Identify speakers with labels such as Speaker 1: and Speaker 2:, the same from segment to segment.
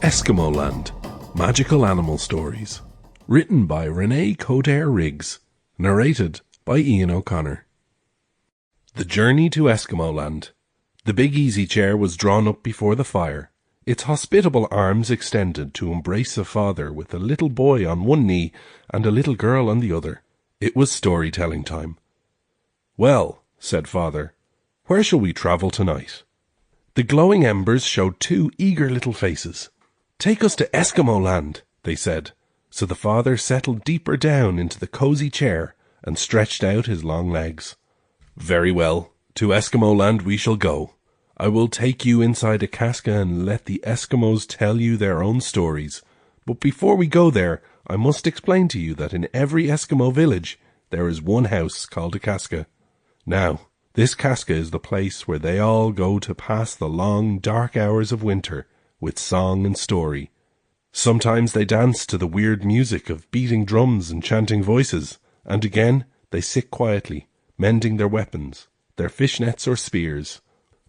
Speaker 1: Eskimo Land, Magical Animal Stories. Written by Renee Courdert, narrated by Iain O'Connor. The journey to Eskimo Land. The big easy chair was drawn up before the fire, its hospitable arms extended to embrace a father with a little boy on one knee and a little girl on the other. It was storytelling time. "Well," said father, "where shall we travel tonight?" The glowing embers showed two eager little faces. "Take us to Eskimo Land," they said, so the father settled deeper down into the cozy chair and stretched out his long legs. "Very well, to Eskimo Land we shall go. I will take you inside a casca and let the Eskimos tell you their own stories. But before we go there, I must explain to you that in every Eskimo village there is one house called a casca. Now, this casca is the place where they all go to pass the long, dark hours of winter with song and story. Sometimes they dance to the weird music of beating drums and chanting voices, and again they sit quietly, mending their weapons, their fishnets or spears.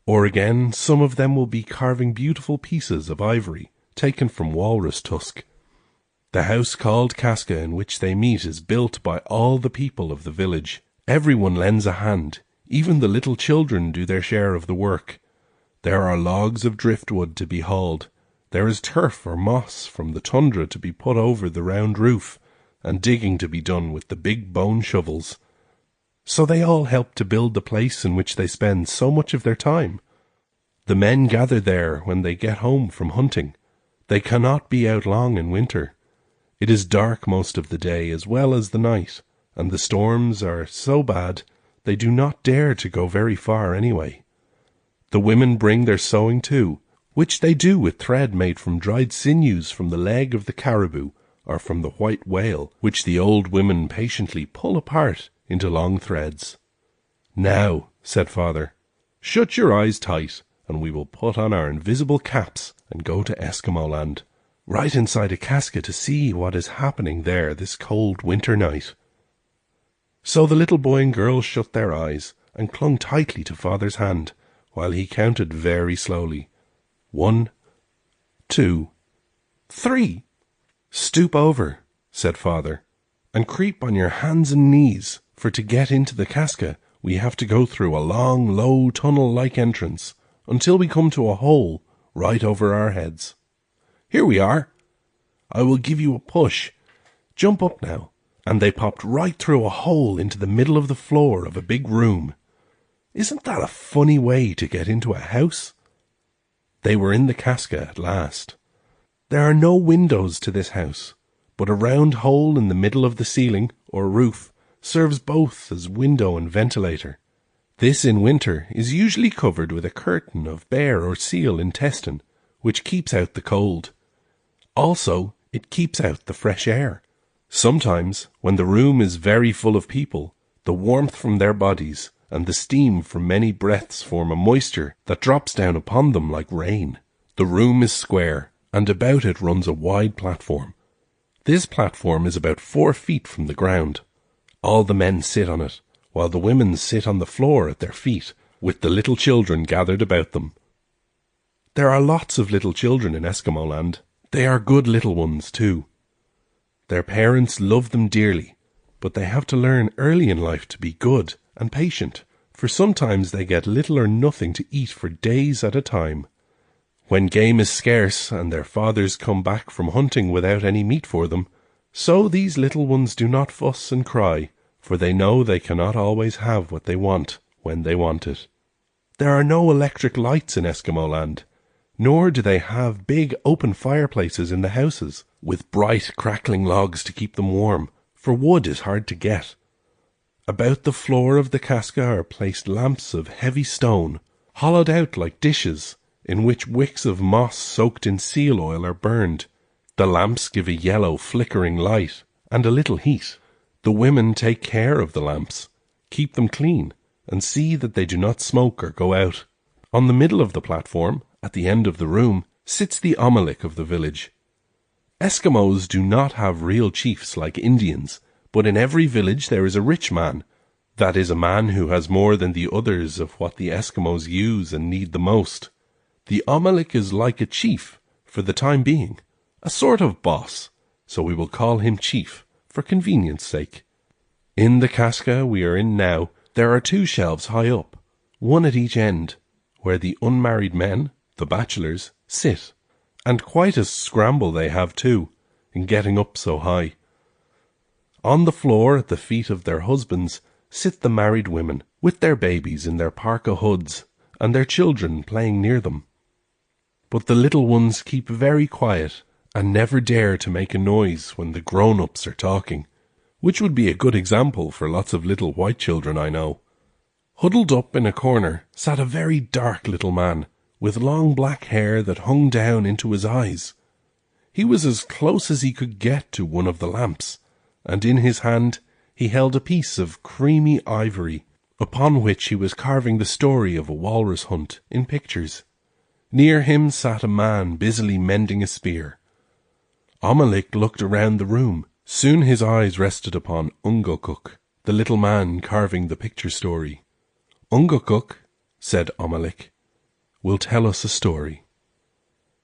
Speaker 1: Or again, some of them will be carving beautiful pieces of ivory taken from walrus tusk. The house called casca in which they meet is built by all the people of the village. Everyone lends a hand. Even the little children do their share of the work. There are logs of driftwood to be hauled. There is turf or moss from the tundra to be put over the round roof, and digging to be done with the big bone shovels. So they all help to build the place in which they spend so much of their time. The men gather there when they get home from hunting. They cannot be out long in winter. It is dark most of the day as well as the night, and the storms are so bad they do not dare to go very far anyway. The women bring their sewing too, which they do with thread made from dried sinews from the leg of the caribou or from the white whale, which the old women patiently pull apart into long threads. "Now," said father, "shut your eyes tight, and we will put on our invisible caps and go to Eskimo Land, right inside a casca to see what is happening there this cold winter night." So the little boy and girl shut their eyes and clung tightly to father's hand, while he counted very slowly. 1, 2, 3. "Stoop over," said father, "and creep on your hands and knees, for to get into the casca we have to go through a long, low, tunnel-like entrance, until we come to a hole right over our heads. Here we are. I will give you a push. Jump up now." And they popped right through a hole into the middle of the floor of a big room. Isn't that a funny way to get into a house? They were in the casca at last. There are no windows to this house, but a round hole in the middle of the ceiling, or roof, serves both as window and ventilator. This in winter is usually covered with a curtain of bear or seal intestine, which keeps out the cold. Also, it keeps out the fresh air. Sometimes, when the room is very full of people, the warmth from their bodies and the steam from many breaths form a moisture that drops down upon them like rain. The room is square, and about it runs a wide platform. This platform is about 4 feet from the ground. All the men sit on it, while the women sit on the floor at their feet, with the little children gathered about them. There are lots of little children in Eskimo Land. They are good little ones, too. Their parents love them dearly, but they have to learn early in life to be good and patient, for sometimes they get little or nothing to eat for days at a time. When game is scarce and their fathers come back from hunting without any meat for them, so these little ones do not fuss and cry, for they know they cannot always have what they want when they want it. There are no electric lights in Eskimo Land, nor do they have big open fireplaces in the houses, with bright crackling logs to keep them warm, for wood is hard to get. About the floor of the casca are placed lamps of heavy stone, hollowed out like dishes, in which wicks of moss soaked in seal oil are burned. The lamps give a yellow flickering light and a little heat. The women take care of the lamps, keep them clean, and see that they do not smoke or go out. On the middle of the platform, at the end of the room, sits the omelik of the village. Eskimos do not have real chiefs like Indians, but in every village there is a rich man. That is a man who has more than the others of what the Eskimos use and need the most. The omelik is like a chief, for the time being, a sort of boss, so we will call him Chief, for convenience sake. In the casca we are in now, there are 2 shelves high up, one at each end, where the unmarried men, the bachelors, sit, and quite a scramble they have too, in getting up so high. On the floor at the feet of their husbands sit the married women, with their babies in their parka hoods, and their children playing near them. But the little ones keep very quiet, and never dare to make a noise when the grown-ups are talking, which would be a good example for lots of little white children I know. Huddled up in a corner sat a very dark little man, with long black hair that hung down into his eyes. He was as close as he could get to one of the lamps, and in his hand he held a piece of creamy ivory, upon which he was carving the story of a walrus hunt in pictures. Near him sat a man busily mending a spear. Amalek looked around the room. Soon his eyes rested upon Ungokuk, the little man carving the picture story. Ungokuk, said Amalek, will tell us a story.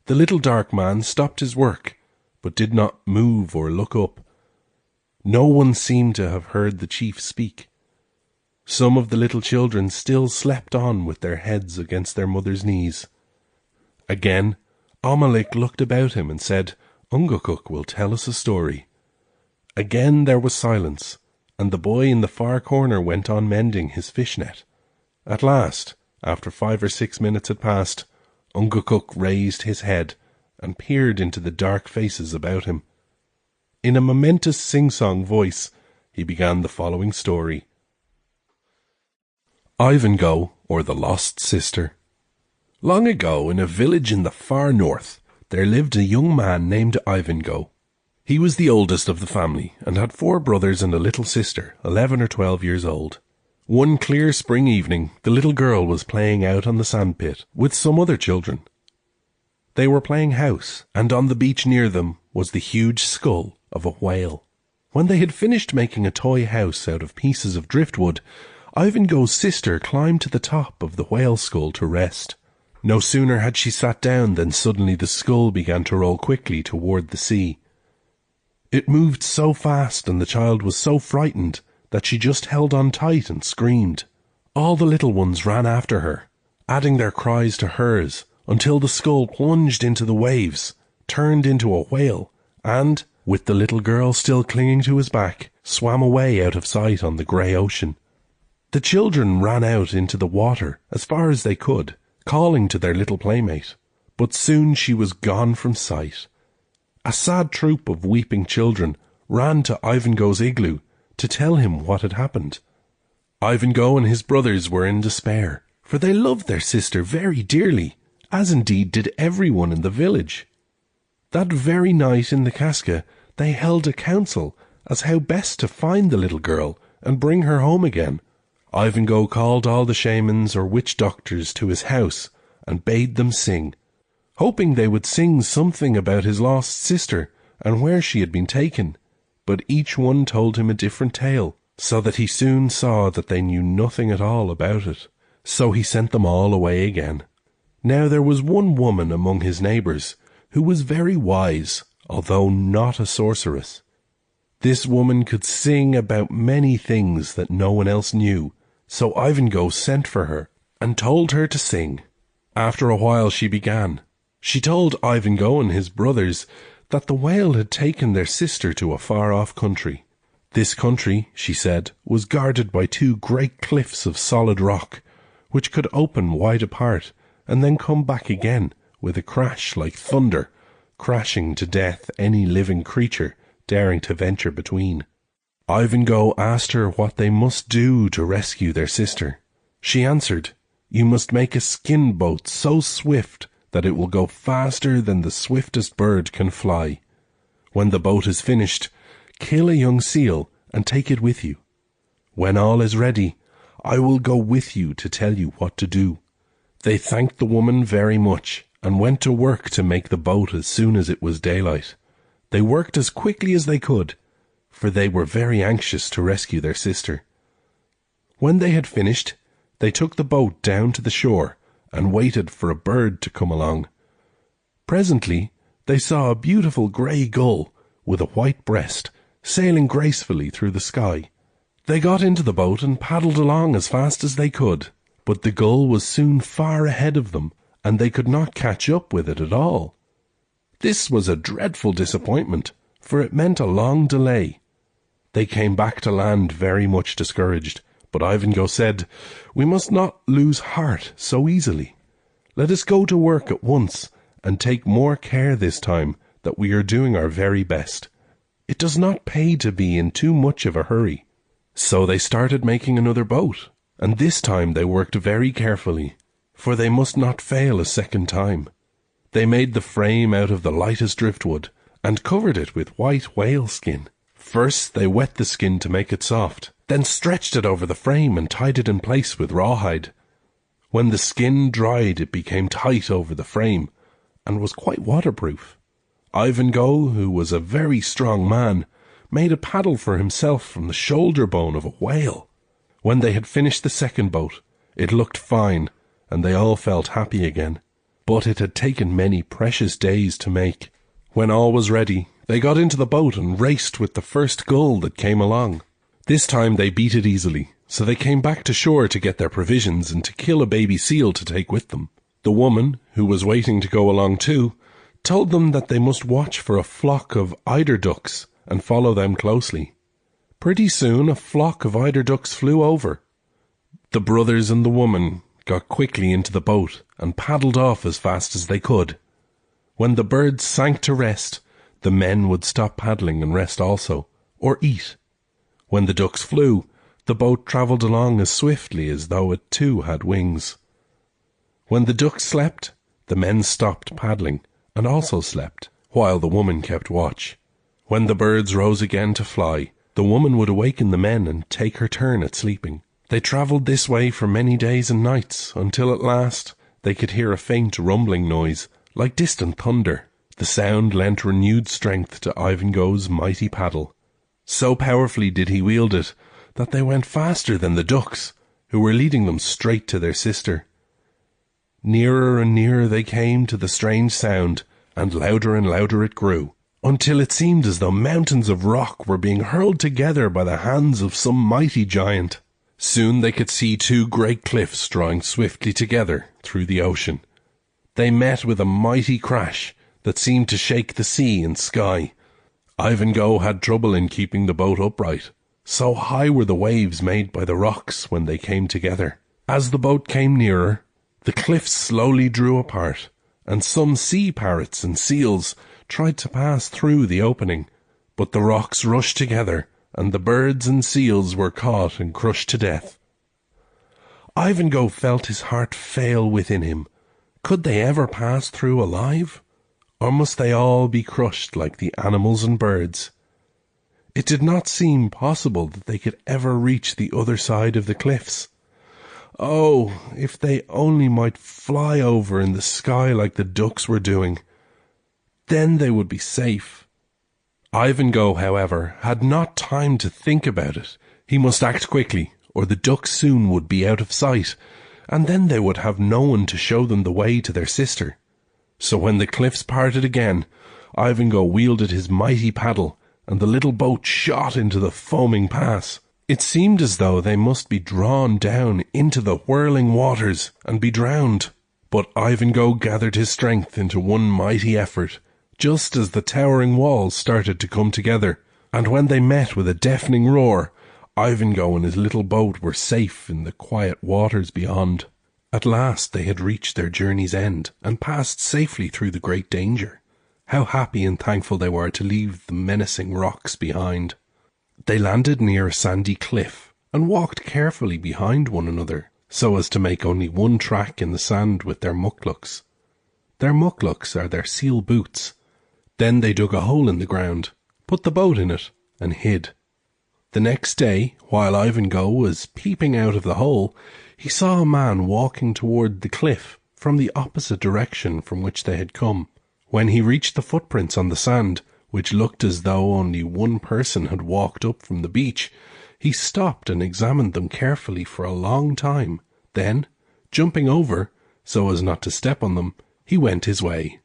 Speaker 1: The little dark man stopped his work, but did not move or look up. No one seemed to have heard the chief speak. Some of the little children still slept on with their heads against their mother's knees. Again, Amalek looked about him and said, Ungokuk will tell us a story. Again there was silence, and the boy in the far corner went on mending his fishnet. At last, after 5 or 6 minutes had passed, Ungokuk raised his head and peered into the dark faces about him. In a momentous sing-song voice, he began the following story. Ivango, or the Lost Sister. Long ago, in a village in the far north, there lived a young man named Ivango. He was the oldest of the family, and had 4 brothers and a little sister, 11 or 12 years old. One clear spring evening, the little girl was playing out on the sandpit with some other children. They were playing house, and on the beach near them was the huge skull of a whale. When they had finished making a toy house out of pieces of driftwood, Ivango's sister climbed to the top of the whale skull to rest. No sooner had she sat down than suddenly the skull began to roll quickly toward the sea. It moved so fast and the child was so frightened that she just held on tight and screamed. All the little ones ran after her, adding their cries to hers, until the skull plunged into the waves, turned into a whale, and, with the little girl still clinging to his back, swam away out of sight on the grey ocean. The children ran out into the water as far as they could, calling to their little playmate, but soon she was gone from sight. A sad troop of weeping children ran to Ivango's igloo to tell him what had happened. Ivango and his brothers were in despair, for they loved their sister very dearly, as indeed did everyone in the village. That very night in the casca they held a council as how best to find the little girl and bring her home again. Ivango called all the shamans or witch doctors to his house and bade them sing, hoping they would sing something about his lost sister and where she had been taken, but each one told him a different tale, so that he soon saw that they knew nothing at all about it. So he sent them all away again. Now there was one woman among his neighbours who was very wise, although not a sorceress. This woman could sing about many things that no one else knew, so Ivango sent for her and told her to sing. After a while she began. She told Ivango and his brothers that the whale had taken their sister to a far-off country. This country, she said, was guarded by 2 great cliffs of solid rock, which could open wide apart and then come back again with a crash like thunder, crashing to death any living creature daring to venture between. Ivango asked her what they must do to rescue their sister. She answered, "You must make a skin boat so swift that it will go faster than the swiftest bird can fly. When the boat is finished, kill a young seal and take it with you. When all is ready, I will go with you to tell you what to do." They thanked the woman very much and went to work to make the boat as soon as it was daylight. They worked as quickly as they could, for they were very anxious to rescue their sister. When they had finished, they took the boat down to the shore and waited for a bird to come along. Presently, they saw a beautiful grey gull with a white breast sailing gracefully through the sky. They got into the boat and paddled along as fast as they could, but the gull was soon far ahead of them, and they could not catch up with it at all. This was a dreadful disappointment, for it meant a long delay. They came back to land very much discouraged, but Ivango said, "We must not lose heart so easily. Let us go to work at once, and take more care this time that we are doing our very best. It does not pay to be in too much of a hurry." So they started making another boat, and this time they worked very carefully, for they must not fail a second time. They made the frame out of the lightest driftwood, and covered it with white whale skin. First they wet the skin to make it soft, then stretched it over the frame and tied it in place with rawhide. When the skin dried, it became tight over the frame, and was quite waterproof. Ivango, who was a very strong man, made a paddle for himself from the shoulder bone of a whale. When they had finished the second boat, it looked fine, and they all felt happy again. But it had taken many precious days to make. When all was ready, they got into the boat and raced with the first gull that came along. This time they beat it easily, so they came back to shore to get their provisions and to kill a baby seal to take with them. The woman, who was waiting to go along too, told them that they must watch for a flock of eider ducks and follow them closely. Pretty soon a flock of eider ducks flew over. The brothers and the woman got quickly into the boat and paddled off as fast as they could. When the birds sank to rest, the men would stop paddling and rest also, or eat. When the ducks flew, the boat travelled along as swiftly as though it too had wings. When the ducks slept, the men stopped paddling and also slept, while the woman kept watch. When the birds rose again to fly, the woman would awaken the men and take her turn at sleeping. They travelled this way for many days and nights, until at last they could hear a faint rumbling noise, like distant thunder. The sound lent renewed strength to Ivango's mighty paddle. So powerfully did he wield it, that they went faster than the ducks, who were leading them straight to their sister. Nearer and nearer they came to the strange sound, and louder it grew, until it seemed as though mountains of rock were being hurled together by the hands of some mighty giant. Soon they could see two great cliffs drawing swiftly together through the ocean. They met with a mighty crash that seemed to shake the sea and sky. Ivango had trouble in keeping the boat upright, so high were the waves made by the rocks when they came together. As the boat came nearer, the cliffs slowly drew apart, and some sea parrots and seals tried to pass through the opening, but the rocks rushed together, and the birds and seals were caught and crushed to death. Ivango felt his heart fail within him. Could they ever pass through alive? Or must they all be crushed like the animals and birds? It did not seem possible that they could ever reach the other side of the cliffs. Oh, if they only might fly over in the sky like the ducks were doing. Then they would be safe. Ivango, however, had not time to think about it. He must act quickly, or the ducks soon would be out of sight, and then they would have no one to show them the way to their sister. So when the cliffs parted again, Ivango wielded his mighty paddle, and the little boat shot into the foaming pass. It seemed as though they must be drawn down into the whirling waters and be drowned. But Ivango gathered his strength into one mighty effort, just as the towering walls started to come together, and when they met with a deafening roar, Ivango and his little boat were safe in the quiet waters beyond. At last they had reached their journey's end, and passed safely through the great danger. How happy and thankful they were to leave the menacing rocks behind. They landed near a sandy cliff, and walked carefully behind one another, so as to make only one track in the sand with their mucklucks. Their mucklucks are their seal boots. Then they dug a hole in the ground, put the boat in it, and hid. The next day, while Ivango was peeping out of the hole, he saw a man walking toward the cliff from the opposite direction from which they had come. When he reached the footprints on the sand, which looked as though only one person had walked up from the beach, he stopped and examined them carefully for a long time. Then, jumping over, so as not to step on them, he went his way.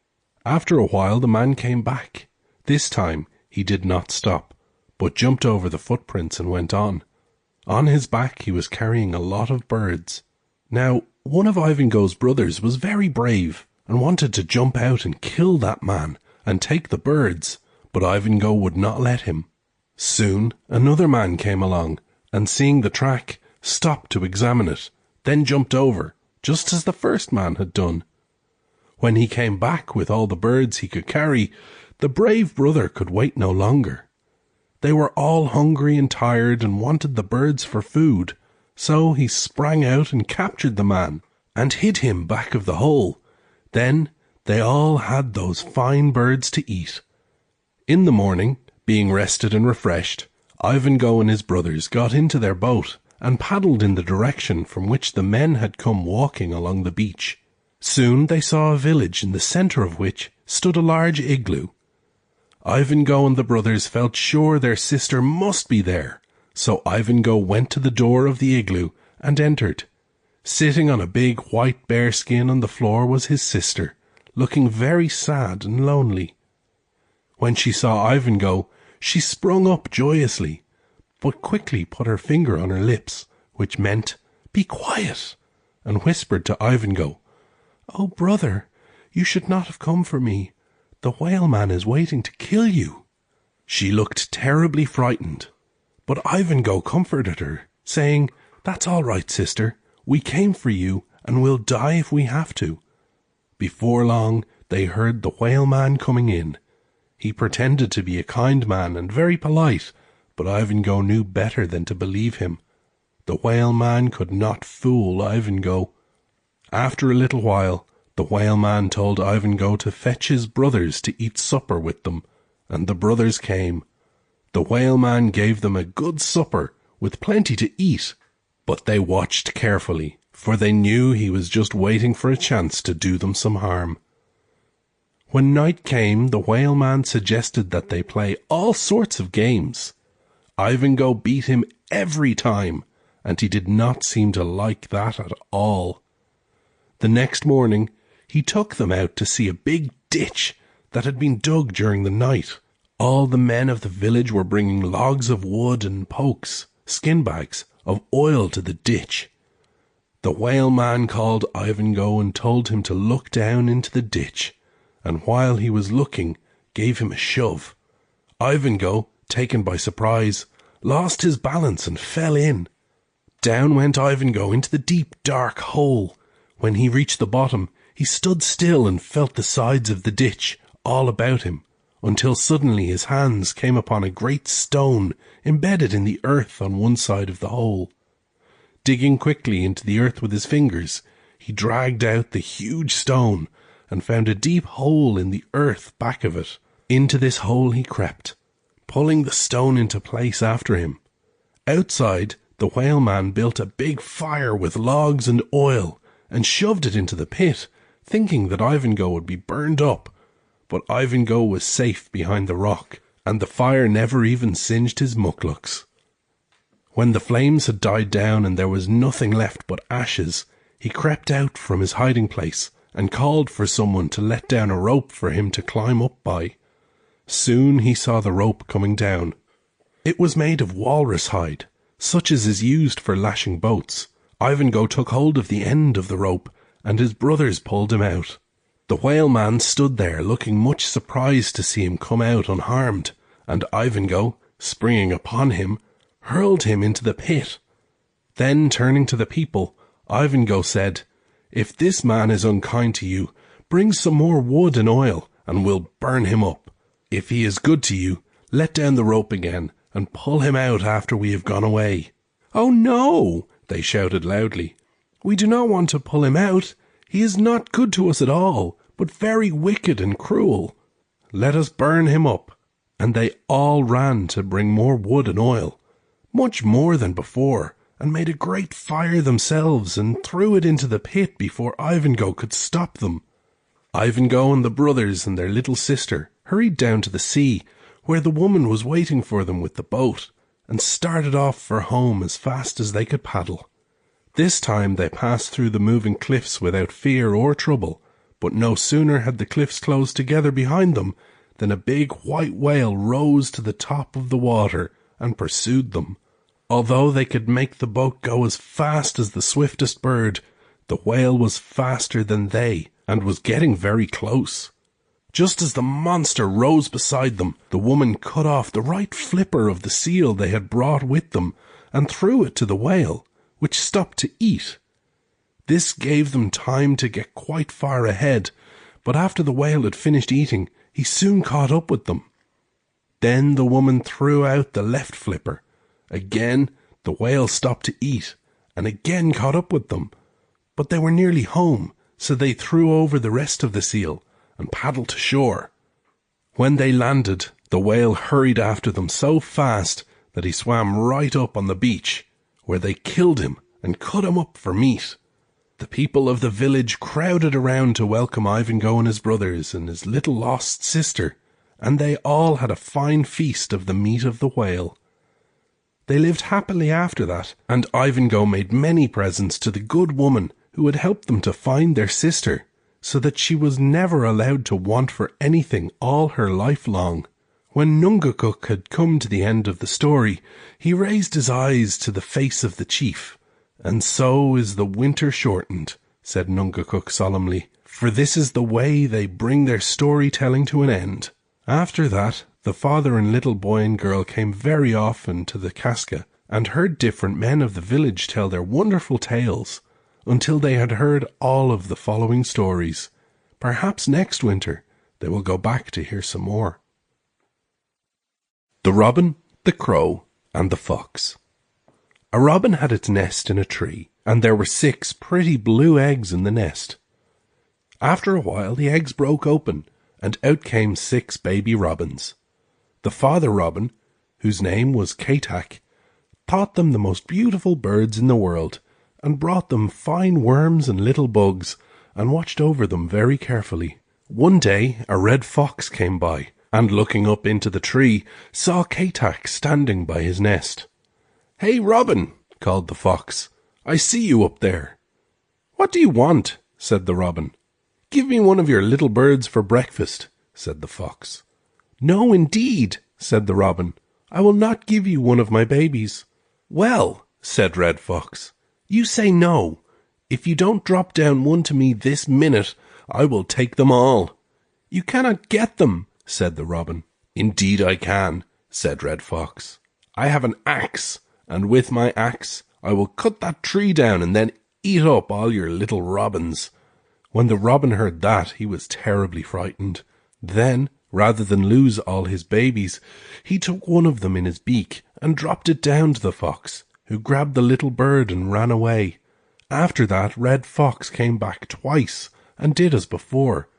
Speaker 1: After a while the man came back. This time he did not stop, but jumped over the footprints and went on. On his back he was carrying a lot of birds. Now, one of Ivango's brothers was very brave and wanted to jump out and kill that man and take the birds, but Ivango would not let him. Soon another man came along, and seeing the track, stopped to examine it, then jumped over, just as the first man had done. When he came back with all the birds he could carry, the brave brother could wait no longer. They were all hungry and tired and wanted the birds for food, so he sprang out and captured the man and hid him back of the hole. Then they all had those fine birds to eat. In the morning, being rested and refreshed, Ivango and his brothers got into their boat and paddled in the direction from which the men had come walking along the beach. Soon they saw a village in the centre of which stood a large igloo. Ivango and the brothers felt sure their sister must be there, so Ivango went to the door of the igloo and entered. Sitting on a big white bearskin on the floor was his sister, looking very sad and lonely. When she saw Ivango, she sprung up joyously, but quickly put her finger on her lips, which meant, "Be quiet," and whispered to Ivango, "Oh, brother, you should not have come for me. The whaleman is waiting to kill you." She looked terribly frightened, but Ivango comforted her, saying, "That's all right, sister. We came for you, and we'll die if we have to." Before long, they heard the whaleman coming in. He pretended to be a kind man and very polite, but Ivango knew better than to believe him. The whaleman could not fool Ivango. After a little while, the whaleman told Ivango to fetch his brothers to eat supper with them, and the brothers came. The whaleman gave them a good supper with plenty to eat, but they watched carefully, for they knew he was just waiting for a chance to do them some harm. When night came, the whaleman suggested that they play all sorts of games. Ivango beat him every time, and he did not seem to like that at all. The next morning, he took them out to see a big ditch that had been dug during the night. All the men of the village were bringing logs of wood and pokes, skin bags, of oil to the ditch. The whaleman called Ivango and told him to look down into the ditch, and while he was looking, gave him a shove. Ivango, taken by surprise, lost his balance and fell in. Down went Ivango into the deep, dark hole. When he reached the bottom, he stood still and felt the sides of the ditch all about him, until suddenly his hands came upon a great stone embedded in the earth on one side of the hole. Digging quickly into the earth with his fingers, he dragged out the huge stone and found a deep hole in the earth back of it. Into this hole he crept, pulling the stone into place after him. Outside, the whaleman built a big fire with logs and oil and shoved it into the pit, thinking that Ivango would be burned up. But Ivango was safe behind the rock, and the fire never even singed his mucklucks. When the flames had died down and there was nothing left but ashes, he crept out from his hiding place and called for someone to let down a rope for him to climb up by. Soon he saw the rope coming down. It was made of walrus hide, such as is used for lashing boats. Ivango took hold of the end of the rope, and his brothers pulled him out. The whaleman stood there looking much surprised to see him come out unharmed, and Ivango, springing upon him, hurled him into the pit. Then, turning to the people, Ivango said, "If this man is unkind to you, bring some more wood and oil, and we'll burn him up. If he is good to you, let down the rope again, and pull him out after we have gone away." "Oh no!" they shouted loudly. "We do not want to pull him out. He is not good to us at all, but very wicked and cruel. Let us burn him up." And they all ran to bring more wood and oil, much more than before, and made a great fire themselves and threw it into the pit before Ivango could stop them. Ivango and the brothers and their little sister hurried down to the sea, where the woman was waiting for them with the boat, and started off for home as fast as they could paddle. This time they passed through the moving cliffs without fear or trouble, But no sooner had the cliffs closed together behind them than a big white whale rose to the top of the water and pursued them. Although they could make the boat go as fast as the swiftest bird, the whale was faster than they and was getting very close. Just as the monster rose beside them, the woman cut off the right flipper of the seal they had brought with them and threw it to the whale, which stopped to eat. This gave them time to get quite far ahead, but after the whale had finished eating, he soon caught up with them. Then the woman threw out the left flipper. Again, the whale stopped to eat, and again caught up with them. But they were nearly home, so they threw over the rest of the seal and paddled to shore. When they landed, the whale hurried after them so fast that he swam right up on the beach, where they killed him and cut him up for meat. The people of the village crowded around to welcome Ivango and his brothers and his little lost sister, and they all had a fine feast of the meat of the whale. They lived happily after that, and Ivango made many presents to the good woman who had helped them to find their sister, so that she was never allowed to want for anything all her life long. When Nungakuk had come to the end of the story, he raised his eyes to the face of the chief. "And so is the winter shortened," said Nungakuk solemnly, "for this is the way they bring their storytelling to an end." After that, the father and little boy and girl came very often to the Casca and heard different men of the village tell their wonderful tales, until they had heard all of the following stories. Perhaps next winter they will go back to hear some more. The Robin, the Crow, and the Fox. A robin had its nest in a tree, and there were 6 pretty blue eggs in the nest. After a while the eggs broke open, and out came 6 baby robins. The father robin, whose name was Katak, taught them the most beautiful birds in the world, and brought them fine worms and little bugs, and watched over them very carefully. One day a red fox came by, and looking up into the tree, saw Katak standing by his nest. "Hey, Robin," called the fox, "I see you up there." "What do you want?" said the robin. "Give me one of your little birds for breakfast," said the fox. "No, indeed," said the robin. "I will not give you one of my babies." "Well," said Red Fox, "you say no. If you don't drop down one to me this minute, I will take them all." "You cannot get them," said the robin. "Indeed I can," said Red Fox. "I have an axe, and with my axe I will cut that tree down and then eat up all your little robins." When the robin heard that, he was terribly frightened. Then, rather than lose all his babies, he took one of them in his beak and dropped it down to the fox, who grabbed the little bird and ran away. After that, Red Fox came back twice and did as before,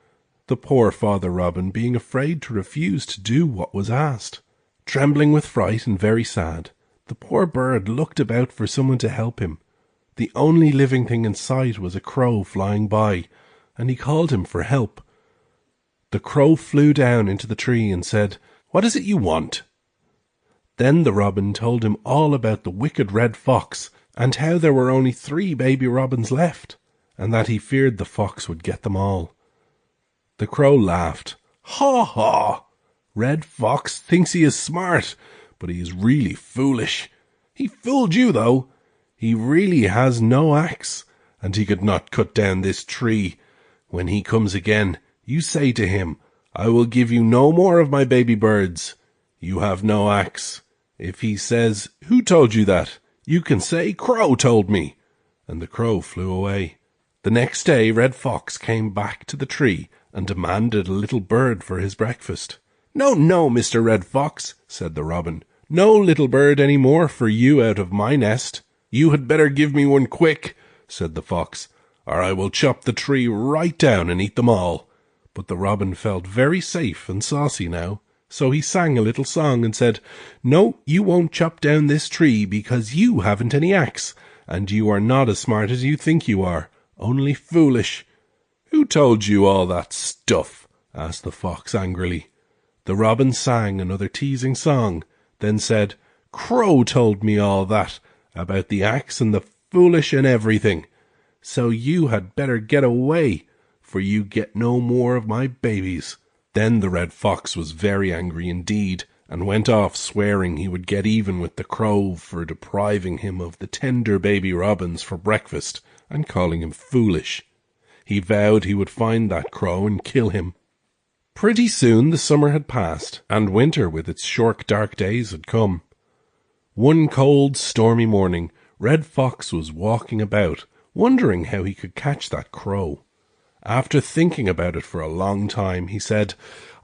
Speaker 1: the poor father robin being afraid to refuse to do what was asked. Trembling with fright and very sad, the poor bird looked about for someone to help him. The only living thing in sight was a crow flying by, and he called him for help. The crow flew down into the tree and said, "What is it you want?" Then the robin told him all about the wicked Red Fox, and how there were only 3 baby robins left, and that he feared the fox would get them all. The crow laughed. "Ha ha! Red Fox thinks he is smart, but he is really foolish. He fooled you, though. He really has no axe, and he could not cut down this tree. When he comes again, you say to him, 'I will give you no more of my baby birds. You have no axe.' If he says, 'Who told you that?' you can say, 'Crow told me.'" And the crow flew away. The next day Red Fox came back to the tree and demanded a little bird for his breakfast. "No, no, Mr. Red Fox," said the robin. "No little bird any more for you out of my nest." "You had better give me one quick," said the fox, "or I will chop the tree right down and eat them all." But the robin felt very safe and saucy now, so he sang a little song and said, "No, you won't chop down this tree because you haven't any axe, and you are not as smart as you think you are, only foolish." "Who told you all that stuff?" asked the fox angrily. The robin sang another teasing song, then said, "Crow told me all that, about the axe and the foolish and everything. So you had better get away, for you get no more of my babies." Then the red fox was very angry indeed, and went off swearing he would get even with the crow for depriving him of the tender baby robins for breakfast, and calling him foolish. He vowed he would find that crow and kill him. Pretty soon the summer had passed, and winter with its short dark days had come. One cold, stormy morning, Red Fox was walking about, wondering how he could catch that crow. After thinking about it for a long time, he said,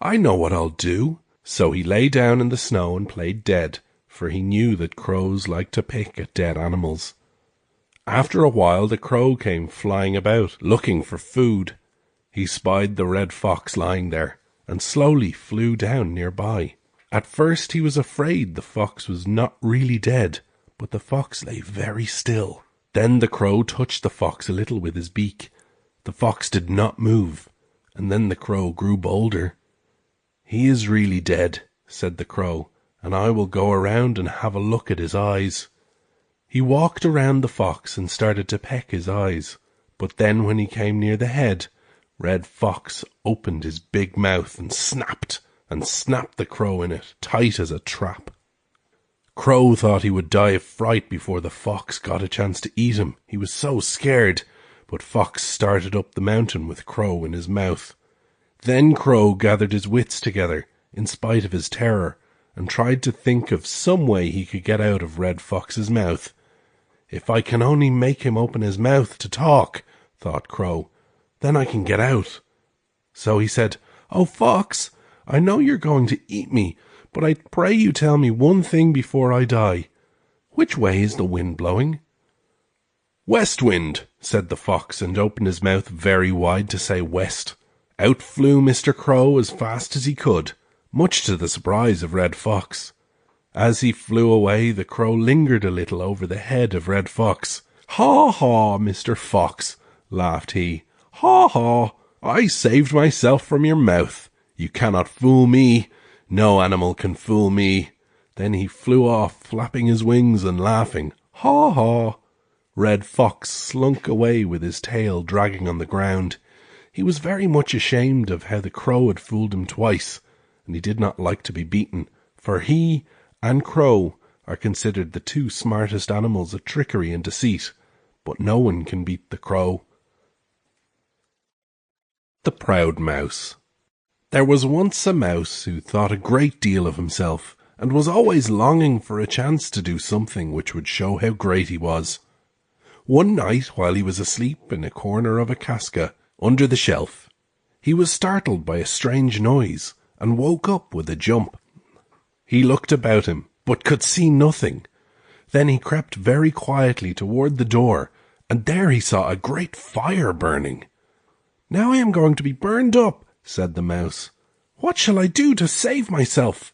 Speaker 1: "I know what I'll do." So he lay down in the snow and played dead, for he knew that crows like to pick at dead animals. After a while the crow came flying about, looking for food. He spied the red fox lying there, and slowly flew down nearby. At first he was afraid the fox was not really dead, but the fox lay very still. Then the crow touched the fox a little with his beak. The fox did not move, and then the crow grew bolder. "He is really dead," said the crow, "and I will go around and have a look at his eyes." He walked around the fox and started to peck his eyes, but then when he came near the head, Red Fox opened his big mouth and snapped the crow in it, tight as a trap. Crow thought he would die of fright before the fox got a chance to eat him. He was so scared, but Fox started up the mountain with Crow in his mouth. Then Crow gathered his wits together, in spite of his terror, and tried to think of some way he could get out of Red Fox's mouth. "If I can only make him open his mouth to talk," thought Crow, "then I can get out." So he said, "Oh, Fox, I know you're going to eat me, but I pray you tell me one thing before I die. Which way is the wind blowing?" "West wind," said the fox, and opened his mouth very wide to say west. Out flew Mr. Crow as fast as he could, much to the surprise of Red Fox. As he flew away, the crow lingered a little over the head of Red Fox. "Ha, ha, Mr. Fox," laughed he. "Ha, ha, I saved myself from your mouth. You cannot fool me. No animal can fool me." Then he flew off, flapping his wings and laughing. "Ha, ha." Red Fox slunk away with his tail dragging on the ground. He was very much ashamed of how the crow had fooled him twice, and he did not like to be beaten, for he and Crow are considered the two smartest animals at trickery and deceit, but no one can beat the crow. The Proud Mouse. There was once a mouse who thought a great deal of himself, and was always longing for a chance to do something which would show how great he was. One night, while he was asleep in a corner of a casca under the shelf, he was startled by a strange noise, and woke up with a jump. He looked about him, but could see nothing. Then he crept very quietly toward the door, and there he saw a great fire burning. "Now I am going to be burned up," said the mouse. "What shall I do to save myself?"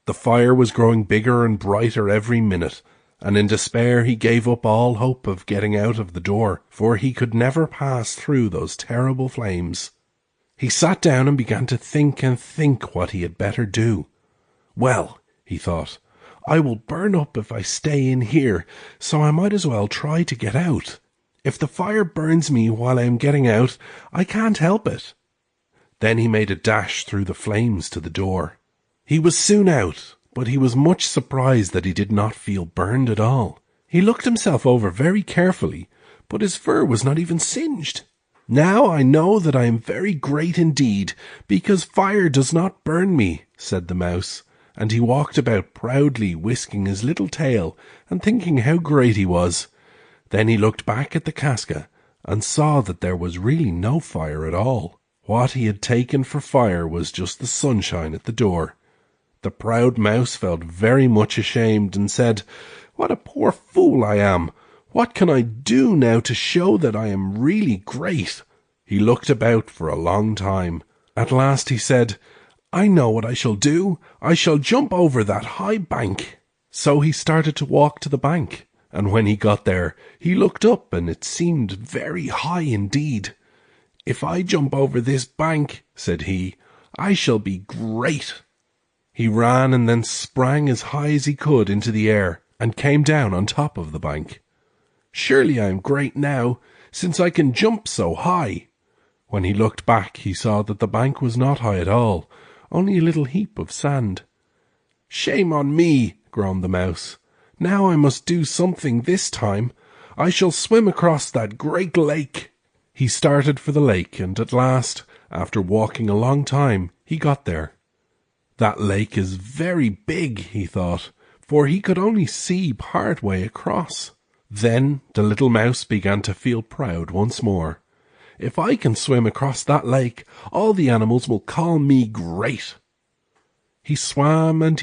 Speaker 1: The fire was growing bigger and brighter every minute, and in despair he gave up all hope of getting out of the door, for he could never pass through those terrible flames. He sat down and began to think what he had better do. "Well," he thought, "I will burn up if I stay in here, so I might as well try to get out. If the fire burns me while I am getting out, I can't help it." Then he made a dash through the flames to the door. He was soon out, but he was much surprised that he did not feel burned at all. He looked himself over very carefully, but his fur was not even singed. "Now I know that I am very great indeed, because fire does not burn me," said the mouse, and he walked about proudly whisking his little tail and thinking how great he was. Then he looked back at the casca and saw that there was really no fire at all. What he had taken for fire was just the sunshine at the door. The proud mouse felt very much ashamed and said, "What a poor fool I am! What can I do now to show that I am really great?" He looked about for a long time. At last he said, "I know what I shall do. I shall jump over that high bank." So he started to walk to the bank, and when he got there, he looked up and it seemed very high indeed. "If I jump over this bank," said he, "I shall be great." He ran and then sprang as high as he could into the air and came down on top of the bank. "Surely I am great now, since I can jump so high." When he looked back, he saw that the bank was not high at all, only a little heap of sand. "Shame on me," groaned the mouse. "Now I must do something this time. I shall swim across that great lake." He started for the lake, and at last, after walking a long time, he got there. That lake is very big, he thought, for he could only see part way across. Then the little mouse began to feel proud once more. "If I can swim across that lake, all the animals will call me great." He swam, and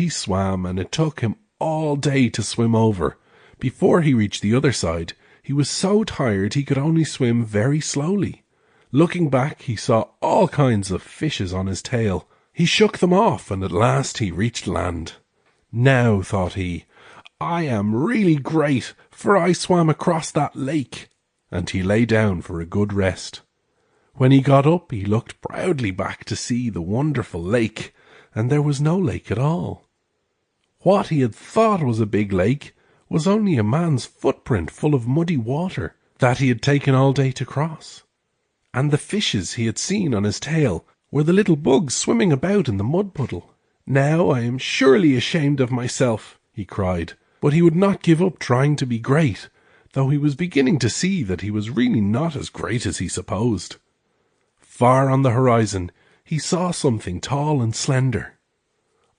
Speaker 1: it took him all day to swim over. Before he reached the other side, he was so tired he could only swim very slowly. Looking back, he saw all kinds of fishes on his tail. He shook them off, and at last he reached land. "Now," thought he, "I am really great, for I swam across that lake." And he lay down for a good rest. When he got up, he looked proudly back to see the wonderful lake, and there was no lake at all. What he had thought was a big lake was only a man's footprint full of muddy water that he had taken all day to cross. And the fishes he had seen on his tail were the little bugs swimming about in the mud puddle. "Now I am surely ashamed of myself," he cried, but he would not give up trying to be great, though he was beginning to see that he was really not as great as he supposed. Far on the horizon he saw something tall and slender.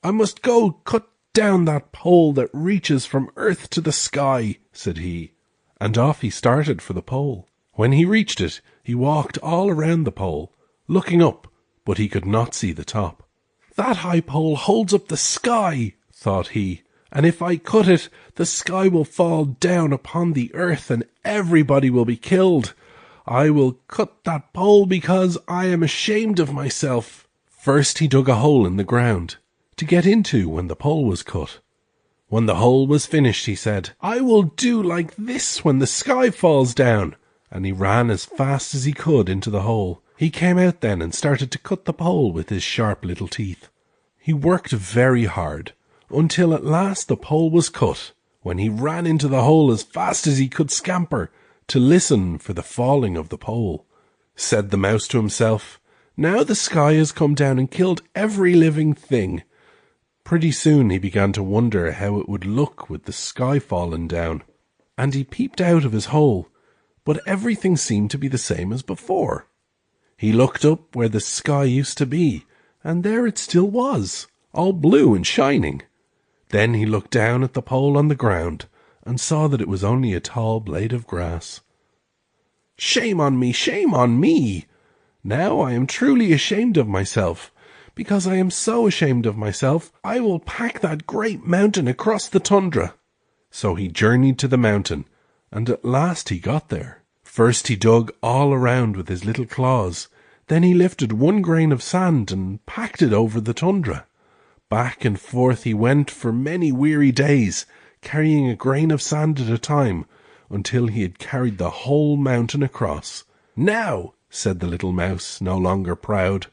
Speaker 1: "I must go cut down that pole that reaches from earth to the sky," said he, and off he started for the pole. When he reached it, he walked all around the pole, looking up, but he could not see the top. "That high pole holds up the sky," thought he, "and if I cut it, the sky will fall down upon the earth and everybody will be killed. I will cut that pole because I am ashamed of myself." First he dug a hole in the ground to get into when the pole was cut. When the hole was finished, he said, "I will do like this when the sky falls down," and he ran as fast as he could into the hole. He came out then and started to cut the pole with his sharp little teeth. He worked very hard, until at last the pole was cut, when he ran into the hole as fast as he could scamper, to listen for the falling of the pole. Said the mouse to himself, "Now the sky has come down and killed every living thing." Pretty soon he began to wonder how it would look with the sky fallen down, and he peeped out of his hole, but everything seemed to be the same as before. He looked up where the sky used to be, and there it still was, all blue and shining. Then he looked down at the pole on the ground, and saw that it was only a tall blade of grass. "Shame on me, shame on me! Now I am truly ashamed of myself. Because I am so ashamed of myself, I will pack that great mountain across the tundra." So he journeyed to the mountain, and at last he got there. First he dug all around with his little claws. Then he lifted one grain of sand and packed it over the tundra. Back and forth he went for many weary days, carrying a grain of sand at a time, until he had carried the whole mountain across. "Now," said the little mouse, no longer proud,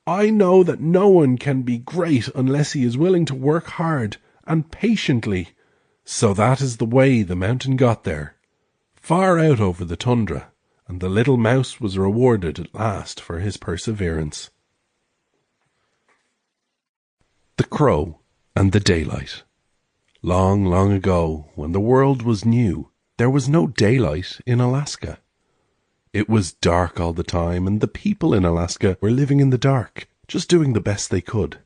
Speaker 1: "I know that no one can be great unless he is willing to work hard and patiently." So that is the way the mountain got there, far out over the tundra, and the little mouse was rewarded at last for his perseverance. The Crow and the Daylight. Long, long ago, when the world was new, there was no daylight in Alaska. It was dark all the time, and the people in Alaska were living in the dark, just doing the best they could.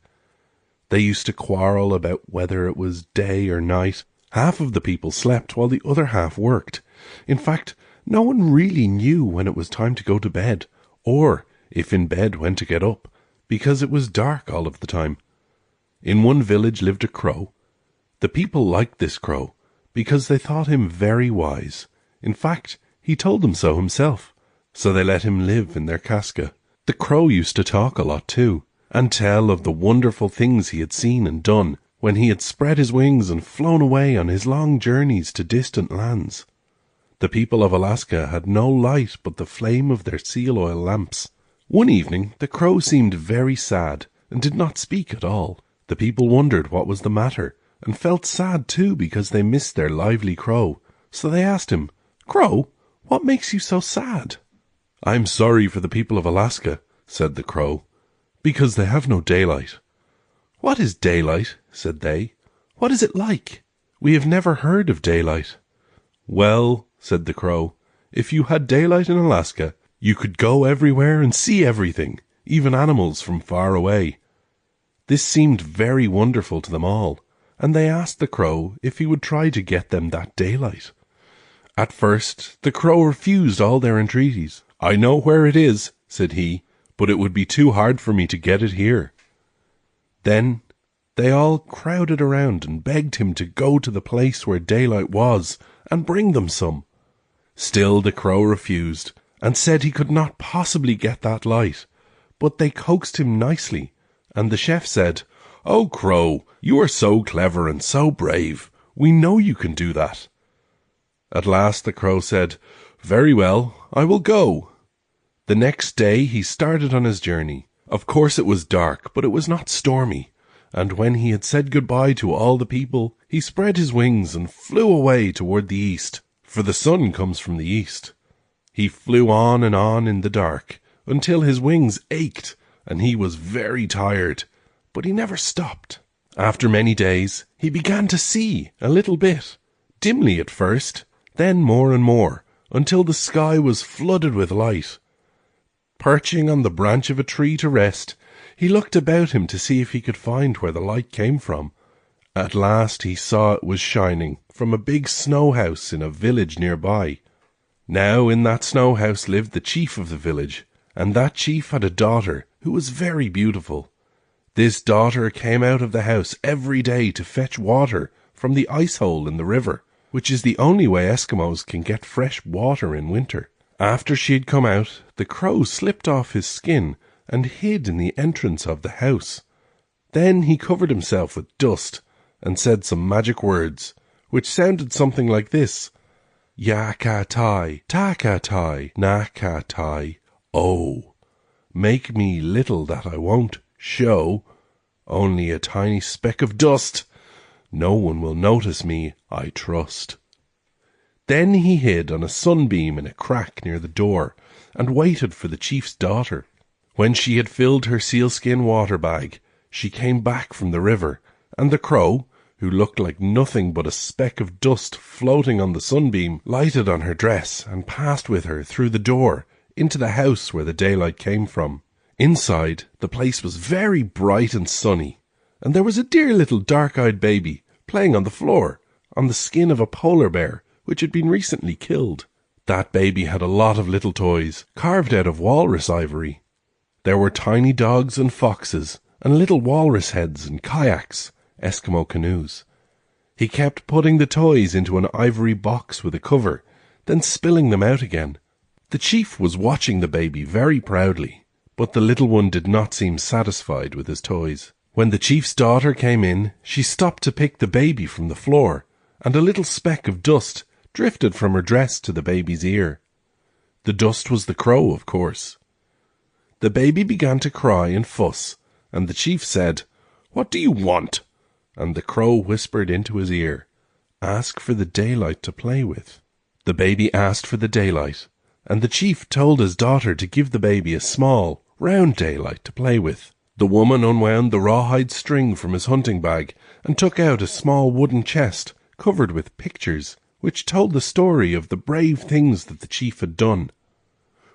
Speaker 1: They used to quarrel about whether it was day or night. Half of the people slept while the other half worked. In fact, no one really knew when it was time to go to bed, or, if in bed, when to get up, because it was dark all of the time. In one village lived a crow. The people liked this crow because they thought him very wise. In fact, he told them so himself, so they let him live in their casca. The crow used to talk a lot too, and tell of the wonderful things he had seen and done when he had spread his wings and flown away on his long journeys to distant lands. The people of Alaska had no light but the flame of their seal oil lamps. One evening the crow seemed very sad and did not speak at all. The people wondered what was the matter, and felt sad too because they missed their lively crow. So they asked him, "Crow, what makes you so sad?" "I'm sorry for the people of Alaska," said the crow, "because they have no daylight." "What is daylight?" said they. "What is it like? We have never heard of daylight." "Well," said the crow, "if you had daylight in Alaska, you could go everywhere and see everything, even animals from far away." This seemed very wonderful to them all, and they asked the crow if he would try to get them that daylight. At first the crow refused all their entreaties. "I know where it is," said he, "but it would be too hard for me to get it here." Then they all crowded around and begged him to go to the place where daylight was and bring them some. Still the crow refused, and said he could not possibly get that light, but they coaxed him nicely, and the chef said, "Oh, crow, you are so clever and so brave. We know you can do that." At last the crow said, "Very well, I will go." The next day he started on his journey. Of course it was dark, but it was not stormy, and when he had said goodbye to all the people, he spread his wings and flew away toward the east, for the sun comes from the east. He flew on in the dark, until his wings ached, and he was very tired, but he never stopped. After many days, he began to see a little bit, dimly at first, then more and more, until the sky was flooded with light. Perching on the branch of a tree to rest, he looked about him to see if he could find where the light came from. At last he saw it was shining from a big snow house in a village nearby. Now in that snow house lived the chief of the village, and that chief had a daughter who was very beautiful. This daughter came out of the house every day to fetch water from the ice hole in the river, which is the only way Eskimos can get fresh water in winter. After she had come out, the crow slipped off his skin and hid in the entrance of the house. Then he covered himself with dust and said some magic words, which sounded something like this: "Yakatai, takatai, nakatai, oh. Make me little that I won't show, only a tiny speck of dust. No one will notice me, I trust." Then he hid on a sunbeam in a crack near the door and waited for the chief's daughter. When she had filled her sealskin water bag, she came back from the river, and the crow, who looked like nothing but a speck of dust floating on the sunbeam, lighted on her dress and passed with her through the door into the house where the daylight came from. Inside, the place was very bright and sunny, and there was a dear little dark-eyed baby playing on the floor on the skin of a polar bear which had been recently killed. That baby had a lot of little toys carved out of walrus ivory. There were tiny dogs and foxes and little walrus heads and kayaks, Eskimo canoes. He kept putting the toys into an ivory box with a cover, then spilling them out again. The chief was watching the baby very proudly, but the little one did not seem satisfied with his toys. When the chief's daughter came in, she stopped to pick the baby from the floor, and a little speck of dust drifted from her dress to the baby's ear. The dust was the crow, of course. The baby began to cry and fuss, and the chief said, "What do you want?" And the crow whispered into his ear, "Ask for the daylight to play with." The baby asked for the daylight, and the chief told his daughter to give the baby a small, round daylight to play with. The woman unwound the rawhide string from his hunting bag and took out a small wooden chest covered with pictures, which told the story of the brave things that the chief had done.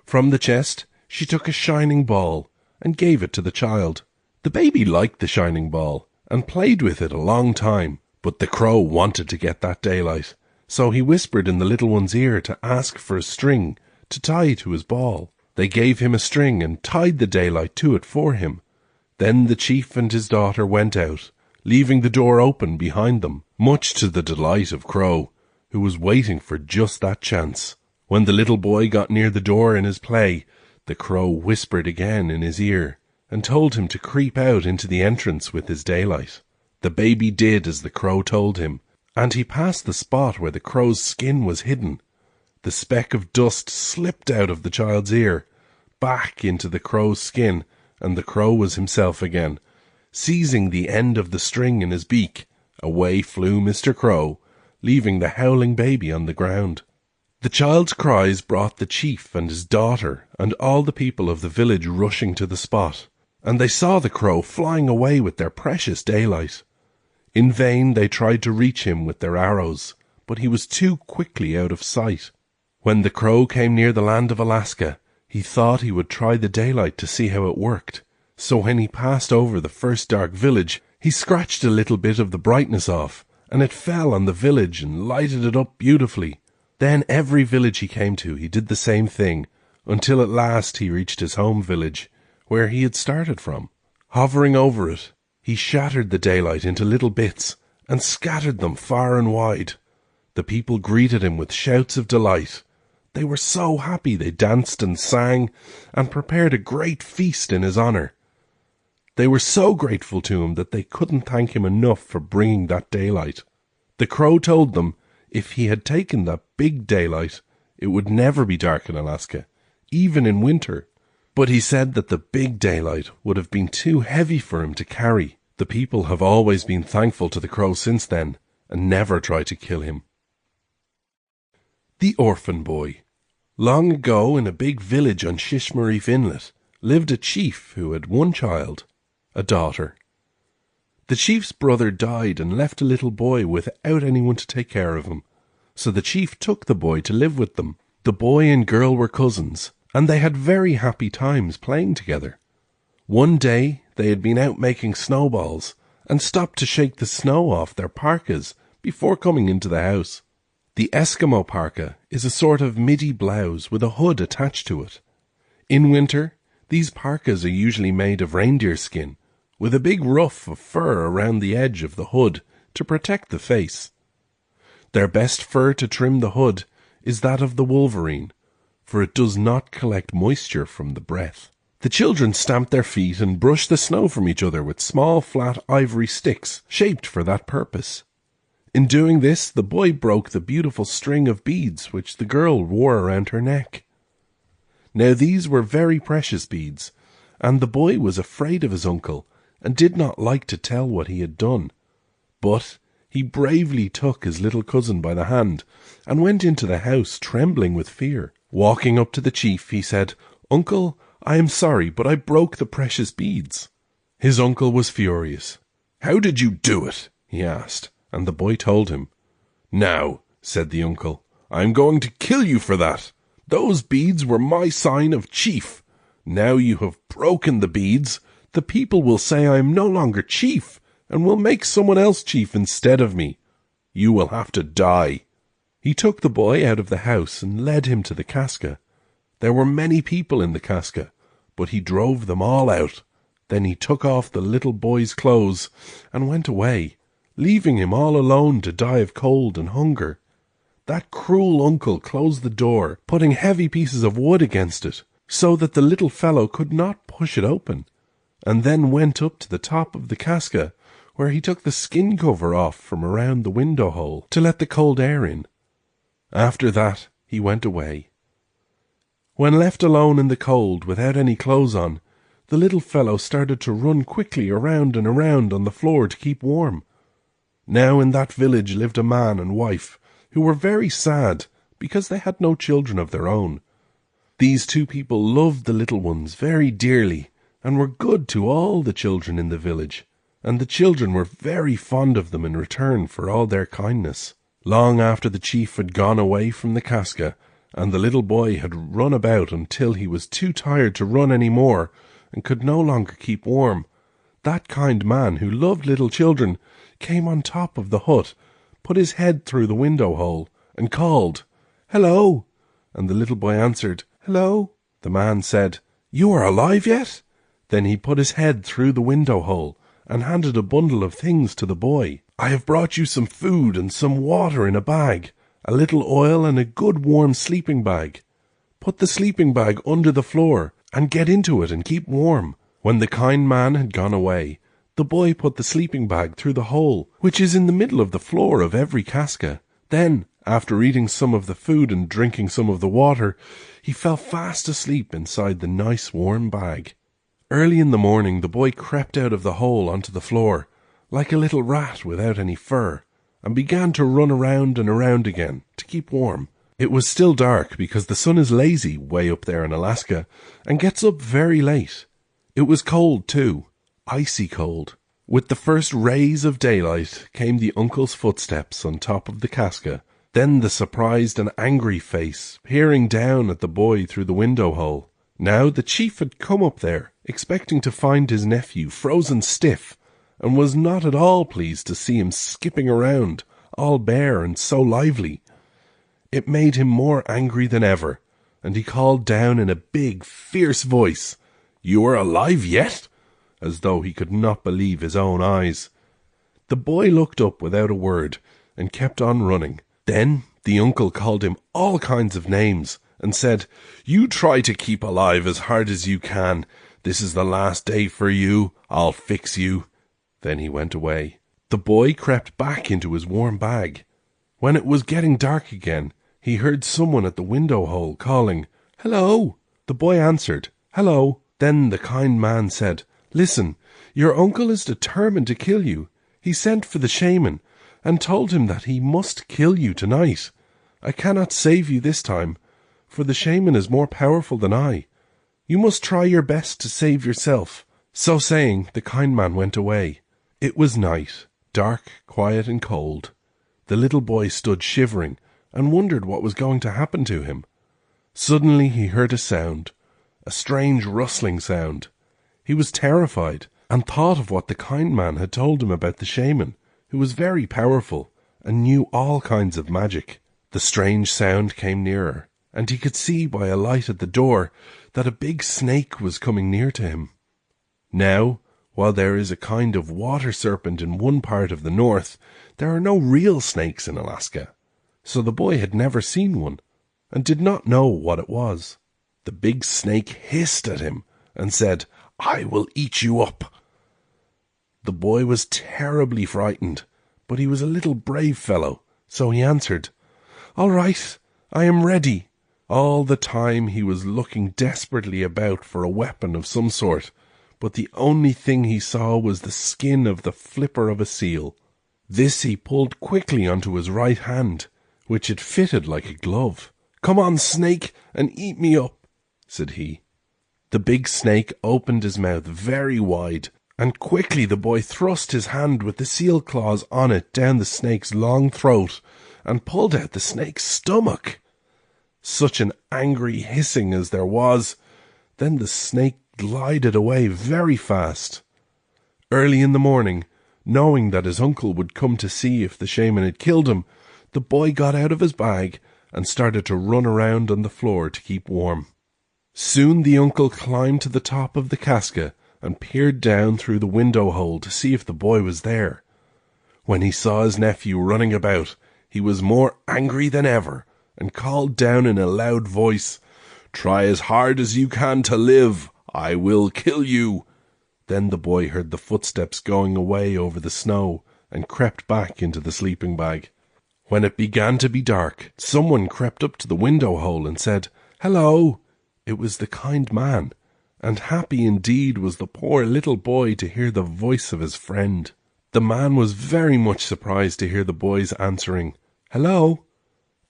Speaker 1: From the chest she took a shining ball and gave it to the child. The baby liked the shining ball and played with it a long time, but the crow wanted to get that daylight, so he whispered in the little one's ear to ask for a string to tie to his ball. They gave him a string and tied the daylight to it for him. Then the chief and his daughter went out, leaving the door open behind them, much to the delight of Crow, who was waiting for just that chance. When the little boy got near the door in his play, the crow whispered again in his ear and told him to creep out into the entrance with his daylight. The baby did as the crow told him, and he passed the spot where the crow's skin was hidden. The speck of dust slipped out of the child's ear, back into the crow's skin, and the crow was himself again. Seizing the end of the string in his beak, away flew Mr. Crow, leaving the howling baby on the ground. The child's cries brought the chief and his daughter and all the people of the village rushing to the spot, and they saw the crow flying away with their precious daylight. In vain they tried to reach him with their arrows, but he was too quickly out of sight. When the crow came near the land of Alaska, he thought he would try the daylight to see how it worked. So when he passed over the first dark village, he scratched a little bit of the brightness off, and it fell on the village and lighted it up beautifully. Then every village he came to, he did the same thing, until at last he reached his home village, where he had started from. Hovering over it, he shattered the daylight into little bits and scattered them far and wide. The people greeted him with shouts of delight. They were so happy they danced and sang and prepared a great feast in his honor. They were so grateful to him that they couldn't thank him enough for bringing that daylight. The crow told them if he had taken that big daylight, it would never be dark in Alaska, even in winter. But he said that the big daylight would have been too heavy for him to carry. The people have always been thankful to the crow since then, and never tried to kill him. The Orphan Boy. Long ago, in a big village on Shimmering Inlet, lived a chief who had one child, a daughter. The chief's brother died and left a little boy without anyone to take care of him, so the chief took the boy to live with them. The boy and girl were cousins, and they had very happy times playing together. One day they had been out making snowballs and stopped to shake the snow off their parkas before coming into the house. The Eskimo parka is a sort of midi blouse with a hood attached to it. In winter, these parkas are usually made of reindeer skin, with a big ruff of fur around the edge of the hood to protect the face. Their best fur to trim the hood is that of the wolverine, for it does not collect moisture from the breath. The children stamped their feet and brushed the snow from each other with small flat ivory sticks shaped for that purpose. In doing this, the boy broke the beautiful string of beads which the girl wore around her neck. Now these were very precious beads, and the boy was afraid of his uncle and did not like to tell what he had done. But he bravely took his little cousin by the hand and went into the house trembling with fear. Walking up to the chief, he said, "Uncle, I am sorry, but I broke the precious beads." His uncle was furious. "How did you do it?" he asked, and the boy told him. "Now," said the uncle, "I am going to kill you for that. Those beads were my sign of chief. Now you have broken the beads. The people will say I am no longer chief, and will make someone else chief instead of me. You will have to die." He took the boy out of the house and led him to the casca. There were many people in the casca, but he drove them all out. Then he took off the little boy's clothes and went away, leaving him all alone to die of cold and hunger. That cruel uncle closed the door, putting heavy pieces of wood against it, so that the little fellow could not push it open, and then went up to the top of the casca, where he took the skin cover off from around the window hole to let the cold air in. After that he went away. When left alone in the cold without any clothes on, the little fellow started to run quickly around and around on the floor to keep warm. Now in that village lived a man and wife who were very sad because they had no children of their own. These two people loved the little ones very dearly and were good to all the children in the village, and the children were very fond of them in return for all their kindness. Long after the chief had gone away from the casca, and the little boy had run about until he was too tired to run any more and could no longer keep warm, that kind man who loved little children came on top of the hut, put his head through the window hole, and called, "Hello!" And the little boy answered, "Hello." The man said, "You are alive yet?" Then he put his head through the window hole and handed a bundle of things to the boy. "I have brought you some food and some water in a bag, a little oil and a good warm sleeping bag. Put the sleeping bag under the floor and get into it and keep warm." When the kind man had gone away, the boy put the sleeping bag through the hole, which is in the middle of the floor of every casca. Then, after eating some of the food and drinking some of the water, he fell fast asleep inside the nice warm bag. Early in the morning, the boy crept out of the hole onto the floor, like a little rat without any fur, and began to run around and around again to keep warm. It was still dark because the sun is lazy way up there in Alaska and gets up very late. It was cold too, icy cold. With the first rays of daylight came the uncle's footsteps on top of the casca, then the surprised and angry face peering down at the boy through the window hole. Now the chief had come up there, expecting to find his nephew frozen stiff, and was not at all pleased to see him skipping around, all bare and so lively. It made him more angry than ever, and he called down in a big, fierce voice, "You are alive yet?" as though he could not believe his own eyes. The boy looked up without a word and kept on running. Then the uncle called him all kinds of names and said, "You try to keep alive as hard as you can. This is the last day for you. I'll fix you." Then he went away. The boy crept back into his warm bag. When it was getting dark again, he heard someone at the window hole calling, "Hello." The boy answered, "Hello." Then the kind man said, "Listen, your uncle is determined to kill you. He sent for the shaman and told him that he must kill you tonight. I cannot save you this time, for the shaman is more powerful than I. You must try your best to save yourself." So saying, the kind man went away. It was night, dark, quiet and cold. The little boy stood shivering and wondered what was going to happen to him. Suddenly he heard a sound, a strange rustling sound. He was terrified and thought of what the kind man had told him about the shaman, who was very powerful and knew all kinds of magic. The strange sound came nearer, and he could see by a light at the door that a big snake was coming near to him. Now, while there is a kind of water serpent in one part of the north, there are no real snakes in Alaska. So the boy had never seen one, and did not know what it was. The big snake hissed at him and said, "I will eat you up." The boy was terribly frightened, but he was a little brave fellow, so he answered, "All right, I am ready." All the time he was looking desperately about for a weapon of some sort, but the only thing he saw was the skin of the flipper of a seal. This he pulled quickly onto his right hand, which it fitted like a glove. "Come on, snake, and eat me up," said he. The big snake opened his mouth very wide, and quickly the boy thrust his hand with the seal claws on it down the snake's long throat and pulled out the snake's stomach. Such an angry hissing as there was. Then the snake glided away very fast. Early in the morning, knowing that his uncle would come to see if the shaman had killed him, the boy got out of his bag and started to run around on the floor to keep warm. Soon the uncle climbed to the top of the casca and peered down through the window hole to see if the boy was there. When he saw his nephew running about, he was more angry than ever and called down in a loud voice, "Try as hard as you can to live. I will kill you." Then the boy heard the footsteps going away over the snow and crept back into the sleeping bag. When it began to be dark, someone crept up to the window hole and said, "Hello." It was the kind man, and happy indeed was the poor little boy to hear the voice of his friend. The man was very much surprised to hear the boy's answering, "Hello,"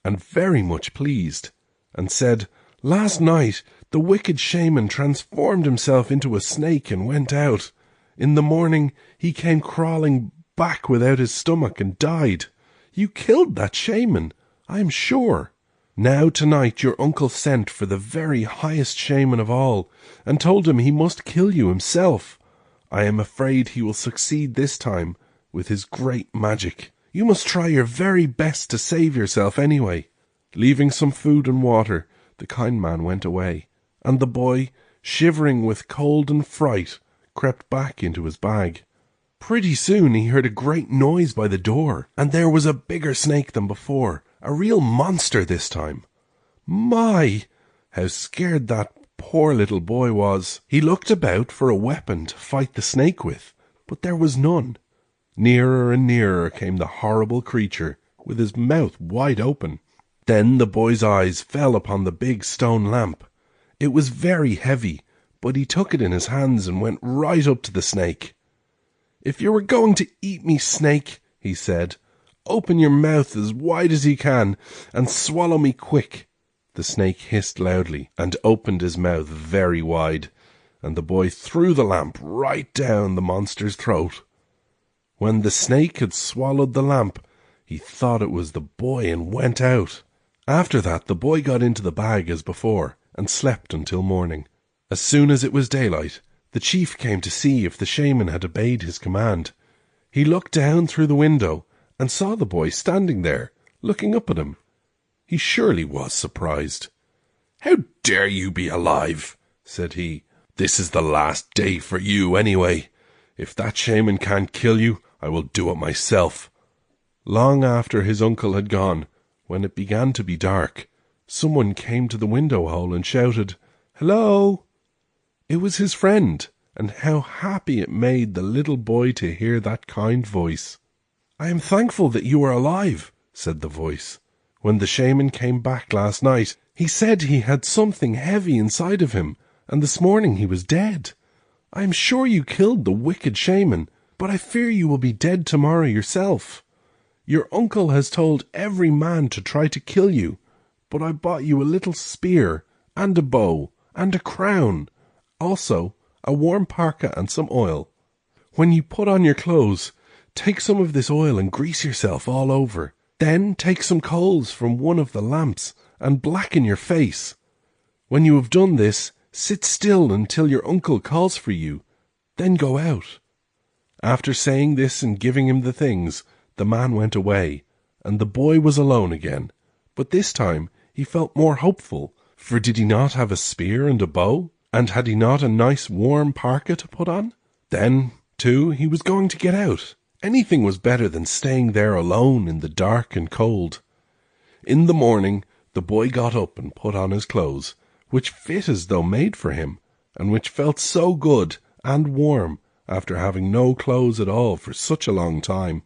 Speaker 1: and very much pleased, and said, "Last night the wicked shaman transformed himself into a snake and went out. In the morning he came crawling back without his stomach and died. You killed that shaman, I am sure. Now tonight your uncle sent for the very highest shaman of all, and told him he must kill you himself. I am afraid he will succeed this time with his great magic. You must try your very best to save yourself anyway." Leaving some food and water, the kind man went away, and the boy, shivering with cold and fright, crept back into his bag. Pretty soon he heard a great noise by the door, and there was a bigger snake than before, a real monster this time. My, how scared that poor little boy was. He looked about for a weapon to fight the snake with, but there was none. Nearer and nearer came the horrible creature, with his mouth wide open. Then the boy's eyes fell upon the big stone lamp. It was very heavy, but he took it in his hands and went right up to the snake. "If you were going to eat me, snake," he said, Open your mouth as wide as you can, and swallow me quick." The snake hissed loudly, and opened his mouth very wide, and the boy threw the lamp right down the monster's throat. When the snake had swallowed the lamp, he thought it was the boy and went out. After that, the boy got into the bag as before, and slept until morning. As soon as it was daylight, the chief came to see if the shaman had obeyed his command. He looked down through the window, and saw the boy standing there, looking up at him. He surely was surprised. "How dare you be alive?" said he. "This is the last day for you anyway. If that shaman can't kill you, I will do it myself." Long after his uncle had gone, when it began to be dark, someone came to the window hole and shouted, "Hello!" It was his friend, and how happy it made the little boy to hear that kind voice. "I am thankful that you are alive," said the voice. "When the shaman came back last night, he said he had something heavy inside of him, and this morning he was dead. I am sure you killed the wicked shaman, but I fear you will be dead tomorrow yourself. Your uncle has told every man to try to kill you, but I bought you a little spear, and a bow, and a crown, also a warm parka and some oil. When you put on your clothes, take some of this oil and grease yourself all over. Then take some coals from one of the lamps and blacken your face. When you have done this, sit still until your uncle calls for you, then go out." After saying this and giving him the things, the man went away, and the boy was alone again. But this time he felt more hopeful, for did he not have a spear and a bow? And had he not a nice warm parka to put on? Then, too, he was going to get out. Anything was better than staying there alone in the dark and cold. In the morning, the boy got up and put on his clothes, which fit as though made for him, and which felt so good and warm after having no clothes at all for such a long time.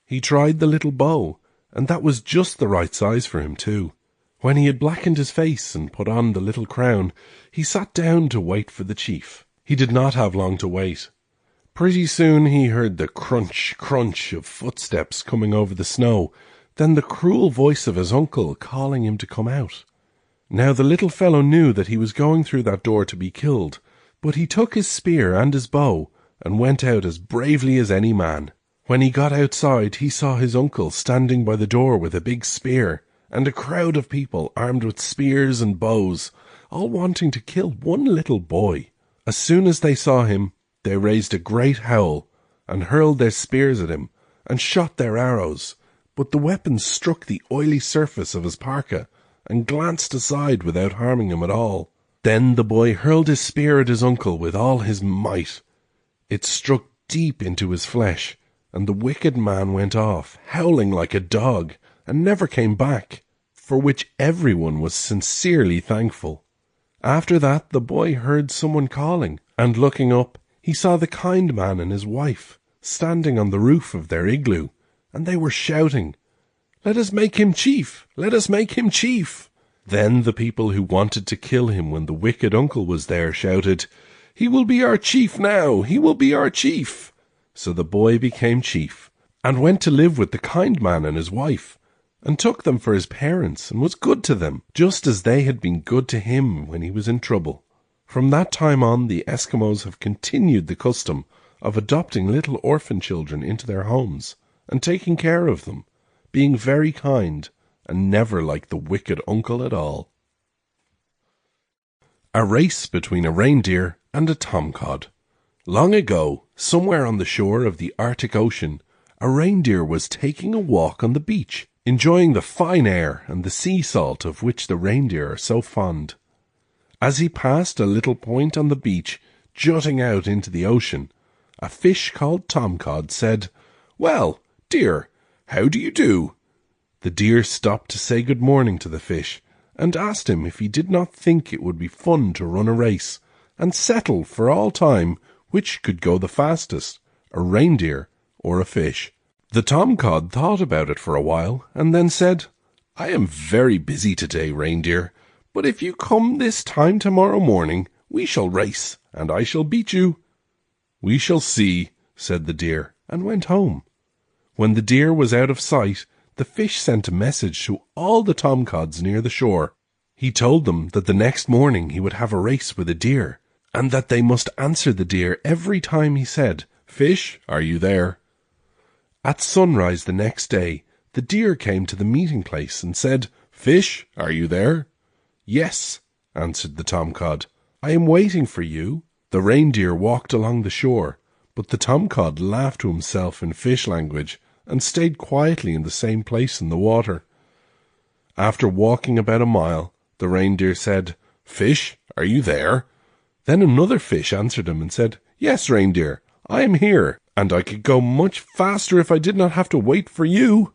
Speaker 1: He tried the little bow, and that was just the right size for him too. When he had blackened his face and put on the little crown, he sat down to wait for the chief. He did not have long to wait. Pretty soon he heard the crunch, crunch of footsteps coming over the snow, then the cruel voice of his uncle calling him to come out. Now the little fellow knew that he was going through that door to be killed, but he took his spear and his bow and went out as bravely as any man. When he got outside, he saw his uncle standing by the door with a big spear, and a crowd of people armed with spears and bows, all wanting to kill one little boy. As soon as they saw him, they raised a great howl, and hurled their spears at him, and shot their arrows, but the weapons struck the oily surface of his parka, and glanced aside without harming him at all. Then the boy hurled his spear at his uncle with all his might. It struck deep into his flesh, and the wicked man went off, howling like a dog, and never came back, for which everyone was sincerely thankful. After that the boy heard someone calling, and looking up, he saw the kind man and his wife standing on the roof of their igloo, and they were shouting, "Let us make him chief! Let us make him chief!" Then the people who wanted to kill him when the wicked uncle was there shouted, "He will be our chief now! He will be our chief!" So the boy became chief, and went to live with the kind man and his wife, and took them for his parents, and was good to them, just as they had been good to him when he was in trouble. From that time on, the Eskimos have continued the custom of adopting little orphan children into their homes, and taking care of them, being very kind, and never like the wicked uncle at all. A race between a reindeer and a tomcod. Long ago, somewhere on the shore of the Arctic Ocean, a reindeer was taking a walk on the beach, enjoying the fine air and the sea salt of which the reindeer are so fond. As he passed a little point on the beach, jutting out into the ocean, a fish called tomcod said, "Well, dear, how do you do?" The deer stopped to say good morning to the fish, and asked him if he did not think it would be fun to run a race, and settle for all time which could go the fastest, a reindeer or a fish. The tomcod thought about it for a while, and then said, "I am very busy today, reindeer, but if you come this time tomorrow morning, we shall race, and I shall beat you." "We shall see," said the deer, and went home. When the deer was out of sight, the fish sent a message to all the tomcods near the shore. He told them that the next morning he would have a race with a deer, and that they must answer the deer every time he said, "Fish, are you there?" At sunrise the next day, the deer came to the meeting place and said, "Fish, are you there?" "Yes," answered the tomcod, "I am waiting for you." The reindeer walked along the shore, but the tomcod laughed to himself in fish language and stayed quietly in the same place in the water. After walking about a mile, the reindeer said, "Fish, are you there?" Then another fish answered him and said, "Yes, reindeer, I am here, and I could go much faster if I did not have to wait for you."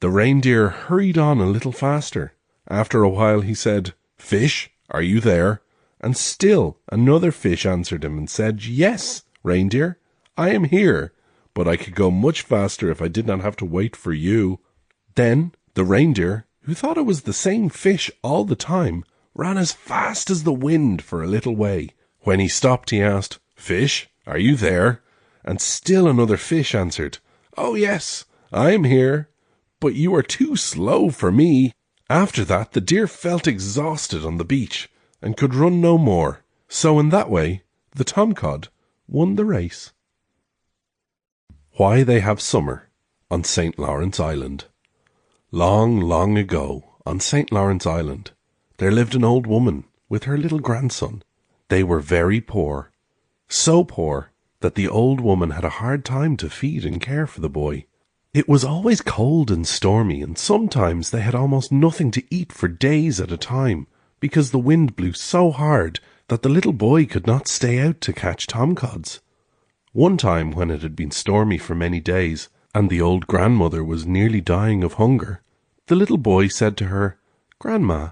Speaker 1: The reindeer hurried on a little faster. After a while he said, "Fish, are you there?" And still another fish answered him and said, "Yes, reindeer, I am here, but I could go much faster if I did not have to wait for you." Then the reindeer, who thought it was the same fish all the time, ran as fast as the wind for a little way. When he stopped, he asked, "Fish, are you there?" And still another fish answered, "Oh yes, I am here, but you are too slow for me." After that, the deer felt exhausted on the beach and could run no more. So in that way, the tomcod won the race. Why they have summer on St. Lawrence Island. Long, long ago, on St. Lawrence Island, there lived an old woman with her little grandson. They were very poor, so poor that the old woman had a hard time to feed and care for the boy. It was always cold and stormy, and sometimes they had almost nothing to eat for days at a time, because the wind blew so hard that the little boy could not stay out to catch tomcods. One time, when it had been stormy for many days, and the old grandmother was nearly dying of hunger, the little boy said to her, "Grandma,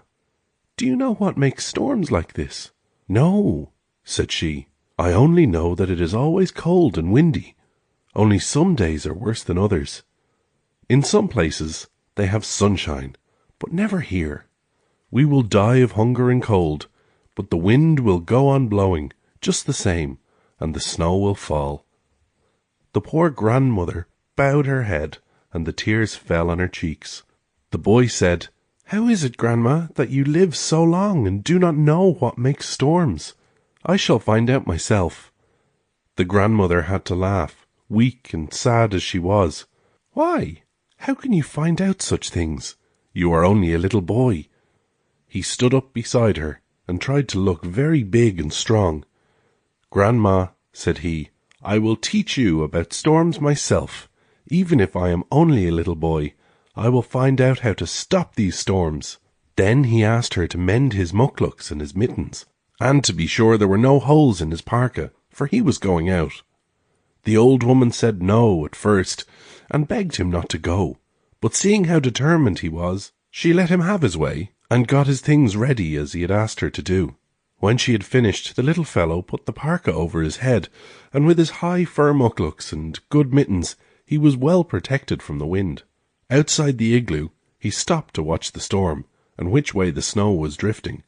Speaker 1: do you know what makes storms like this?" "No," said she, "I only know that it is always cold and windy. Only some days are worse than others. In some places they have sunshine, but never here. We will die of hunger and cold, but the wind will go on blowing just the same, and the snow will fall." The poor grandmother bowed her head, and the tears fell on her cheeks. The boy said, "How is it, Grandma, that you live so long and do not know what makes storms? I shall find out myself." The grandmother had to laugh, weak and sad as she was. "Why? How can you find out such things? You are only a little boy." He stood up beside her and tried to look very big and strong. "Grandma," said he, "I will teach you about storms myself. Even if I am only a little boy, I will find out how to stop these storms." Then he asked her to mend his mucklucks and his mittens, and to be sure there were no holes in his parka, for he was going out. The old woman said no at first, and begged him not to go, but seeing how determined he was, she let him have his way, and got his things ready as he had asked her to do. When she had finished, the little fellow put the parka over his head, and with his high fur mucklucks and good mittens, he was well protected from the wind. Outside the igloo, he stopped to watch the storm, and which way the snow was drifting.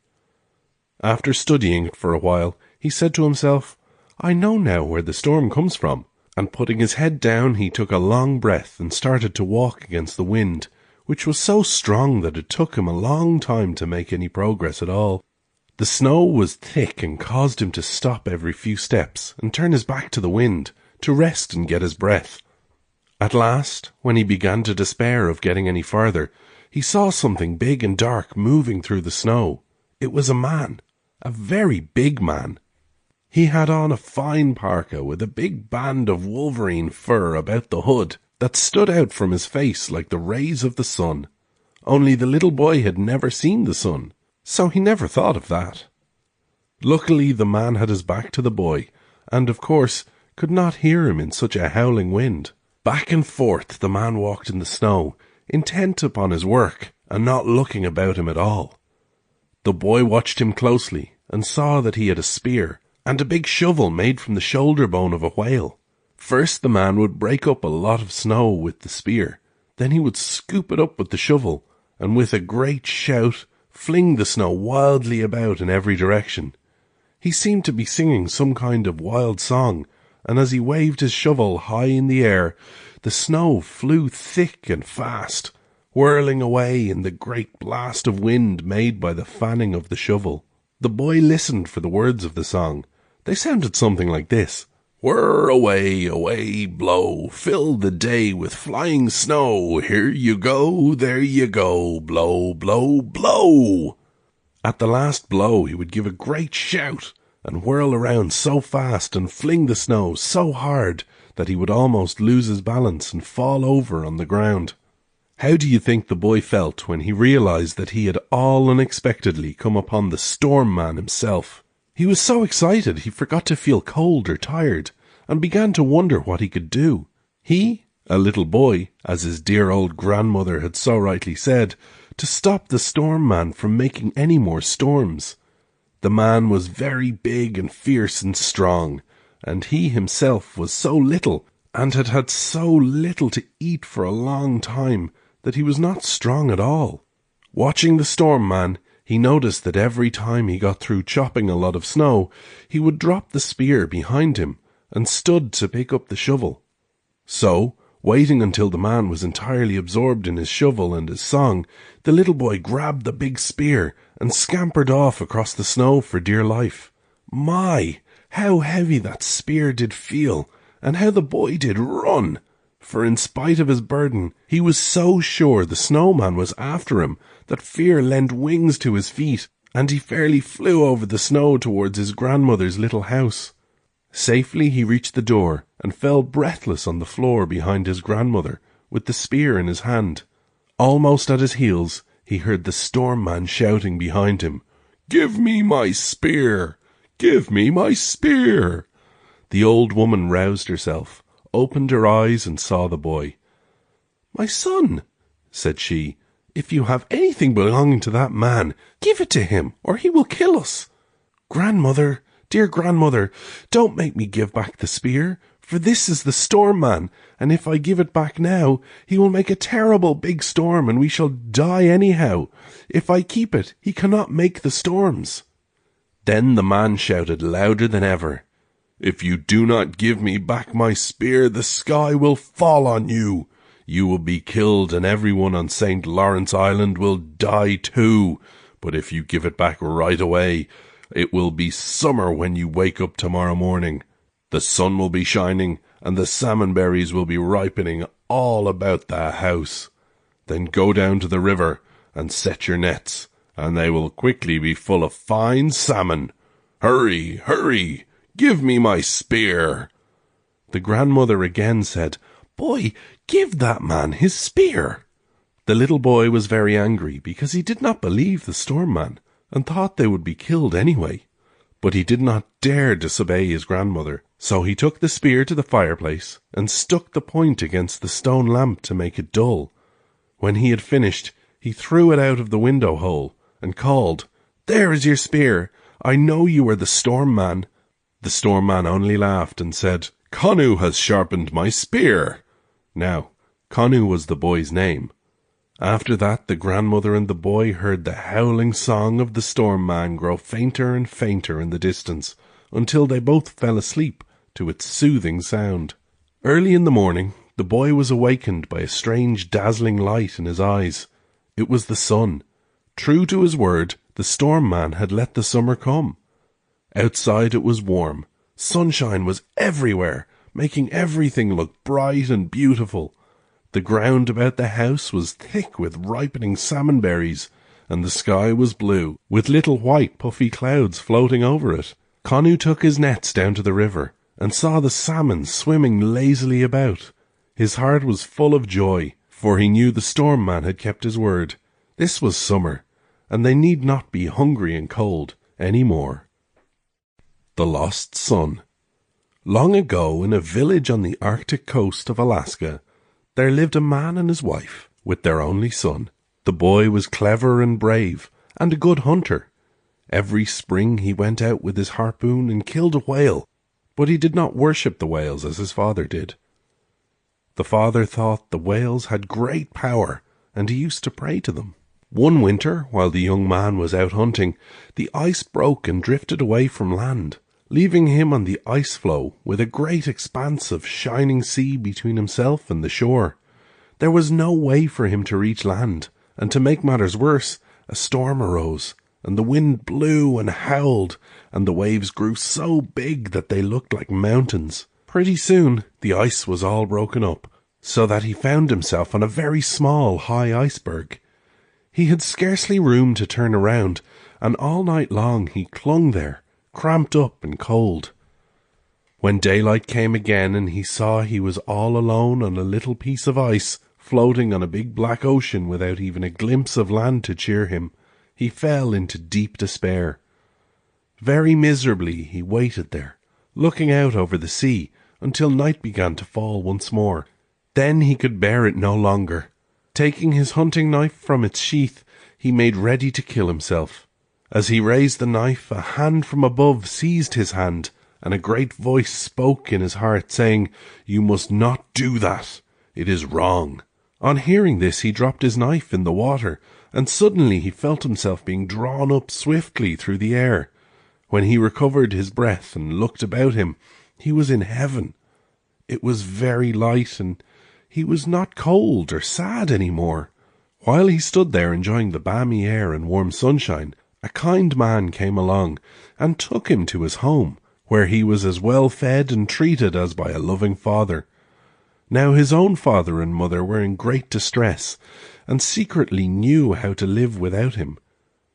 Speaker 1: After studying it for a while, he said to himself, "I know now where the storm comes from," and putting his head down, he took a long breath and started to walk against the wind, which was so strong that it took him a long time to make any progress at all. The snow was thick and caused him to stop every few steps and turn his back to the wind, to rest and get his breath. At last, when he began to despair of getting any farther, he saw something big and dark moving through the snow. It was a man, a very big man. He had on a fine parka with a big band of wolverine fur about the hood that stood out from his face like the rays of the sun. Only the little boy had never seen the sun, so he never thought of that. Luckily the man had his back to the boy, and of course could not hear him in such a howling wind. Back and forth the man walked in the snow, intent upon his work and not looking about him at all. The boy watched him closely and saw that he had a spear and a big shovel made from the shoulder bone of a whale. First the man would break up a lot of snow with the spear, then he would scoop it up with the shovel, and with a great shout fling the snow wildly about in every direction. He seemed to be singing some kind of wild song, and as he waved his shovel high in the air, the snow flew thick and fast, whirling away in the great blast of wind made by the fanning of the shovel. The boy listened for the words of the song. They sounded something like this. Whir away, away, blow, fill the day with flying snow. Here you go, there you go, blow, blow, blow. At the last blow he would give a great shout and whirl around so fast and fling the snow so hard that he would almost lose his balance and fall over on the ground. How do you think the boy felt when he realized that he had all unexpectedly come upon the storm man himself? He was so excited he forgot to feel cold or tired, and began to wonder what he could do. He, a little boy, as his dear old grandmother had so rightly said, to stop the storm man from making any more storms. The man was very big and fierce and strong, and he himself was so little, and had had so little to eat for a long time, that he was not strong at all. Watching the storm man, he noticed that every time he got through chopping a lot of snow, he would drop the spear behind him and stood to pick up the shovel. So, waiting until the man was entirely absorbed in his shovel and his song, the little boy grabbed the big spear and scampered off across the snow for dear life. My, how heavy that spear did feel, and how the boy did run! For in spite of his burden, he was so sure the snowman was after him that fear lent wings to his feet, and he fairly flew over the snow towards his grandmother's little house. Safely he reached the door, and fell breathless on the floor behind his grandmother, with the spear in his hand. Almost at his heels, he heard the storm man shouting behind him, "Give me my spear! Give me my spear!" The old woman roused herself, opened her eyes, and saw the boy. "My son," said she, "if you have anything belonging to that man, give it to him, or he will kill us." "Grandmother, dear grandmother, don't make me give back the spear, for this is the storm man, and if I give it back now, he will make a terrible big storm, and we shall die anyhow. If I keep it, he cannot make the storms." Then the man shouted louder than ever, "If you do not give me back my spear, the sky will fall on you. You will be killed, and everyone on St. Lawrence Island will die too. But if you give it back right away, it will be summer when you wake up tomorrow morning. The sun will be shining, and the salmon berries will be ripening all about the house. Then go down to the river and set your nets, and they will quickly be full of fine salmon. Hurry, hurry! Give me my spear." The grandmother again said, "Boy, give that man his spear." The little boy was very angry because he did not believe the storm man and thought they would be killed anyway. But he did not dare disobey his grandmother, so he took the spear to the fireplace and stuck the point against the stone lamp to make it dull. When he had finished, he threw it out of the window hole and called, "There is your spear. I know you are the storm man." The storm man only laughed and said, "Connu has sharpened my spear." Now, Connu was the boy's name. After that, the grandmother and the boy heard the howling song of the storm man grow fainter and fainter in the distance, until they both fell asleep to its soothing sound. Early in the morning, the boy was awakened by a strange dazzling light in his eyes. It was the sun. True to his word, the storm man had let the summer come. Outside it was warm. Sunshine was everywhere, making everything look bright and beautiful. The ground about the house was thick with ripening salmon berries, and the sky was blue, with little white puffy clouds floating over it. Connu took his nets down to the river, and saw the salmon swimming lazily about. His heart was full of joy, for he knew the storm man had kept his word. This was summer, and they need not be hungry and cold any more. The Lost Son. Long ago, in a village on the Arctic coast of Alaska, there lived a man and his wife, with their only son. The boy was clever and brave, and a good hunter. Every spring he went out with his harpoon and killed a whale, but he did not worship the whales as his father did. The father thought the whales had great power, and he used to pray to them. One winter, while the young man was out hunting, the ice broke and drifted away from land, leaving him on the ice floe with a great expanse of shining sea between himself and the shore. There was no way for him to reach land, and to make matters worse, a storm arose, and the wind blew and howled, and the waves grew so big that they looked like mountains. Pretty soon the ice was all broken up, so that he found himself on a very small, high iceberg. He had scarcely room to turn around, and all night long he clung there, cramped up and cold. When daylight came again and he saw he was all alone on a little piece of ice, floating on a big black ocean without even a glimpse of land to cheer him, he fell into deep despair. Very miserably he waited there, looking out over the sea, until night began to fall once more. Then he could bear it no longer. Taking his hunting knife from its sheath, he made ready to kill himself. As he raised the knife, a hand from above seized his hand, and a great voice spoke in his heart, saying, "You must not do that. It is wrong." On hearing this, he dropped his knife in the water, and suddenly he felt himself being drawn up swiftly through the air. When he recovered his breath and looked about him, he was in heaven. It was very light, and he was not cold or sad any more. While he stood there enjoying the balmy air and warm sunshine, a kind man came along and took him to his home, where he was as well fed and treated as by a loving father. Now his own father and mother were in great distress, and secretly knew how to live without him.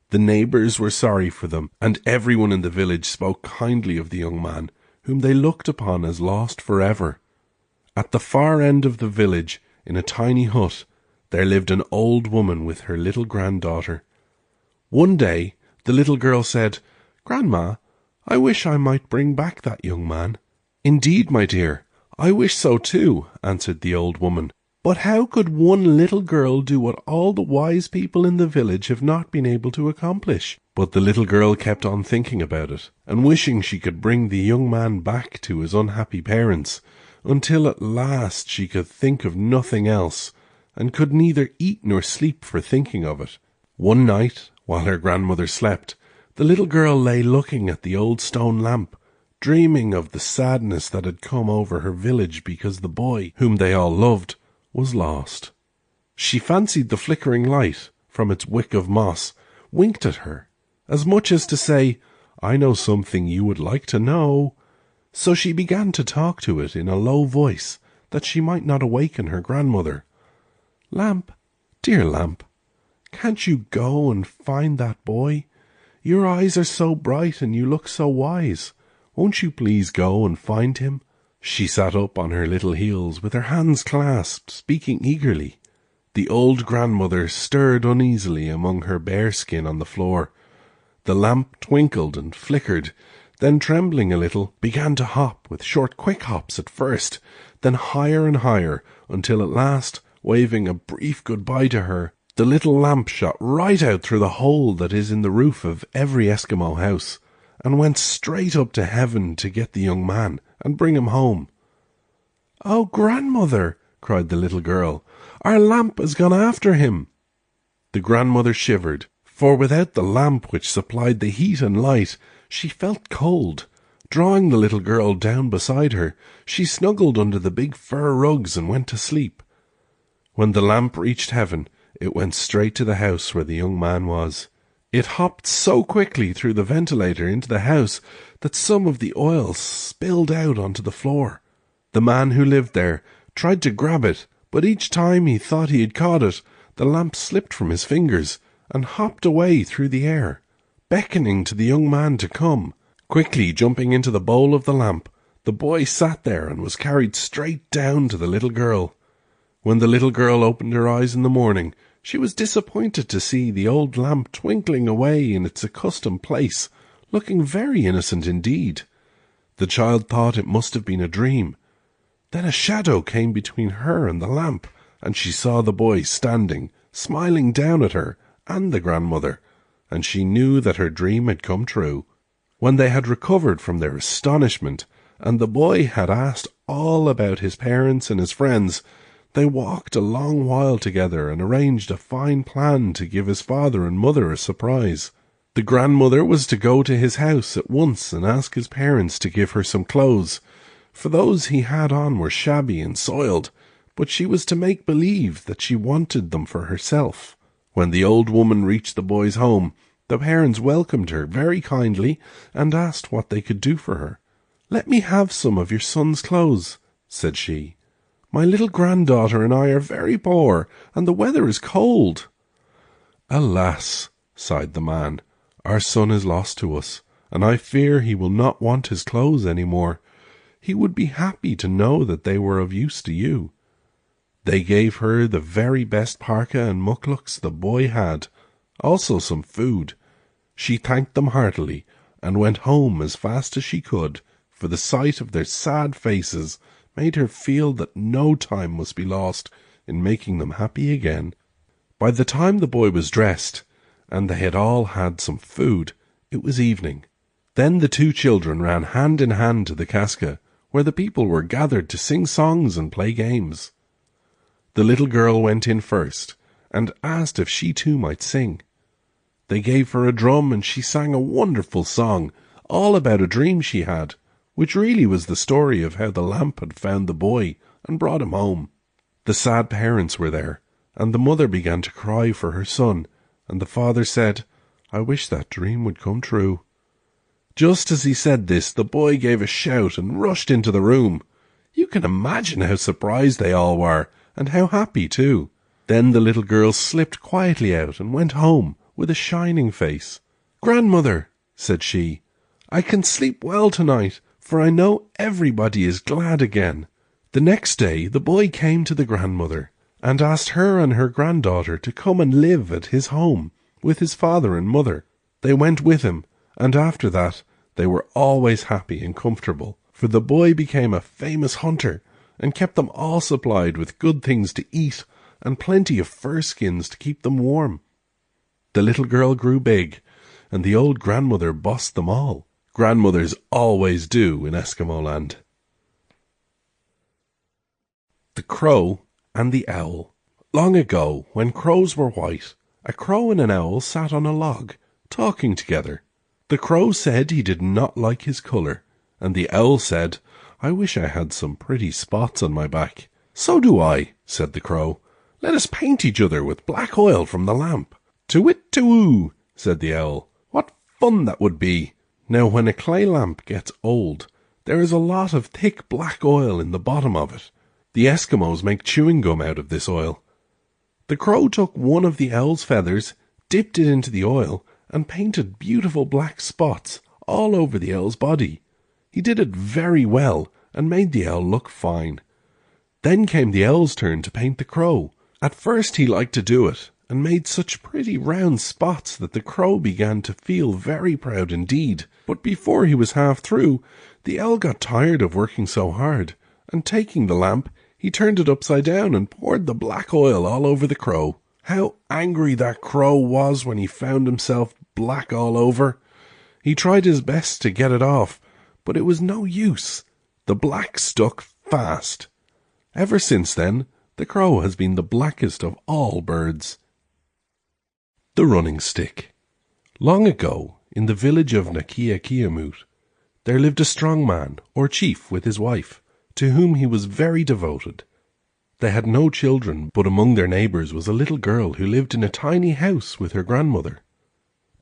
Speaker 1: The neighbours were sorry for them, and everyone in the village spoke kindly of the young man, whom they looked upon as lost forever. At the far end of the village, in a tiny hut, there lived an old woman with her little granddaughter. One day the little girl said, "Grandma, I wish I might bring back that young man." "Indeed, my dear, I wish so too," answered the old woman. "But how could one little girl do what all the wise people in the village have not been able to accomplish?" But the little girl kept on thinking about it, and wishing she could bring the young man back to his unhappy parents, until at last she could think of nothing else, and could neither eat nor sleep for thinking of it. One night, while her grandmother slept, the little girl lay looking at the old stone lamp, dreaming of the sadness that had come over her village because the boy, whom they all loved, was lost. She fancied the flickering light from its wick of moss winked at her, as much as to say, "I know something you would like to know." So she began to talk to it in a low voice, that she might not awaken her grandmother. "Lamp, dear lamp, can't you go and find that boy? Your eyes are so bright and you look so wise. Won't you please go and find him?" She sat up on her little heels, with her hands clasped, speaking eagerly. The old grandmother stirred uneasily among her bare skin on the floor. The lamp twinkled and flickered, then, trembling a little, began to hop, with short quick hops at first, then higher and higher, until at last, waving a brief goodbye to her, the little lamp shot right out through the hole that is in the roof of every Eskimo house, and went straight up to heaven to get the young man and bring him home. "Oh, grandmother," cried the little girl, "our lamp has gone after him." The grandmother shivered, for without the lamp which supplied the heat and light, she felt cold. Drawing the little girl down beside her, she snuggled under the big fur rugs and went to sleep. When the lamp reached heaven, it went straight to the house where the young man was. It hopped so quickly through the ventilator into the house that some of the oil spilled out onto the floor. The man who lived there tried to grab it, but each time he thought he had caught it, the lamp slipped from his fingers and hopped away through the air, beckoning to the young man to come. Quickly jumping into the bowl of the lamp, the boy sat there and was carried straight down to the little girl. When the little girl opened her eyes in the morning, she was disappointed to see the old lamp twinkling away in its accustomed place, looking very innocent indeed. The child thought it must have been a dream. Then a shadow came between her and the lamp, and she saw the boy standing, smiling down at her and the grandmother, and she knew that her dream had come true. When they had recovered from their astonishment, and the boy had asked all about his parents and his friends, they walked a long while together and arranged a fine plan to give his father and mother a surprise. The grandmother was to go to his house at once and ask his parents to give her some clothes, for those he had on were shabby and soiled, but she was to make believe that she wanted them for herself. When the old woman reached the boy's home, the parents welcomed her very kindly and asked what they could do for her. "Let me have some of your son's clothes," said she. "My little granddaughter and I are very poor, and the weather is cold." "Alas," sighed the man, "our son is lost to us, and I fear he will not want his clothes any more. He would be happy to know that they were of use to you." They gave her the very best parka and mukluks the boy had, also some food. She thanked them heartily, and went home as fast as she could, for the sight of their sad faces made her feel that no time must be lost in making them happy again. By the time the boy was dressed, and they had all had some food, it was evening. Then the two children ran hand in hand to the casca, where the people were gathered to sing songs and play games. The little girl went in first, and asked if she too might sing. They gave her a drum, and she sang a wonderful song, all about a dream she had, which really was the story of how the lamp had found the boy and brought him home. The sad parents were there, and the mother began to cry for her son, and the father said, "I wish that dream would come true." Just as he said this, the boy gave a shout and rushed into the room. You can imagine how surprised they all were, and how happy too. Then the little girl slipped quietly out and went home with a shining face. "Grandmother," said she, "I can sleep well tonight, for I know everybody is glad again." The next day the boy came to the grandmother and asked her and her granddaughter to come and live at his home with his father and mother. They went with him, and after that they were always happy and comfortable, for the boy became a famous hunter and kept them all supplied with good things to eat and plenty of fur skins to keep them warm. The little girl grew big, and the old grandmother bossed them all. Grandmothers always do in Eskimo Land. The Crow and the Owl. Long ago, when crows were white, a crow and an owl sat on a log, talking together. The crow said he did not like his colour, and the owl said, "I wish I had some pretty spots on my back." "So do I," said the crow. "Let us paint each other with black oil from the lamp." "To-wit-to-woo," said the owl. "What fun that would be!" Now when a clay lamp gets old, there is a lot of thick black oil in the bottom of it. The Eskimos make chewing gum out of this oil. The crow took one of the owl's feathers, dipped it into the oil, and painted beautiful black spots all over the owl's body. He did it very well, and made the owl look fine. Then came the owl's turn to paint the crow. At first he liked to do it, and made such pretty round spots that the crow began to feel very proud indeed. But before he was half through, the owl got tired of working so hard, and taking the lamp, he turned it upside down and poured the black oil all over the crow. How angry that crow was when he found himself black all over. He tried his best to get it off, but it was no use. The black stuck fast. Ever since then, the crow has been the blackest of all birds. The Running Stick. Long ago, in the village of Nakiakiamut, there lived a strong man, or chief, with his wife, to whom he was very devoted. They had no children, but among their neighbours was a little girl who lived in a tiny house with her grandmother.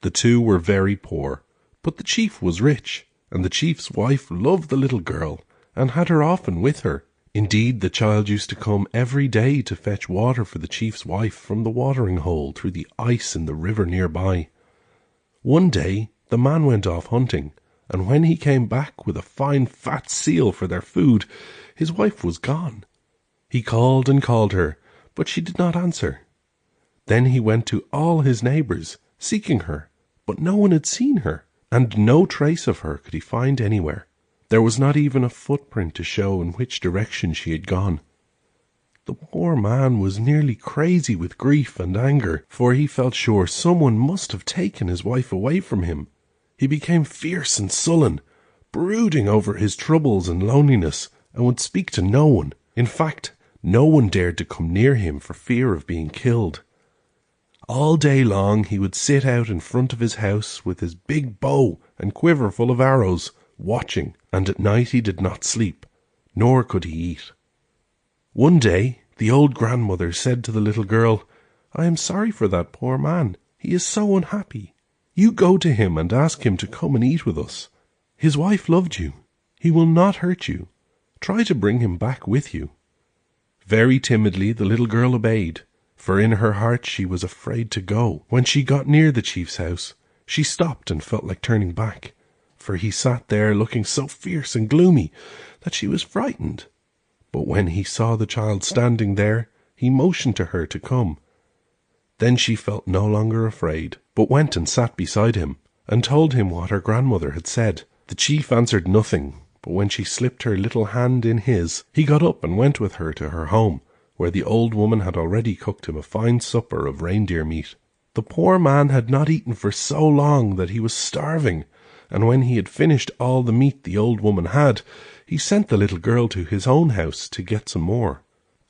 Speaker 1: The two were very poor, but the chief was rich, and the chief's wife loved the little girl, and had her often with her. Indeed, the child used to come every day to fetch water for the chief's wife from the watering hole through the ice in the river nearby. One day the man went off hunting, and when he came back with a fine fat seal for their food, his wife was gone. He called and called her, but she did not answer. Then he went to all his neighbours, seeking her, but no one had seen her, and no trace of her could he find anywhere. There was not even a footprint to show in which direction she had gone. The poor man was nearly crazy with grief and anger, for he felt sure someone must have taken his wife away from him. He became fierce and sullen, brooding over his troubles and loneliness, and would speak to no one. In fact, no one dared to come near him for fear of being killed. All day long he would sit out in front of his house with his big bow and quiver full of arrows, watching, and at night he did not sleep, nor could he eat. One day The old grandmother said to the little girl, "I am sorry for that poor man. He is so unhappy. You go to him and ask him to come and eat with us. His wife loved you. He will not hurt you. Try to bring him back with you." Very timidly the little girl obeyed, for in her heart she was afraid to go. When she got near the chief's house, she stopped and felt like turning back, for he sat there looking so fierce and gloomy that she was frightened. But when he saw the child standing there, he motioned to her to come. Then she felt no longer afraid, but went and sat beside him, and told him what her grandmother had said. The chief answered nothing, but when she slipped her little hand in his, he got up and went with her to her home, where the old woman had already cooked him a fine supper of reindeer meat. The poor man had not eaten for so long that he was starving, and when he had finished all the meat the old woman had, he sent the little girl to his own house to get some more.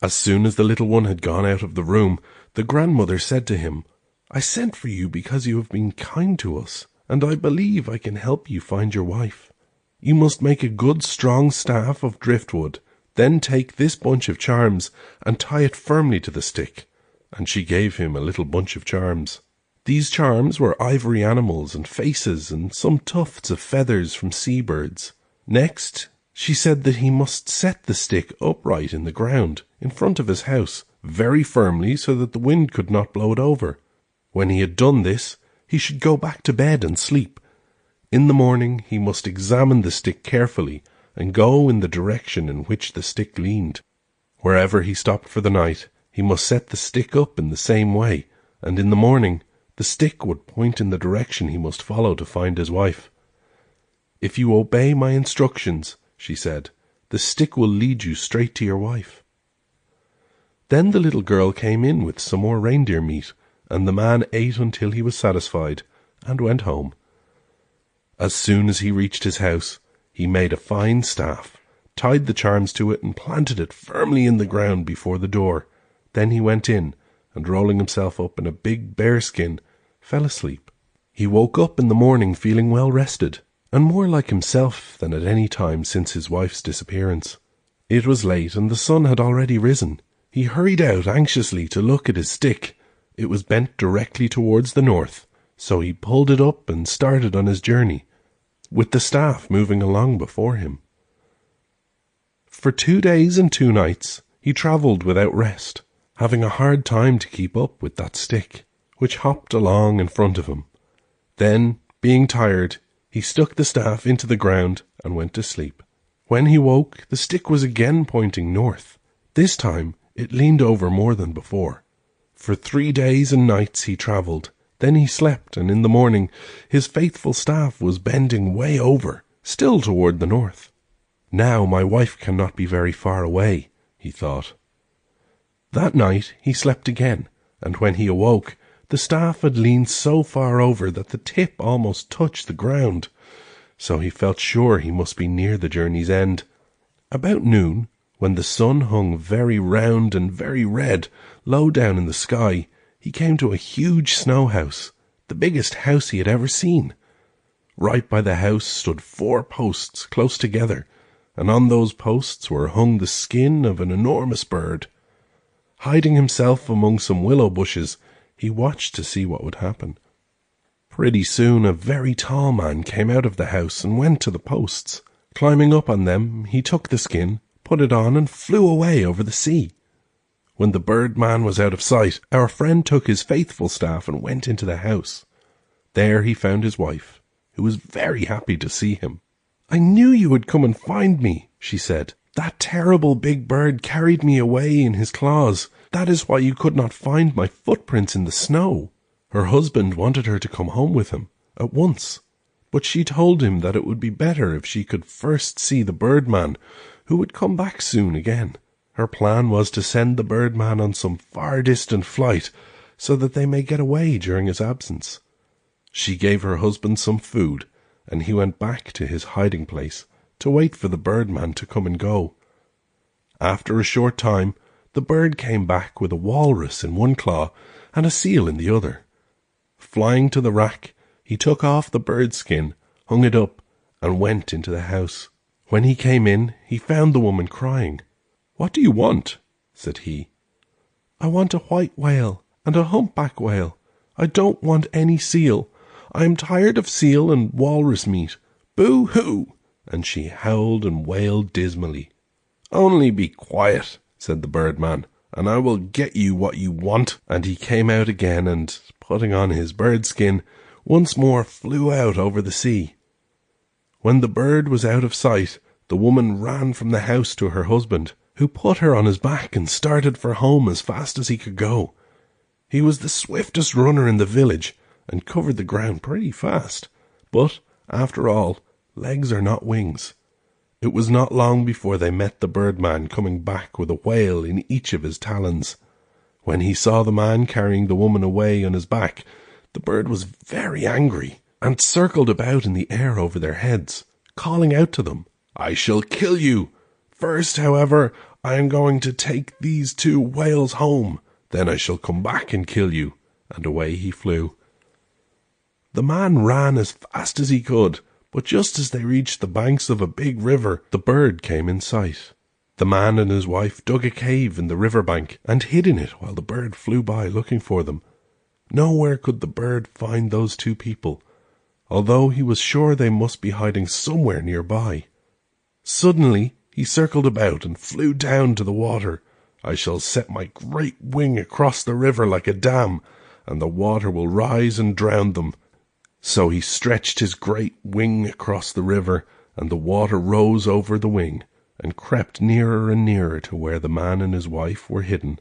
Speaker 1: As soon as the little one had gone out of the room, the grandmother said to him, "I sent for you because you have been kind to us, and I believe I can help you find your wife. You must make a good strong staff of driftwood, then take this bunch of charms and tie it firmly to the stick." And she gave him a little bunch of charms. These charms were ivory animals and faces and some tufts of feathers from seabirds. Next, she said that he must set the stick upright in the ground in front of his house, very firmly so that the wind could not blow it over. When he had done this, he should go back to bed and sleep. In the morning he must examine the stick carefully and go in the direction in which the stick leaned. Wherever he stopped for the night, he must set the stick up in the same way, and in the morning the stick would point in the direction he must follow to find his wife. "If you obey my instructions," she said, "the stick will lead you straight to your wife." Then the little girl came in with some more reindeer meat, and the man ate until he was satisfied, and went home. As soon as he reached his house, he made a fine staff, tied the charms to it, and planted it firmly in the ground before the door. Then he went in, and rolling himself up in a big bearskin, fell asleep. He woke up in the morning feeling well rested, and more like himself than at any time since his wife's disappearance. It was late, and the sun had already risen. He hurried out anxiously to look at his stick. It was bent directly towards the north, so he pulled it up and started on his journey, with the staff moving along before him. For 2 days and 2 nights he travelled without rest, having a hard time to keep up with that stick, which hopped along in front of him. Then, being tired, he stuck the staff into the ground and went to sleep. When he woke, the stick was again pointing north. This time it leaned over more than before. For 3 days and nights he travelled. Then he slept, and in the morning his faithful staff was bending way over, still toward the north. "Now my wife cannot be very far away," he thought. That night he slept again, and when he awoke, the staff had leaned so far over that the tip almost touched the ground, so he felt sure he must be near the journey's end. About noon, when the sun hung very round and very red low down in the sky, he came to a huge snow house, the biggest house he had ever seen. Right by the house stood 4 posts close together, and on those posts were hung the skin of an enormous bird. Hiding himself among some willow bushes, he watched to see what would happen. Pretty soon a very tall man came out of the house and went to the posts. Climbing up on them, he took the skin, put it on, and flew away over the sea. When the birdman was out of sight, our friend took his faithful staff and went into the house. There he found his wife, who was very happy to see him. "I knew you would come and find me," she said. "That terrible big bird carried me away in his claws. That is why you could not find my footprints in the snow." Her husband wanted her to come home with him at once, but she told him that it would be better if she could first see the birdman, who would come back soon again. Her plan was to send the birdman on some far distant flight, so that they may get away during his absence. She gave her husband some food, and he went back to his hiding place to wait for the birdman to come and go. After a short time, the bird came back with a walrus in one claw and a seal in the other. Flying to the rack, he took off the bird skin, hung it up, and went into the house. When he came in, he found the woman crying. "What do you want?" said he. I want a white whale and a humpback whale. I don't want any seal. I am tired of seal and walrus meat. Boo-hoo!" And she howled and wailed dismally. "Only be quiet," said the birdman, "and I will get you what you want." And he came out again and, putting on his bird skin, once more flew out over the sea. When the bird was out of sight, the woman ran from the house to her husband, who put her on his back and started for home as fast as he could go. He was the swiftest runner in the village and covered the ground pretty fast. But, after all, legs are not wings. It was not long before they met the birdman coming back with a whale in each of his talons. When he saw the man carrying the woman away on his back, the bird was very angry and circled about in the air over their heads, calling out to them, "I shall kill you. First, however, I am going to take these 2 whales home. Then I shall come back and kill you." And away he flew. The man ran as fast as he could, but just as they reached the banks of a big river, the bird came in sight. The man and his wife dug a cave in the river bank and hid in it while the bird flew by looking for them. Nowhere could the bird find those 2 people, although he was sure they must be hiding somewhere nearby. Suddenly he circled about and flew down to the water. "I shall set my great wing across the river like a dam, and the water will rise and drown them." So he stretched his great wing across the river, and the water rose over the wing and crept nearer and nearer to where the man and his wife were hidden.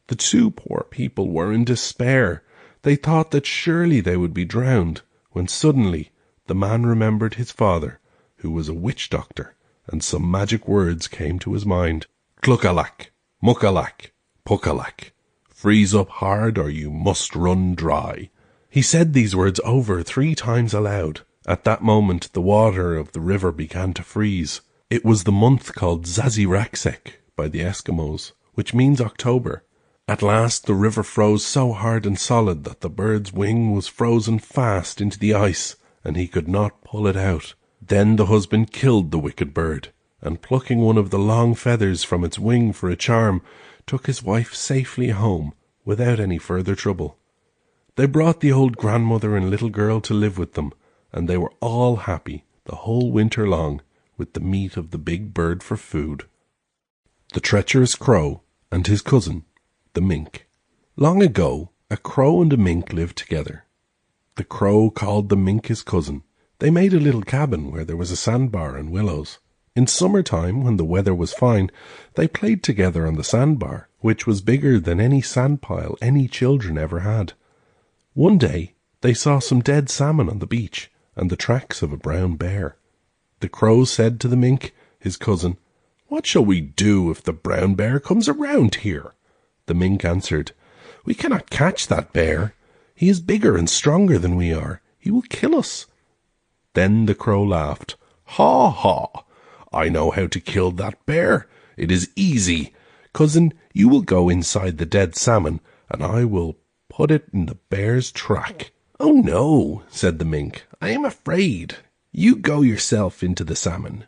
Speaker 1: The 2 poor people were in despair. They thought that surely they would be drowned, when suddenly the man remembered his father, who was a witch doctor, and some magic words came to his mind. "Cluckalak, muckalak, puckalak. Freeze up hard or you must run dry." He said these words over 3 times aloud. At that moment the water of the river began to freeze. It was the month called Zaziraksek by the Eskimos, which means October. At last the river froze so hard and solid that the bird's wing was frozen fast into the ice, and he could not pull it out. Then the husband killed the wicked bird, and plucking one of the long feathers from its wing for a charm, took his wife safely home without any further trouble. They brought the old grandmother and little girl to live with them, and they were all happy the whole winter long, with the meat of the big bird for food. The treacherous crow and his cousin, the mink. Long ago, a crow and a mink lived together. The crow called the mink his cousin. They made a little cabin where there was a sandbar and willows. In summertime, when the weather was fine, they played together on the sandbar, which was bigger than any sandpile any children ever had. One day, they saw some dead salmon on the beach and the tracks of a brown bear. The crow said to the mink, his cousin, "What shall we do if the brown bear comes around here?" The mink answered, "We cannot catch that bear. He is bigger and stronger than we are. He will kill us." Then the crow laughed. "Ha ha! I know how to kill that bear. It is easy. Cousin, you will go inside the dead salmon, and I will put it in the bear's track." "Oh no," said the mink. "I am afraid. You go yourself into the salmon."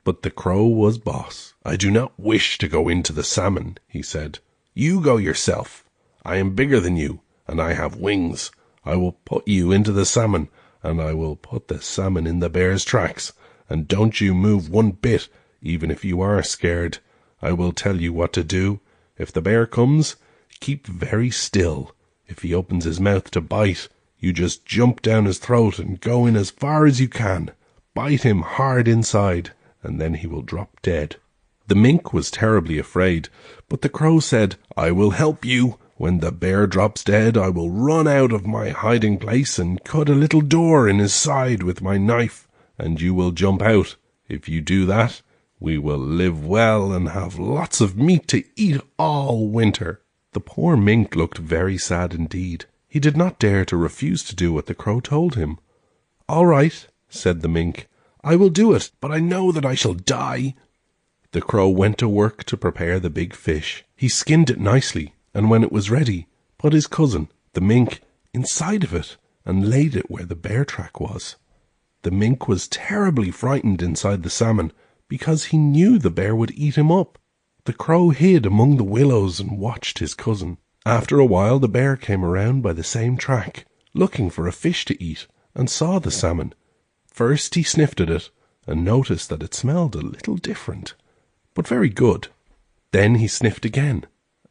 Speaker 1: But the crow was boss. "I do not wish to go into the salmon," he said. "You go yourself. I am bigger than you, and I have wings. I will put you into the salmon, and I will put the salmon in the bear's tracks. And don't you move one bit, even if you are scared. I will tell you what to do. If the bear comes, keep very still. If he opens his mouth to bite, you just jump down his throat and go in as far as you can. Bite him hard inside, and then he will drop dead." The mink was terribly afraid, but the crow said, "I will help you. When the bear drops dead, I will run out of my hiding place and cut a little door in his side with my knife, and you will jump out. If you do that, we will live well and have lots of meat to eat all winter." The poor mink looked very sad indeed. He did not dare to refuse to do what the crow told him. "All right," said the mink. "I will do it, but I know that I shall die." The crow went to work to prepare the big fish. He skinned it nicely, and when it was ready, put his cousin, the mink, inside of it and laid it where the bear track was. The mink was terribly frightened inside the salmon because he knew the bear would eat him up. The crow hid among the willows and watched his cousin. After a while the bear came around by the same track, looking for a fish to eat, and saw the salmon. First he sniffed at it, and noticed that it smelled a little different, but very good. Then he sniffed again,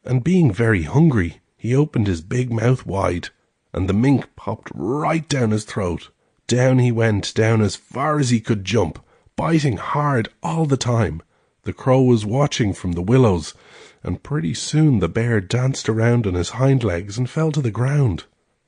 Speaker 1: and being very hungry, he opened his big mouth wide, and the mink popped right down his throat. Down he went, down as far as he could jump, biting hard all the time. The crow was watching from the willows, and pretty soon the bear danced around on his hind legs and fell to the ground.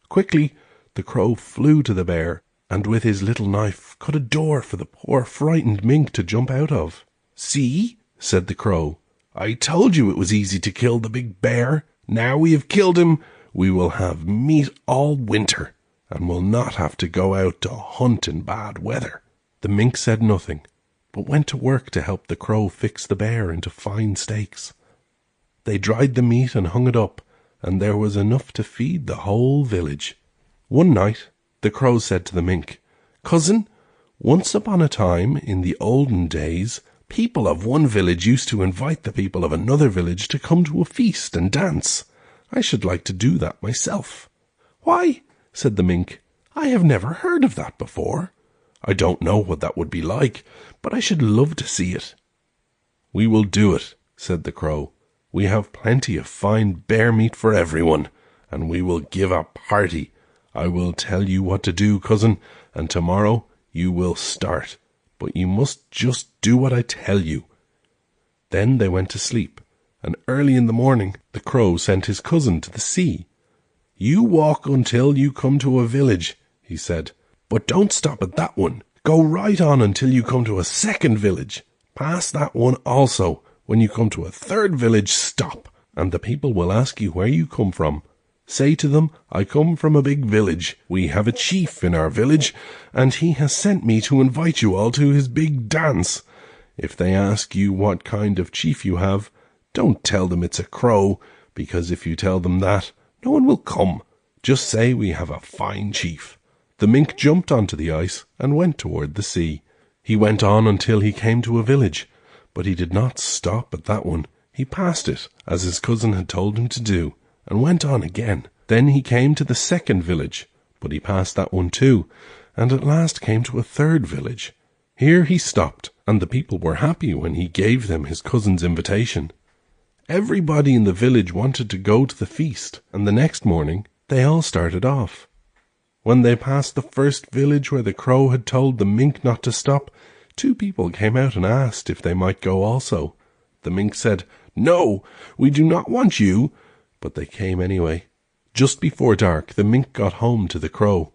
Speaker 1: Quickly the crow flew to the bear, and with his little knife cut a door for the poor frightened mink to jump out of. "See," said the crow, "I told you it was easy to kill the big bear. Now we have killed him, we will have meat all winter, and will not have to go out to hunt in bad weather." The mink said nothing, but went to work to help the crow fix the bear into fine steaks. They dried the meat and hung it up, and there was enough to feed the whole village. One night the crow said to the mink, "Cousin, once upon a time, in the olden days, people of one village used to invite the people of another village to come to a feast and dance. I should like to do that myself." "Why," said the mink, "I have never heard of that before. I don't know what that would be like, but I should love to see it." "We will do it," said the crow. "We have plenty of fine bear meat for everyone, and we will give a party. I will tell you what to do, cousin, and tomorrow you will start, but you must just do what I tell you." Then they went to sleep, and early in the morning the crow sent his cousin to the sea. "You walk until you come to a village," he said, "but don't stop at that one. Go right on until you come to a second village. Pass that one also. When you come to a third village, stop, and the people will ask you where you come from. Say to them, 'I come from a big village. We have a chief in our village, and he has sent me to invite you all to his big dance.' If they ask you what kind of chief you have, don't tell them it's a crow, because if you tell them that, no one will come. Just say we have a fine chief." The mink jumped onto the ice and went toward the sea. He went on until he came to a village, but he did not stop at that one. He passed it, as his cousin had told him to do, and went on again. Then he came to the second village, but he passed that one too, and at last came to a third village. Here he stopped, and the people were happy when he gave them his cousin's invitation. Everybody in the village wanted to go to the feast, and the next morning they all started off. When they passed the first village where the crow had told the mink not to stop, 2 people came out and asked if they might go also. The mink said, "No, we do not want you," but they came anyway. Just before dark, the mink got home to the crow.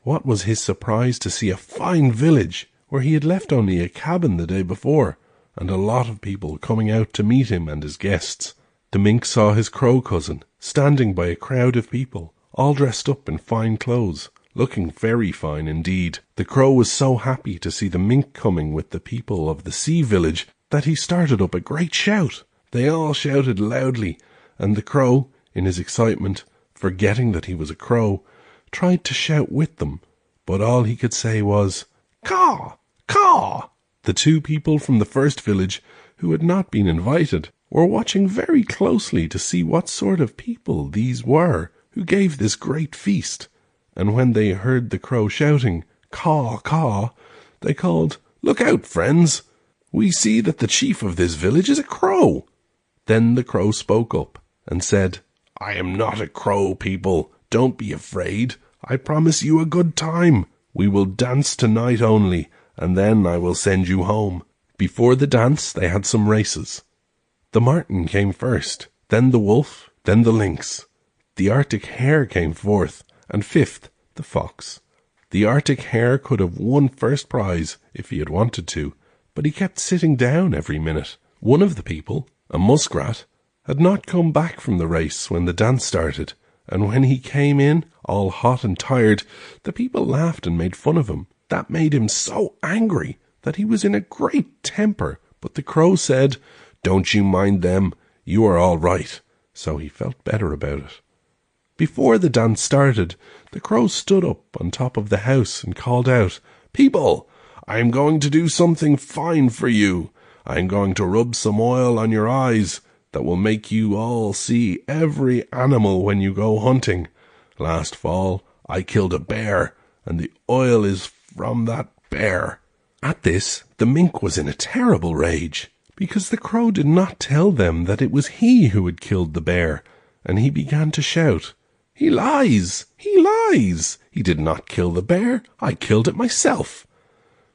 Speaker 1: What was his surprise to see a fine village where he had left only a cabin the day before, and a lot of people coming out to meet him and his guests. The mink saw his crow cousin standing by a crowd of people, all dressed up in fine clothes, looking very fine indeed. The crow was so happy to see the mink coming with the people of the sea village that he started up a great shout. They all shouted loudly, and the crow, in his excitement, forgetting that he was a crow, tried to shout with them, but all he could say was, "Caw! Caw!" The 2 people from the first village, who had not been invited, were watching very closely to see what sort of people these were who gave this great feast, and when they heard the crow shouting, "Caw! Caw!" they called, "Look out, friends! We see that the chief of this village is a crow." Then the crow spoke up and said, "I am not a crow, people. Don't be afraid. I promise you a good time. We will dance tonight only, and then I will send you home." Before the dance they had some races. The marten came first, then the wolf, then the lynx. The Arctic hare came fourth, and fifth, the fox. The Arctic hare could have won first prize if he had wanted to, but he kept sitting down every minute. One of the people, a muskrat, had not come back from the race when the dance started, and when he came in, all hot and tired, the people laughed and made fun of him. That made him so angry that he was in a great temper, but the crow said, "Don't you mind them, you are all right," so he felt better about it. Before the dance started, the crow stood up on top of the house and called out, "People, I am going to do something fine for you. I'm going to rub some oil on your eyes that will make you all see every animal when you go hunting. Last fall, I killed a bear, and the oil is from that bear." At this, the mink was in a terrible rage, because the crow did not tell them that it was he who had killed the bear, and he began to shout, "He lies! He lies! He did not kill the bear. I killed it myself."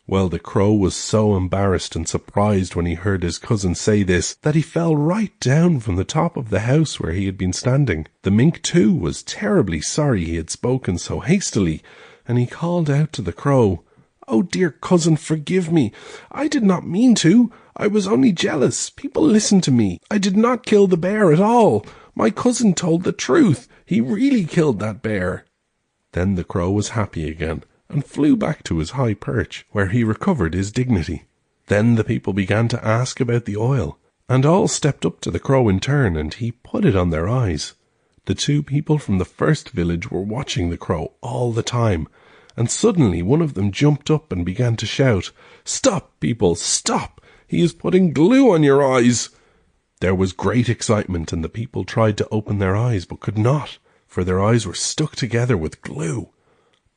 Speaker 1: Well, the crow was so embarrassed and surprised when he heard his cousin say this that he fell right down from the top of the house where he had been standing. The mink, too, was terribly sorry he had spoken so hastily, and he called out to the crow, "Oh, dear cousin, forgive me. I did not mean to. I was only jealous. People listened to me. I did not kill the bear at all. My cousin told the truth. He really killed that bear." Then the crow was happy again, and flew back to his high perch, where he recovered his dignity. Then the people began to ask about the oil, and all stepped up to the crow in turn, and he put it on their eyes. The two people from the first village were watching the crow all the time, and suddenly one of them jumped up and began to shout, "Stop, people, stop! He is putting glue on your eyes!" There was great excitement, and the people tried to open their eyes, but could not, for their eyes were stuck together with glue.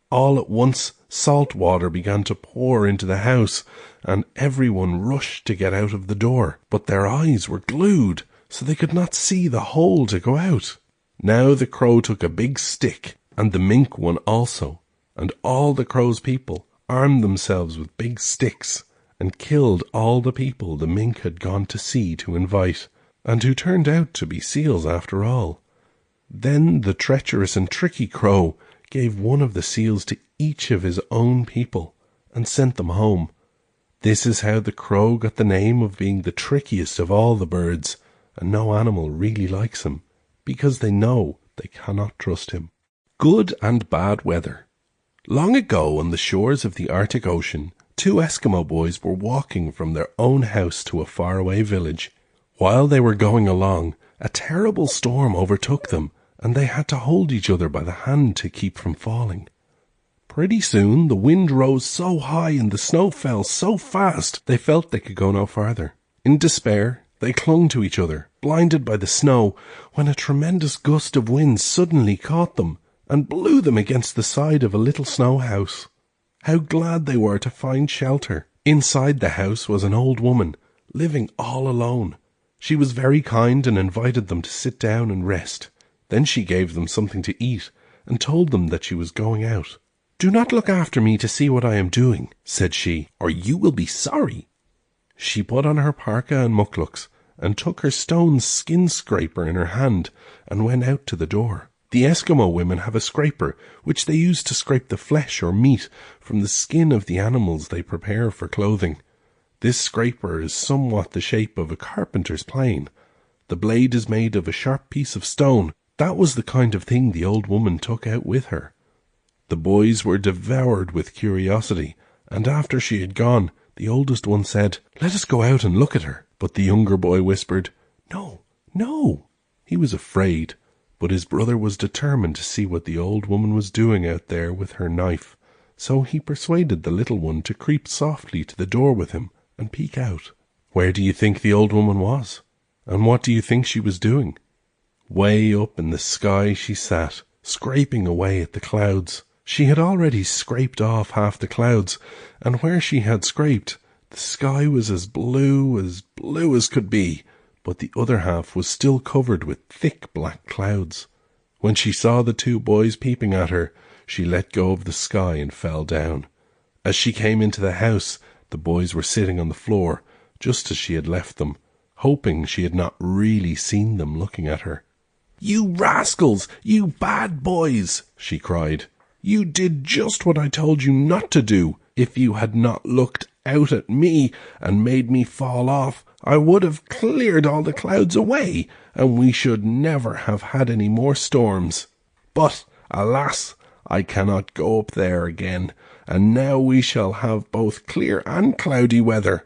Speaker 1: All at once, salt water began to pour into the house, and everyone rushed to get out of the door, but their eyes were glued, so they could not see the hole to go out. Now the crow took a big stick, and the mink one also, and all the crow's people armed themselves with big sticks, and killed all the people the mink had gone to sea to invite, and who turned out to be seals after all. Then the treacherous and tricky crow gave one of the seals to each of his own people, and sent them home. This is how the crow got the name of being the trickiest of all the birds, and no animal really likes him, because they know they cannot trust him. Good and bad weather. Long ago on the shores of the Arctic Ocean, two Eskimo boys were walking from their own house to a faraway village. While they were going along, a terrible storm overtook them, and they had to hold each other by the hand to keep from falling. Pretty soon the wind rose so high and the snow fell so fast they felt they could go no farther. In despair, they clung to each other, blinded by the snow, when a tremendous gust of wind suddenly caught them and blew them against the side of a little snow house. How glad they were to find shelter. Inside the house was an old woman, living all alone. She was very kind and invited them to sit down and rest. Then she gave them something to eat, and told them that she was going out. "Do not look after me to see what I am doing," said she, "or you will be sorry." She put on her parka and mukluks, and took her stone skin scraper in her hand, and went out to the door. The Eskimo women have a scraper, which they use to scrape the flesh or meat from the skin of the animals they prepare for clothing. This scraper is somewhat the shape of a carpenter's plane. The blade is made of a sharp piece of stone. That was the kind of thing the old woman took out with her. The boys were devoured with curiosity, and after she had gone, the oldest one said, "Let us go out and look at her." But the younger boy whispered, "No, no." He was afraid, but his brother was determined to see what the old woman was doing out there with her knife, so he persuaded the little one to creep softly to the door with him and peek out. Where do you think the old woman was? And what do you think she was doing? Way up in the sky she sat, scraping away at the clouds. She had already scraped off half the clouds, and where she had scraped, the sky was as blue as could be, but the other half was still covered with thick black clouds. When she saw the two boys peeping at her, she let go of the sky and fell down. As she came into the house, the boys were sitting on the floor, just as she had left them, hoping she had not really seen them looking at her. "You rascals! You bad boys!" she cried. "You did just what I told you not to do. If you had not looked out at me and made me fall off, I would have cleared all the clouds away, and we should never have had any more storms. But, alas, I cannot go up there again, and now we shall have both clear and cloudy weather."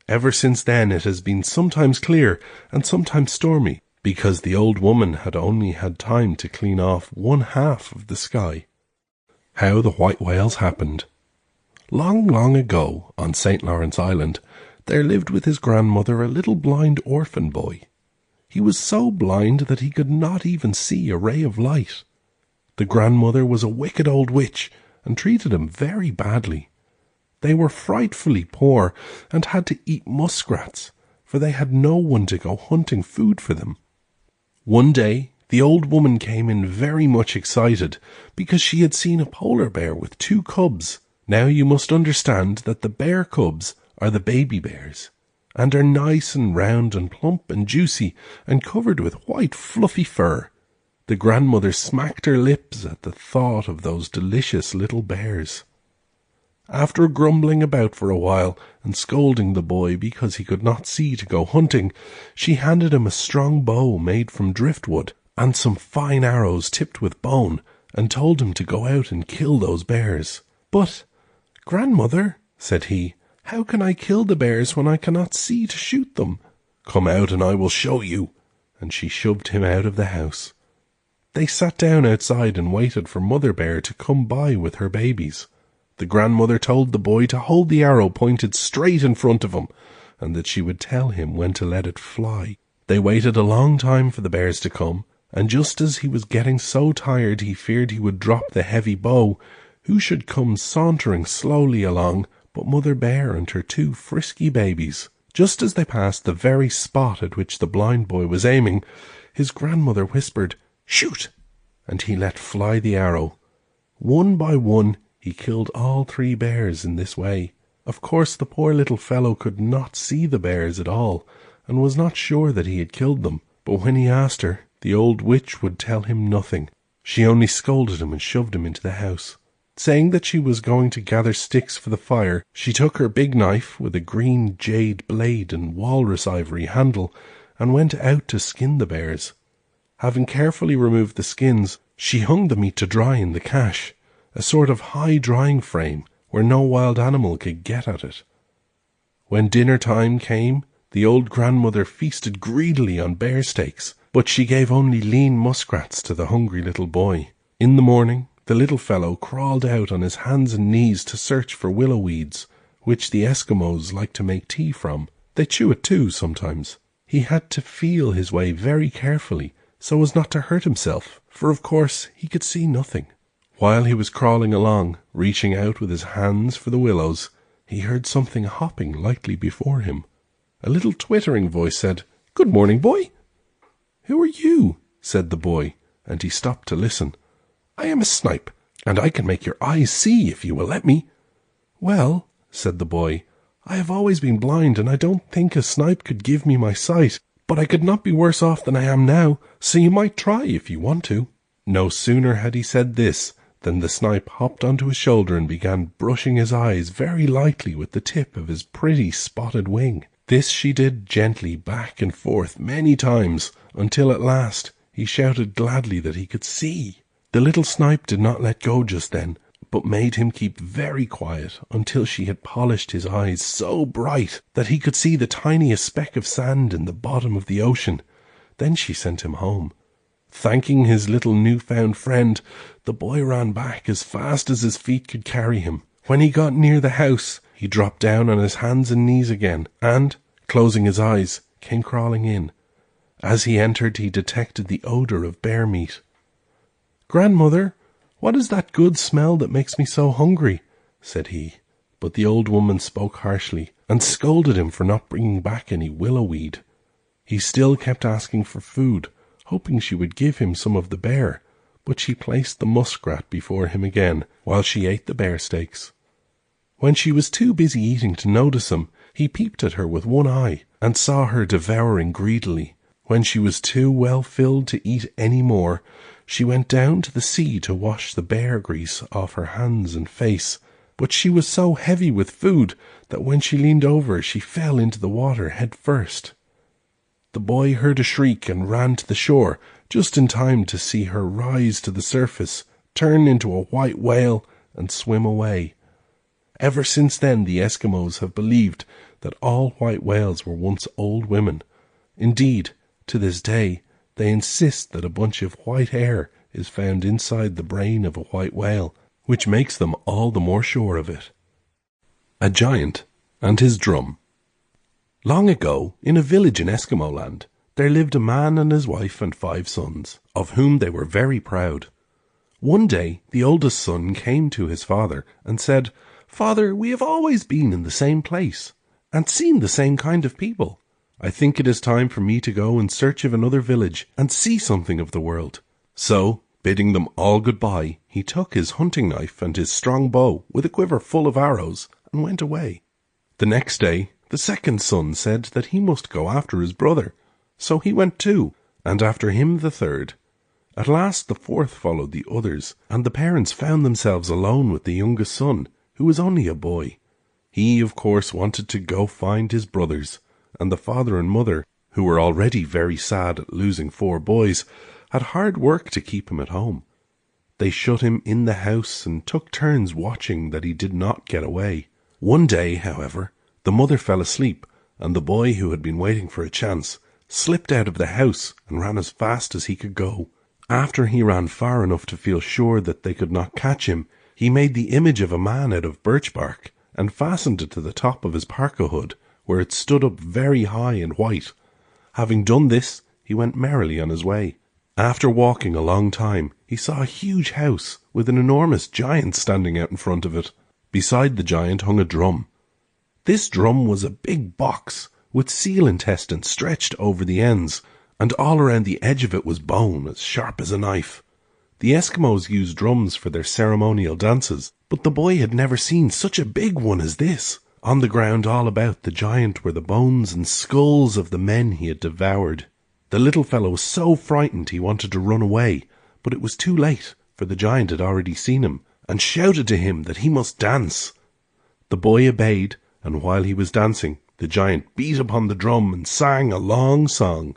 Speaker 1: Ever since then it has been sometimes clear and sometimes stormy, because the old woman had only had time to clean off one half of the sky. How the white whales happened. Long, long ago, on St. Lawrence Island, there lived with his grandmother a little blind orphan boy. He was so blind that he could not even see a ray of light. The grandmother was a wicked old witch and treated him very badly. They were frightfully poor and had to eat muskrats, for they had no one to go hunting food for them. One day the old woman came in very much excited because she had seen a polar bear with 2 cubs. Now you must understand that the bear cubs are the baby bears, and are nice and round and plump and juicy and covered with white fluffy fur. The grandmother smacked her lips at the thought of those delicious little bears. After grumbling about for a while and scolding the boy because he could not see to go hunting, she handed him a strong bow made from driftwood and some fine arrows tipped with bone, and told him to go out and kill those bears. "But, grandmother," said he, "how can I kill the bears when I cannot see to shoot them?" "Come out and I will show you," and she shoved him out of the house. They sat down outside and waited for Mother Bear to come by with her babies. The grandmother told the boy to hold the arrow pointed straight in front of him, and that she would tell him when to let it fly. They waited a long time for the bears to come, and just as he was getting so tired he feared he would drop the heavy bow, who should come sauntering slowly along but Mother Bear and her 2 frisky babies. Just as they passed the very spot at which the blind boy was aiming, his grandmother whispered, "Shoot!" and he let fly the arrow. One by one he killed all 3 bears in this way. Of course the poor little fellow could not see the bears at all, and was not sure that he had killed them, but when he asked her, the old witch would tell him nothing. She only scolded him and shoved him into the house. Saying that she was going to gather sticks for the fire, she took her big knife with a green jade blade and walrus ivory handle and went out to skin the bears. Having carefully removed the skins, she hung the meat to dry in the cache, a sort of high drying frame where no wild animal could get at it. When dinner time came, the old grandmother feasted greedily on bear steaks, but she gave only lean muskrats to the hungry little boy. In the morning, the little fellow crawled out on his hands and knees to search for willow weeds, which the Eskimos like to make tea from. They chew it too sometimes. He had to feel his way very carefully so as not to hurt himself, for of course he could see nothing. While he was crawling along, reaching out with his hands for the willows, he heard something hopping lightly before him. A little twittering voice said, "Good morning, boy." "Who are you?" said the boy, and he stopped to listen. "I am a snipe, and I can make your eyes see if you will let me." "Well," said the boy, "I have always been blind, and I don't think a snipe could give me my sight, but I could not be worse off than I am now, so you might try if you want to." No sooner had he said this than the snipe hopped onto his shoulder and began brushing his eyes very lightly with the tip of his pretty spotted wing. This she did gently back and forth many times, until at last he shouted gladly that he could see. The little snipe did not let go just then, but made him keep very quiet until she had polished his eyes so bright that he could see the tiniest speck of sand in the bottom of the ocean. Then she sent him home. Thanking his little newfound friend, the boy ran back as fast as his feet could carry him. When he got near the house, he dropped down on his hands and knees again, and, closing his eyes, came crawling in. As he entered, he detected the odour of bear meat. "Grandmother, what is that good smell that makes me so hungry?" said he. But the old woman spoke harshly, and scolded him for not bringing back any willow weed. He still kept asking for food, hoping she would give him some of the bear, but she placed the muskrat before him again, while she ate the bear steaks. When she was too busy eating to notice him, he peeped at her with one eye, and saw her devouring greedily. When she was too well filled to eat any more, she went down to the sea to wash the bear grease off her hands and face, but she was so heavy with food that when she leaned over she fell into the water head first. The boy heard a shriek and ran to the shore, just in time to see her rise to the surface, turn into a white whale, and swim away. Ever since then the Eskimos have believed that all white whales were once old women. Indeed, to this day, they insist that a bunch of white hair is found inside the brain of a white whale, which makes them all the more sure of it. A Giant and His Drum. Long ago, in a village in Eskimo Land, there lived a man and his wife and 5 sons, of whom they were very proud. One day, the oldest son came to his father and said, "Father, we have always been in the same place, and seen the same kind of people. I think it is time for me to go in search of another village and see something of the world." So, bidding them all goodbye, he took his hunting knife and his strong bow with a quiver full of arrows and went away. The next day, the second son said that he must go after his brother, so he went too, and after him the third. At last the fourth followed the others, and the parents found themselves alone with the youngest son, who was only a boy. He, of course, wanted to go find his brothers, and the father and mother, who were already very sad at losing 4 boys, had hard work to keep him at home. They shut him in the house and took turns watching that he did not get away. One day, however, the mother fell asleep, and the boy, who had been waiting for a chance, slipped out of the house and ran as fast as he could go. After he ran far enough to feel sure that they could not catch him, he made the image of a man out of birch bark and fastened it to the top of his parka hood, where it stood up very high and white. Having done this, he went merrily on his way. After walking a long time, he saw a huge house with an enormous giant standing out in front of it. Beside the giant hung a drum. This drum was a big box with seal intestines stretched over the ends, and all around the edge of it was bone as sharp as a knife. The Eskimos used drums for their ceremonial dances, but the boy had never seen such a big one as this. On the ground all about the giant were the bones and skulls of the men he had devoured. The little fellow was so frightened he wanted to run away, but it was too late, for the giant had already seen him, and shouted to him that he must dance. The boy obeyed, and while he was dancing, the giant beat upon the drum and sang a long song.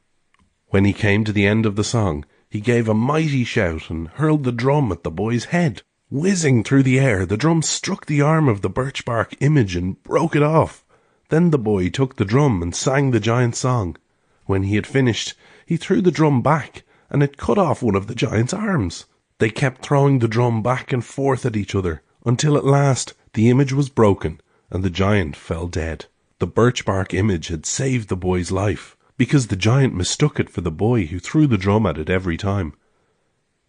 Speaker 1: When he came to the end of the song, he gave a mighty shout and hurled the drum at the boy's head. Whizzing through the air, the drum struck the arm of the birch bark image and broke it off. Then the boy took the drum and sang the giant's song. When he had finished, he threw the drum back, and it cut off one of the giant's arms. They kept throwing the drum back and forth at each other, until at last the image was broken, and the giant fell dead. The birch bark image had saved the boy's life, because the giant mistook it for the boy who threw the drum at it every time.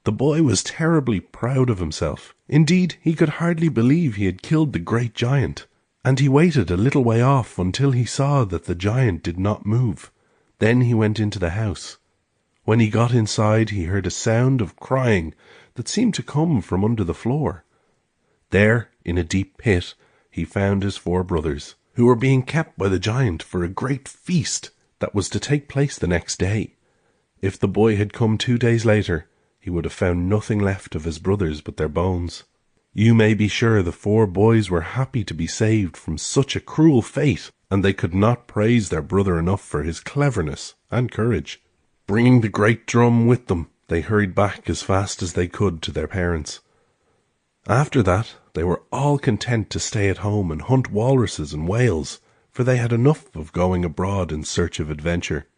Speaker 1: The boy was terribly proud of himself. Indeed, he could hardly believe he had killed the great giant, and he waited a little way off until he saw that the giant did not move. Then he went into the house. When he got inside, he heard a sound of crying that seemed to come from under the floor. There, in a deep pit, he found his 4 brothers, who were being kept by the giant for a great feast that was to take place the next day. If the boy had come 2 days later, he would have found nothing left of his brothers but their bones. You may be sure the 4 boys were happy to be saved from such a cruel fate, and they could not praise their brother enough for his cleverness and courage. Bringing the great drum with them, they hurried back as fast as they could to their parents. After that, they were all content to stay at home and hunt walruses and whales, for they had enough of going abroad in search of adventure.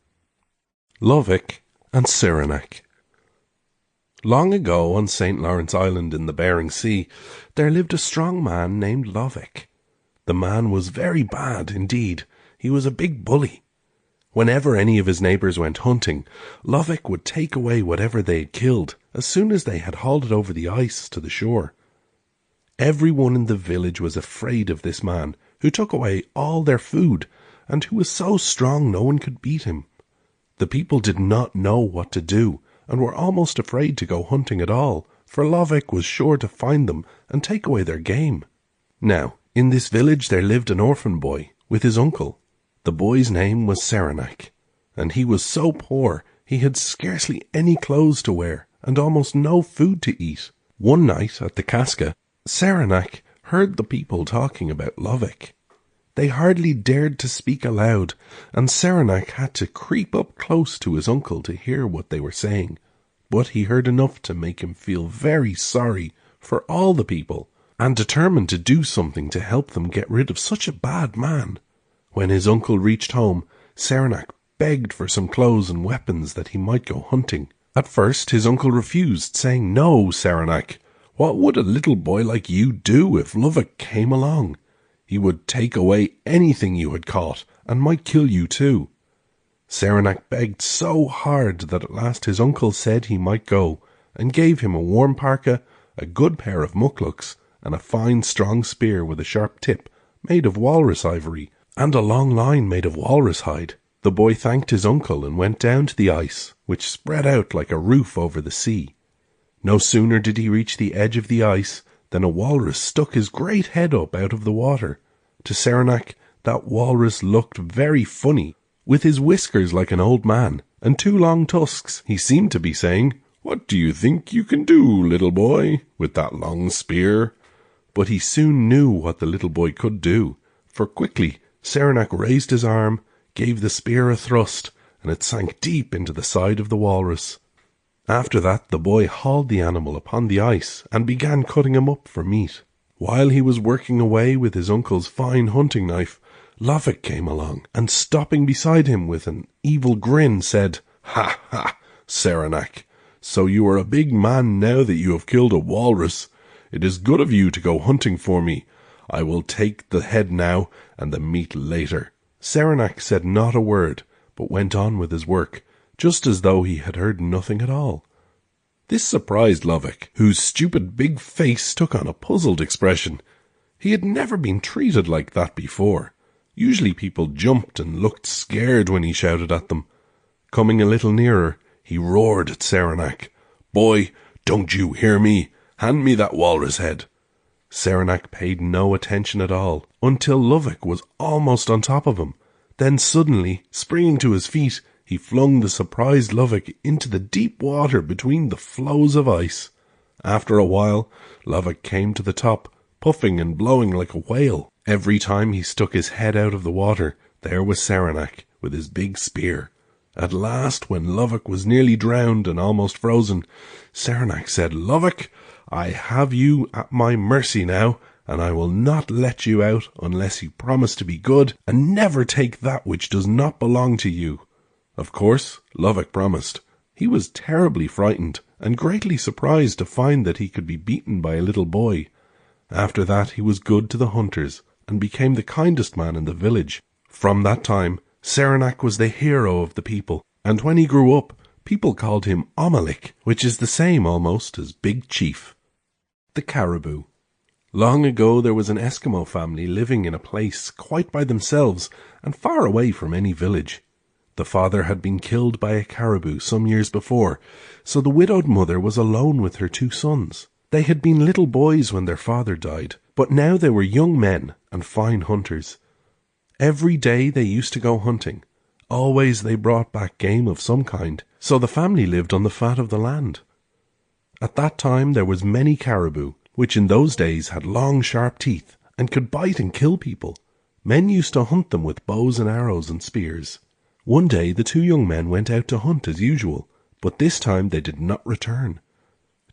Speaker 1: Lovick and Cyrenaic. Long ago, on St. Lawrence Island in the Bering Sea, there lived a strong man named Lovick. The man was very bad indeed. He was a big bully. Whenever any of his neighbours went hunting, Lovick would take away whatever they had killed as soon as they had hauled it over the ice to the shore. Everyone in the village was afraid of this man, who took away all their food, and who was so strong no one could beat him. The people did not know what to do, and were almost afraid to go hunting at all, for Lovick was sure to find them and take away their game. Now, in this village there lived an orphan boy with his uncle. The boy's name was Cyrenaic, and he was so poor he had scarcely any clothes to wear and almost no food to eat. One night at the Casca, Cyrenaic heard the people talking about Lovick. They hardly dared to speak aloud, and Cyrenaic had to creep up close to his uncle to hear what they were saying. But he heard enough to make him feel very sorry for all the people, and determined to do something to help them get rid of such a bad man. When his uncle reached home, Cyrenaic begged for some clothes and weapons that he might go hunting. At first his uncle refused, saying, "No, Cyrenaic, what would a little boy like you do if Lovick came along? He would take away anything you had caught, and might kill you too. Saranac begged so hard that at last his uncle said he might go, and gave him a warm parka, a good pair of muclucs, and a fine strong spear with a sharp tip, made of walrus ivory, and a long line made of walrus hide. The boy thanked his uncle and went down to the ice, which spread out like a roof over the sea. No sooner did he reach the edge of the ice than a walrus stuck his great head up out of the water. To Saranac, that walrus looked very funny, with his whiskers like an old man, and two long tusks. He seemed to be saying, "What do you think you can do, little boy, with that long spear?" But he soon knew what the little boy could do, for quickly Saranac raised his arm, gave the spear a thrust, and it sank deep into the side of the walrus. After that the boy hauled the animal upon the ice and began cutting him up for meat. While he was working away with his uncle's fine hunting knife, Lovick came along, and stopping beside him with an evil grin said, "Ha, ha, Saranac, so you are a big man now that you have killed a walrus. It is good of you to go hunting for me. I will take the head now, and the meat later." Saranac said not a word, but went on with his work, just as though he had heard nothing at all. This surprised Lovick, whose stupid big face took on a puzzled expression. He had never been treated like that before. Usually people jumped and looked scared when he shouted at them. Coming a little nearer, he roared at Saranac, "Boy, don't you hear me? Hand me that walrus head." Saranac paid no attention at all, until Lovick was almost on top of him. Then suddenly, springing to his feet, he flung the surprised Lovick into the deep water between the floes of ice. After a while, Lovick came to the top, puffing and blowing like a whale. Every time he stuck his head out of the water, there was Saranac with his big spear. At last, when Lovick was nearly drowned and almost frozen, Saranac said, "Lovick, I have you at my mercy now, and I will not let you out unless you promise to be good and never take that which does not belong to you." Of course, Lovick promised. He was terribly frightened and greatly surprised to find that he could be beaten by a little boy. After that he was good to the hunters and became the kindest man in the village. From that time, Saranac was the hero of the people, and when he grew up, people called him Omelik, which is the same almost as Big Chief. The Caribou. Long ago there was an Eskimo family living in a place quite by themselves and far away from any village. The father had been killed by a caribou some years before, so the widowed mother was alone with her two sons. They had been little boys when their father died, but now they were young men and fine hunters. Every day they used to go hunting. Always they brought back game of some kind, so the family lived on the fat of the land. At that time there was many caribou, which in those days had long sharp teeth and could bite and kill people. Men used to hunt them with bows and arrows and spears. One day the two young men went out to hunt as usual, but this time they did not return.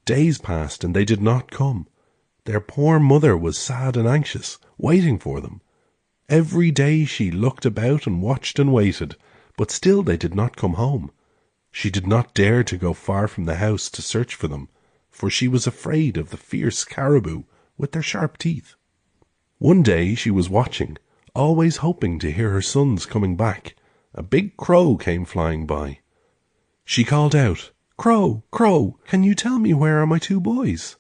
Speaker 1: Days passed and they did not come. Their poor mother was sad and anxious, waiting for them. Every day she looked about and watched and waited, but still they did not come home. She did not dare to go far from the house to search for them, for she was afraid of the fierce caribou with their sharp teeth. One day she was watching, always hoping to hear her sons coming back. A big crow came flying by. She called out, "Crow, crow, can you tell me where are my two boys?"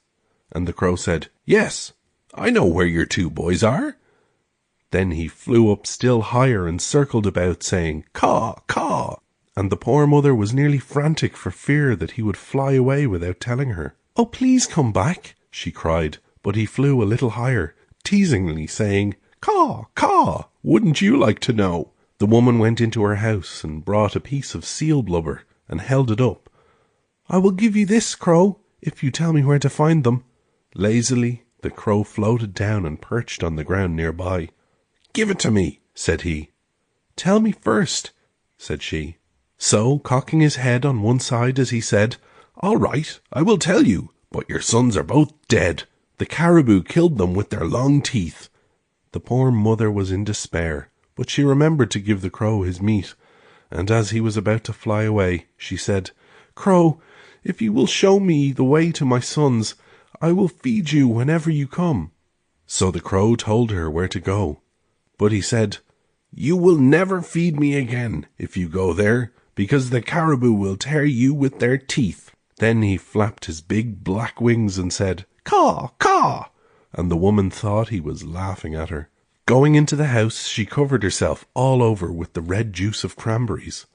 Speaker 1: And the crow said, "Yes, I know where your two boys are." Then he flew up still higher and circled about, saying, "Caw, caw," and the poor mother was nearly frantic for fear that he would fly away without telling her. "Oh, please come back," she cried, but he flew a little higher, teasingly saying, "Caw, caw, wouldn't you like to know?" The woman went into her house and brought a piece of seal blubber and held it up. "I will give you this, crow, if you tell me where to find them." Lazily, the crow floated down and perched on the ground nearby. "Give it to me," said he. "Tell me first," said she. So, cocking his head on one side as he said, "All right, I will tell you, but your sons are both dead. The caribou killed them with their long teeth." The poor mother was in despair, but she remembered to give the crow his meat, and as he was about to fly away, she said, "Crow, if you will show me the way to my sons, I will feed you whenever you come." So the crow told her where to go, but he said, "You will never feed me again if you go there, because the caribou will tear you with their teeth." Then he flapped his big black wings and said, "Caw, caw," and the woman thought he was laughing at her. Going into the house, she covered herself all over with the red juice of cranberries.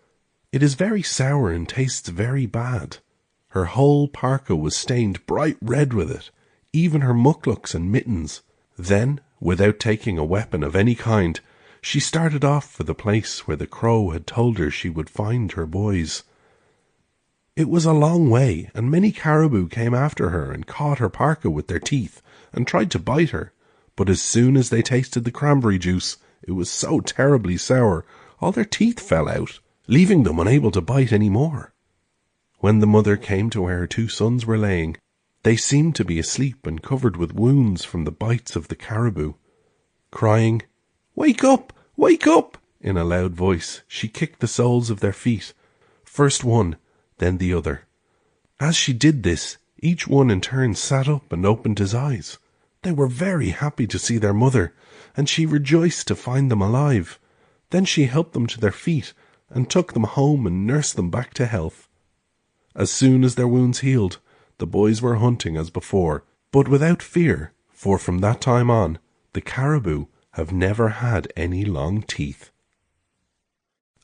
Speaker 1: It is very sour and tastes very bad. Her whole parka was stained bright red with it, even her mukluks and mittens. Then, without taking a weapon of any kind, she started off for the place where the crow had told her she would find her boys. It was a long way, and many caribou came after her and caught her parka with their teeth and tried to bite her. But as soon as they tasted the cranberry juice, it was so terribly sour, all their teeth fell out, leaving them unable to bite any more. When the mother came to where her 2 sons were laying, they seemed to be asleep and covered with wounds from the bites of the caribou. Crying, "Wake up! Wake up!" in a loud voice, she kicked the soles of their feet, first one, then the other. As she did this, each one in turn sat up and opened his eyes. They were very happy to see their mother, and she rejoiced to find them alive. Then she helped them to their feet and took them home and nursed them back to health. As soon as their wounds healed, the boys were hunting as before, but without fear, for from that time on, the caribou have never had any long teeth.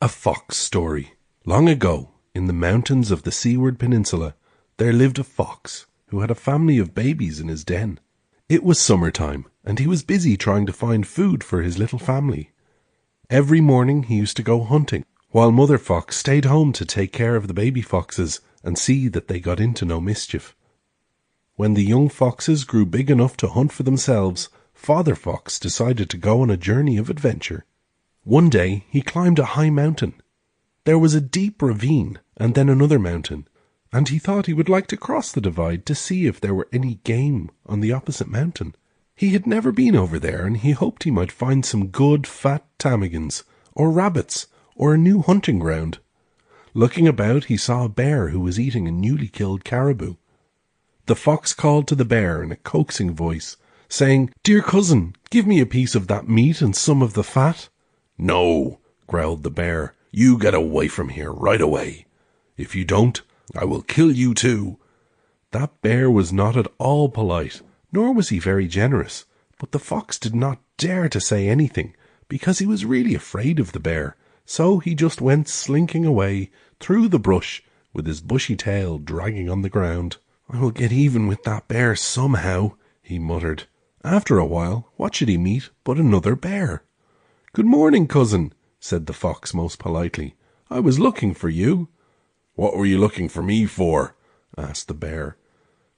Speaker 1: A Fox Story. Long ago, in the mountains of the Seaward Peninsula, there lived a fox who had a family of babies in his den. It was summertime, and he was busy trying to find food for his little family. Every morning he used to go hunting, while Mother Fox stayed home to take care of the baby foxes and see that they got into no mischief. When the young foxes grew big enough to hunt for themselves, Father Fox decided to go on a journey of adventure. One day he climbed a high mountain. There was a deep ravine and then another mountain, and he thought he would like to cross the divide to see if there were any game on the opposite mountain. He had never been over there, and he hoped he might find some good fat ptarmigans, or rabbits, or a new hunting ground. Looking about, he saw a bear who was eating a newly killed caribou. The fox called to the bear in a coaxing voice, saying, "Dear cousin, give me a piece of that meat and some of the fat." "No," growled the bear, "you get away from here right away. If you don't, I will kill you too." That bear was not at all polite, nor was he very generous, but the fox did not dare to say anything, because he was really afraid of the bear, so he just went slinking away through the brush with his bushy tail dragging on the ground. "I will get even with that bear somehow," he muttered. After a while, what should he meet but another bear? "Good morning, cousin," said the fox most politely. "I was looking for you." "What were you looking for me for?" asked the bear.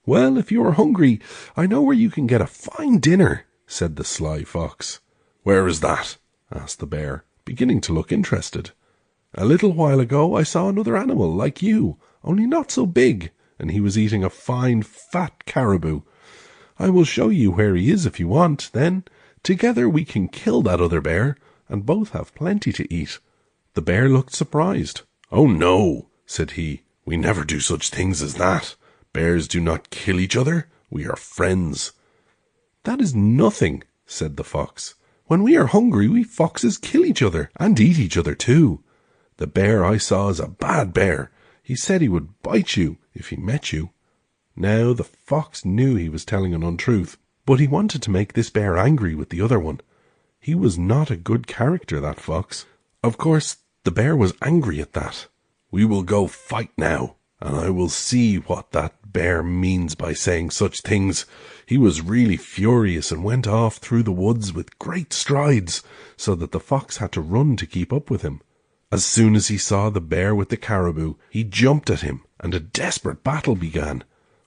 Speaker 1: "Well, if you are hungry, I know where you can get a fine dinner," said the sly fox. "Where is that?" asked the bear, beginning to look interested. "A little while ago I saw another animal like you, only not so big, and he was eating a fine fat caribou. I will show you where he is if you want, then together we can kill that other bear, and both have plenty to eat." The bear looked surprised. "Oh no," said he, "we never do such things as that. Bears do not kill each other. We are friends." "That is nothing," said the fox. "When we are hungry, we foxes kill each other, and eat each other too. The bear I saw is a bad bear. He said he would bite you if he met you." Now the fox knew he was telling an untruth, but he wanted to make this bear angry with the other one. He was not a good character, that fox. Of course, the bear was angry at that. "We will go fight now, and I will see what that bear means by saying such things." He was really furious and went off through the woods with great strides, so that the fox had to run to keep up with him. As soon as he saw the bear with the caribou, he jumped at him, and a desperate battle began.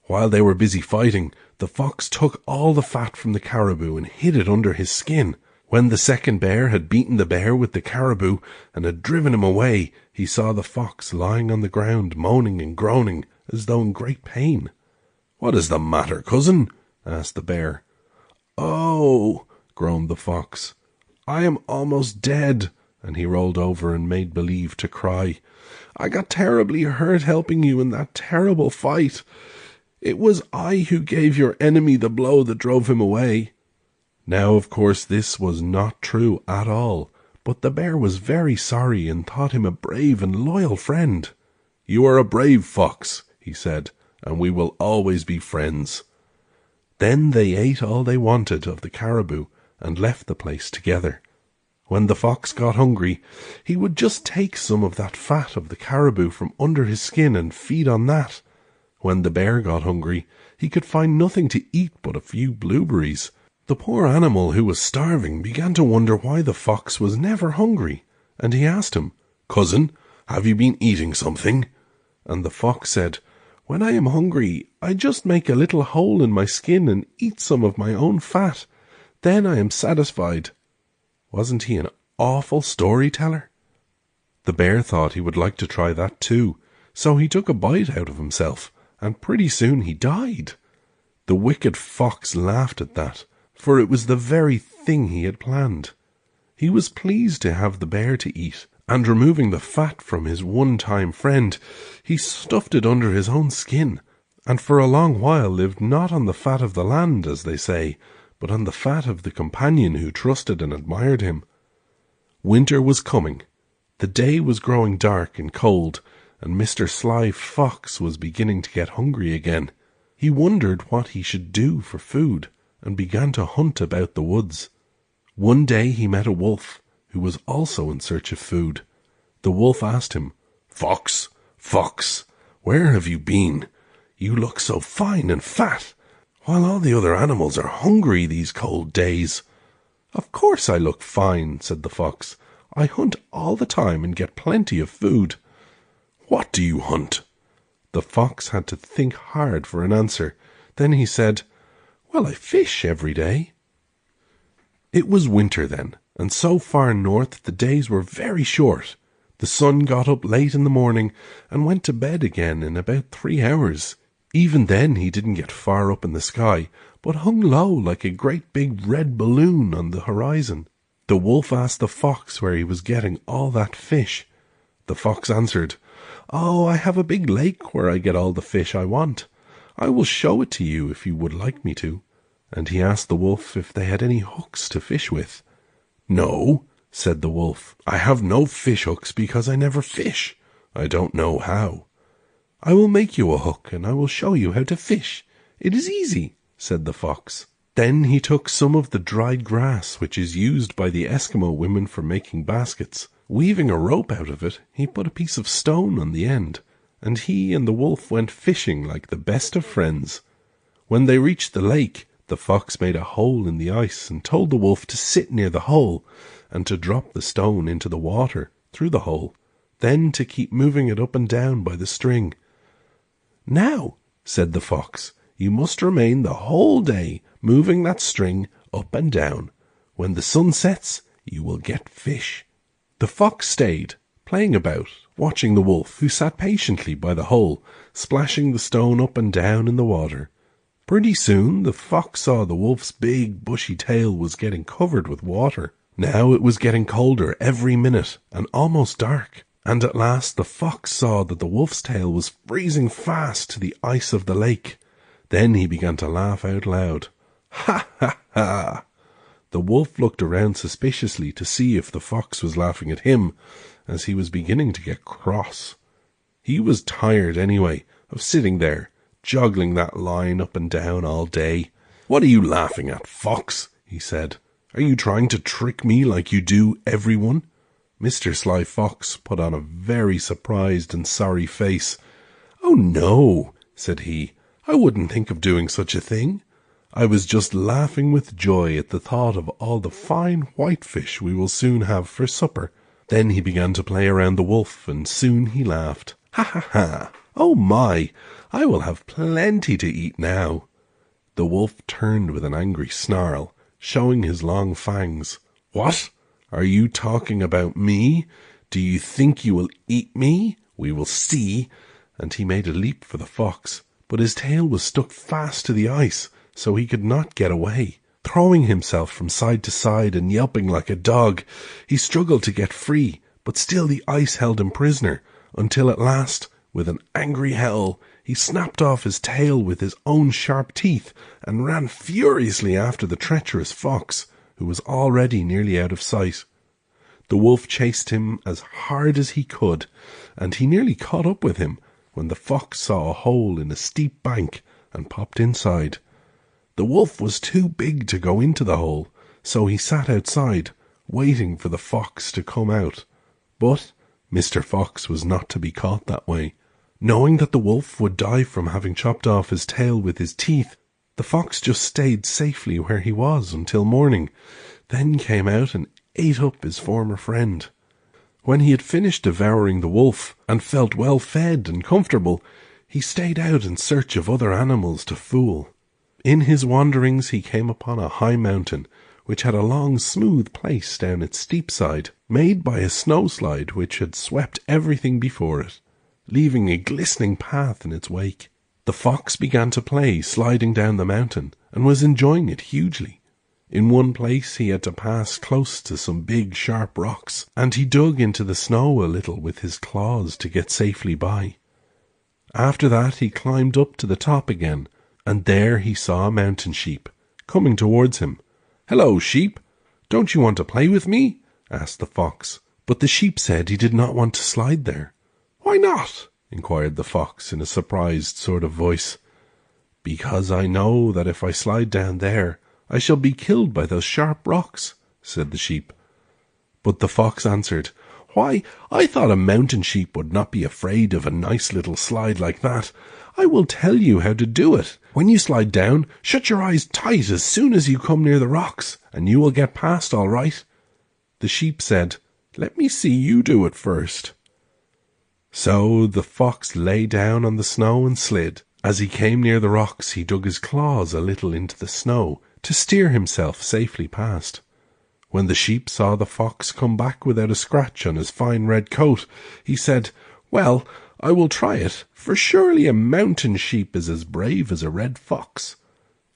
Speaker 1: While they were busy fighting, the fox took all the fat from the caribou and hid it under his skin. When the second bear had beaten the bear with the caribou and had driven him away, he saw the fox lying on the ground, moaning and groaning as though in great pain. "What is the matter, cousin?" asked the bear. "Oh," groaned the fox, "I am almost dead," and he rolled over and made believe to cry. "I got terribly hurt helping you in that terrible fight. It was I who gave your enemy the blow that drove him away." Now, of course, this was not true at all, But the bear was very sorry and thought him a brave and loyal friend. "You are a brave fox," he said, "and we will always be friends." Then they ate all they wanted of the caribou and left the place together. When the fox got hungry, he would just take some of that fat of the caribou from under his skin and feed on that. When the bear got hungry, he could find nothing to eat but a few blueberries. The poor animal, who was starving, began to wonder why the fox was never hungry, and he asked him, "Cousin, have you been eating something?" And the fox said, "When I am hungry, I just make a little hole in my skin and eat some of my own fat. Then I am satisfied." Wasn't he an awful storyteller? The bear thought he would like to try that too, so he took a bite out of himself, and pretty soon he died. The wicked fox laughed at that, for it was the very thing he had planned. He was pleased to have the bear to eat, and removing the fat from his one-time friend, he stuffed it under his own skin, and for a long while lived not on the fat of the land, as they say, but on the fat of the companion who trusted and admired him. Winter was coming. The day was growing dark and cold, and Mr. Sly Fox was beginning to get hungry again. He wondered what he should do for food, and began to hunt about the woods. One day he met a wolf, who was also in search of food. The wolf asked him, "Fox, Fox, where have you been? You look so fine and fat, while all the other animals are hungry these cold days." "Of course I look fine," said the fox. "I hunt all the time and get plenty of food." "What do you hunt?" The fox had to think hard for an answer. Then he said, "Well, I fish every day." It was winter then, and so far north the days were very short. The sun got up late in the morning and went to bed again in about 3 hours. Even then he didn't get far up in the sky, but hung low like a great big red balloon on the horizon. The wolf asked the fox where he was getting all that fish. The fox answered, "Oh, I have a big lake where I get all the fish I want. I will show it to you if you would like me to." And he asked the wolf if they had any hooks to fish with. "No," said the wolf, "I have no fish hooks because I never fish. I don't know how." "I will make you a hook, and I will show you how to fish. It is easy," said the fox. Then he took some of the dried grass which is used by the Eskimo women for making baskets. Weaving a rope out of it, he put a piece of stone on the end, and he and the wolf went fishing like the best of friends. When they reached the lake, the fox made a hole in the ice and told the wolf to sit near the hole and to drop the stone into the water through the hole, then to keep moving it up and down by the string. "Now," said the fox, "you must remain the whole day moving that string up and down. When the sun sets, you will get fish." The fox stayed, playing about, watching the wolf, who sat patiently by the hole, splashing the stone up and down in the water. Pretty soon the fox saw the wolf's big bushy tail was getting covered with water. Now it was getting colder every minute and almost dark, and at last the fox saw that the wolf's tail was freezing fast to the ice of the lake. Then he began to laugh out loud. "Ha, ha, ha!" The wolf looked around suspiciously to see if the fox was laughing at him, as he was beginning to get cross. He was tired anyway of sitting there, joggling that line up and down all day. "What are you laughing at, fox?" he said. "Are you trying to trick me like you do everyone?" Mr. Sly Fox put on a very surprised and sorry face. "Oh no," said he, "I wouldn't think of doing such a thing. I was just laughing with joy at the thought of all the fine white fish we will soon have for supper." Then he began to play around the wolf, and soon he laughed. "Ha, ha, ha! Oh my! I will have plenty to eat now." The wolf turned with an angry snarl, showing his long fangs. "What? Are you talking about me? Do you think you will eat me? We will see." And he made a leap for the fox, but his tail was stuck fast to the ice, so he could not get away. Throwing himself from side to side and yelping like a dog, he struggled to get free, but still the ice held him prisoner, until at last, with an angry howl, he snapped off his tail with his own sharp teeth and ran furiously after the treacherous fox, who was already nearly out of sight. The wolf chased him as hard as he could, and he nearly caught up with him when the fox saw a hole in a steep bank and popped inside. The wolf was too big to go into the hole, so he sat outside, waiting for the fox to come out. But Mr. Fox was not to be caught that way. Knowing that the wolf would die from having chopped off his tail with his teeth, the fox just stayed safely where he was until morning, then came out and ate up his former friend. When he had finished devouring the wolf and felt well fed and comfortable, he stayed out in search of other animals to fool. In his wanderings he came upon a high mountain, which had a long smooth place down its steep side, made by a snowslide which had swept everything before it, leaving a glistening path in its wake. The fox began to play sliding down the mountain, and was enjoying it hugely. In one place he had to pass close to some big sharp rocks, and he dug into the snow a little with his claws to get safely by. After that he climbed up to the top again, and there he saw a mountain sheep coming towards him. "Hello, sheep! Don't you want to play with me?" asked the fox. But the sheep said he did not want to slide there. "Why not?" inquired the fox in a surprised sort of voice. "Because I know that if I slide down there, I shall be killed by those sharp rocks," said the sheep. But the fox answered, "Why, I thought a mountain sheep would not be afraid of a nice little slide like that. I will tell you how to do it. When you slide down, shut your eyes tight as soon as you come near the rocks, and you will get past all right." The sheep said, "Let me see you do it first." So the fox lay down on the snow and slid. As he came near the rocks, he dug his claws a little into the snow to steer himself safely past. When the sheep saw the fox come back without a scratch on his fine red coat, he said, "Well, I will try it, for surely a mountain sheep is as brave as a red fox."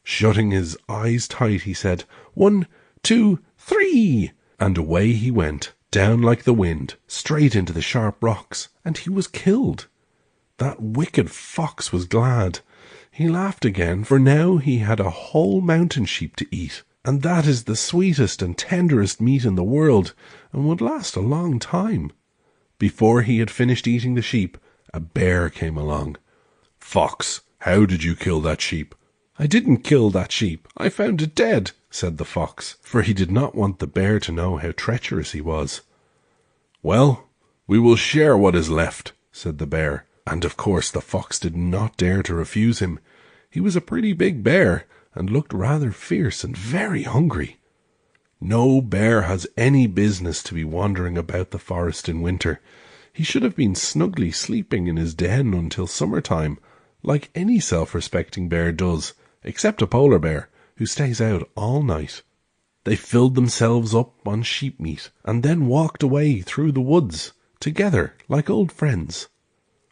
Speaker 1: Shutting his eyes tight, he said, "1, 2, 3, and away he went, down like the wind, straight into the sharp rocks, and he was killed. That wicked fox was glad. He laughed again, for now he had a whole mountain sheep to eat, and that is the sweetest and tenderest meat in the world, and would last a long time. Before he had finished eating the sheep, a bear came along. "Fox, how did you kill that sheep?" "I didn't kill that sheep. I found it dead," said the fox, for he did not want the bear to know how treacherous he was. "Well, we will share what is left," said the bear, and of course the fox did not dare to refuse him. He was a pretty big bear, and looked rather fierce and very hungry. No bear has any business to be wandering about the forest in winter. He should have been snugly sleeping in his den until summertime, like any self-respecting bear does, except a polar bear, who stays out all night. They filled themselves up on sheep meat, and then walked away through the woods, together like old friends.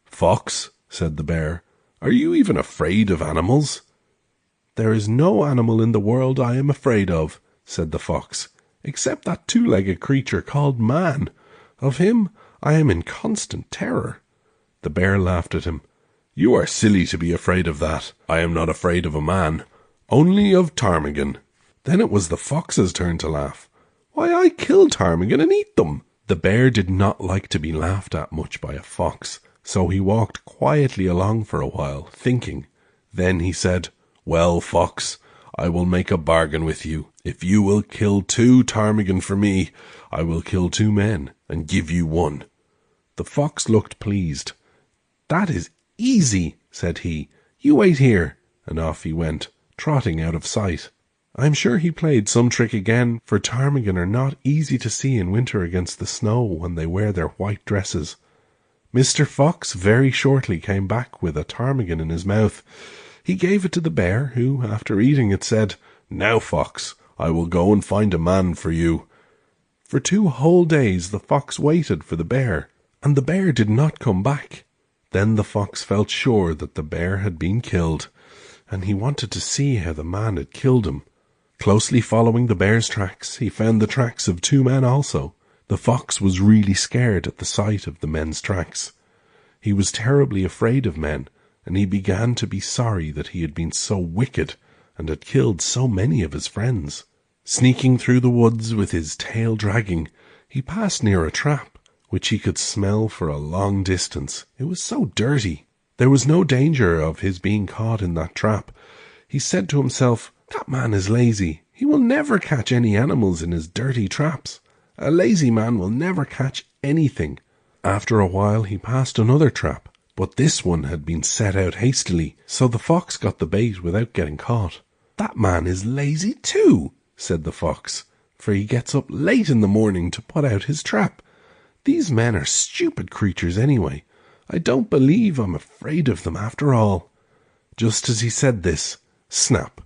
Speaker 1: "Fox," said the bear, "are you even afraid of animals?" "There is no animal in the world I am afraid of," said the fox, "except that two-legged creature called man. Of him I am in constant terror." The bear laughed at him. "You are silly to be afraid of that. I am not afraid of a man, only of ptarmigan." Then it was the fox's turn to laugh. "Why, I kill ptarmigan and eat them." The bear did not like to be laughed at much by a fox, so he walked quietly along for a while, thinking. Then he said, "Well, fox, I will make a bargain with you. If you will kill 2 ptarmigan for me, I will kill 2 men and give you 1. The fox looked pleased. "That is easy," said he. "You wait here," and off he went, trotting out of sight. I'm sure he played some trick again, for ptarmigan are not easy to see in winter against the snow when they wear their white dresses. Mr. Fox very shortly came back with a ptarmigan in his mouth. He gave it to the bear, who, after eating it, said, "Now, Fox, I will go and find a man for you." For 2 whole days the fox waited for the bear, and the bear did not come back. Then the fox felt sure that the bear had been killed, and he wanted to see how the man had killed him. Closely following the bear's tracks, he found the tracks of 2 men also. The fox was really scared at the sight of the men's tracks. He was terribly afraid of men, and he began to be sorry that he had been so wicked and had killed so many of his friends. Sneaking through the woods with his tail dragging, He passed near a trap, which he could smell for a long distance. It was so dirty. There was no danger of his being caught in that trap. He said to himself, "That man is lazy. He will never catch any animals in his dirty traps. A lazy man will never catch anything." After a while he passed another trap, but this one had been set out hastily, so the fox got the bait without getting caught. "That man is lazy too," said the fox, "for he gets up late in the morning to put out his trap. These men are stupid creatures anyway. I don't believe I'm afraid of them after all." Just as he said this, snap!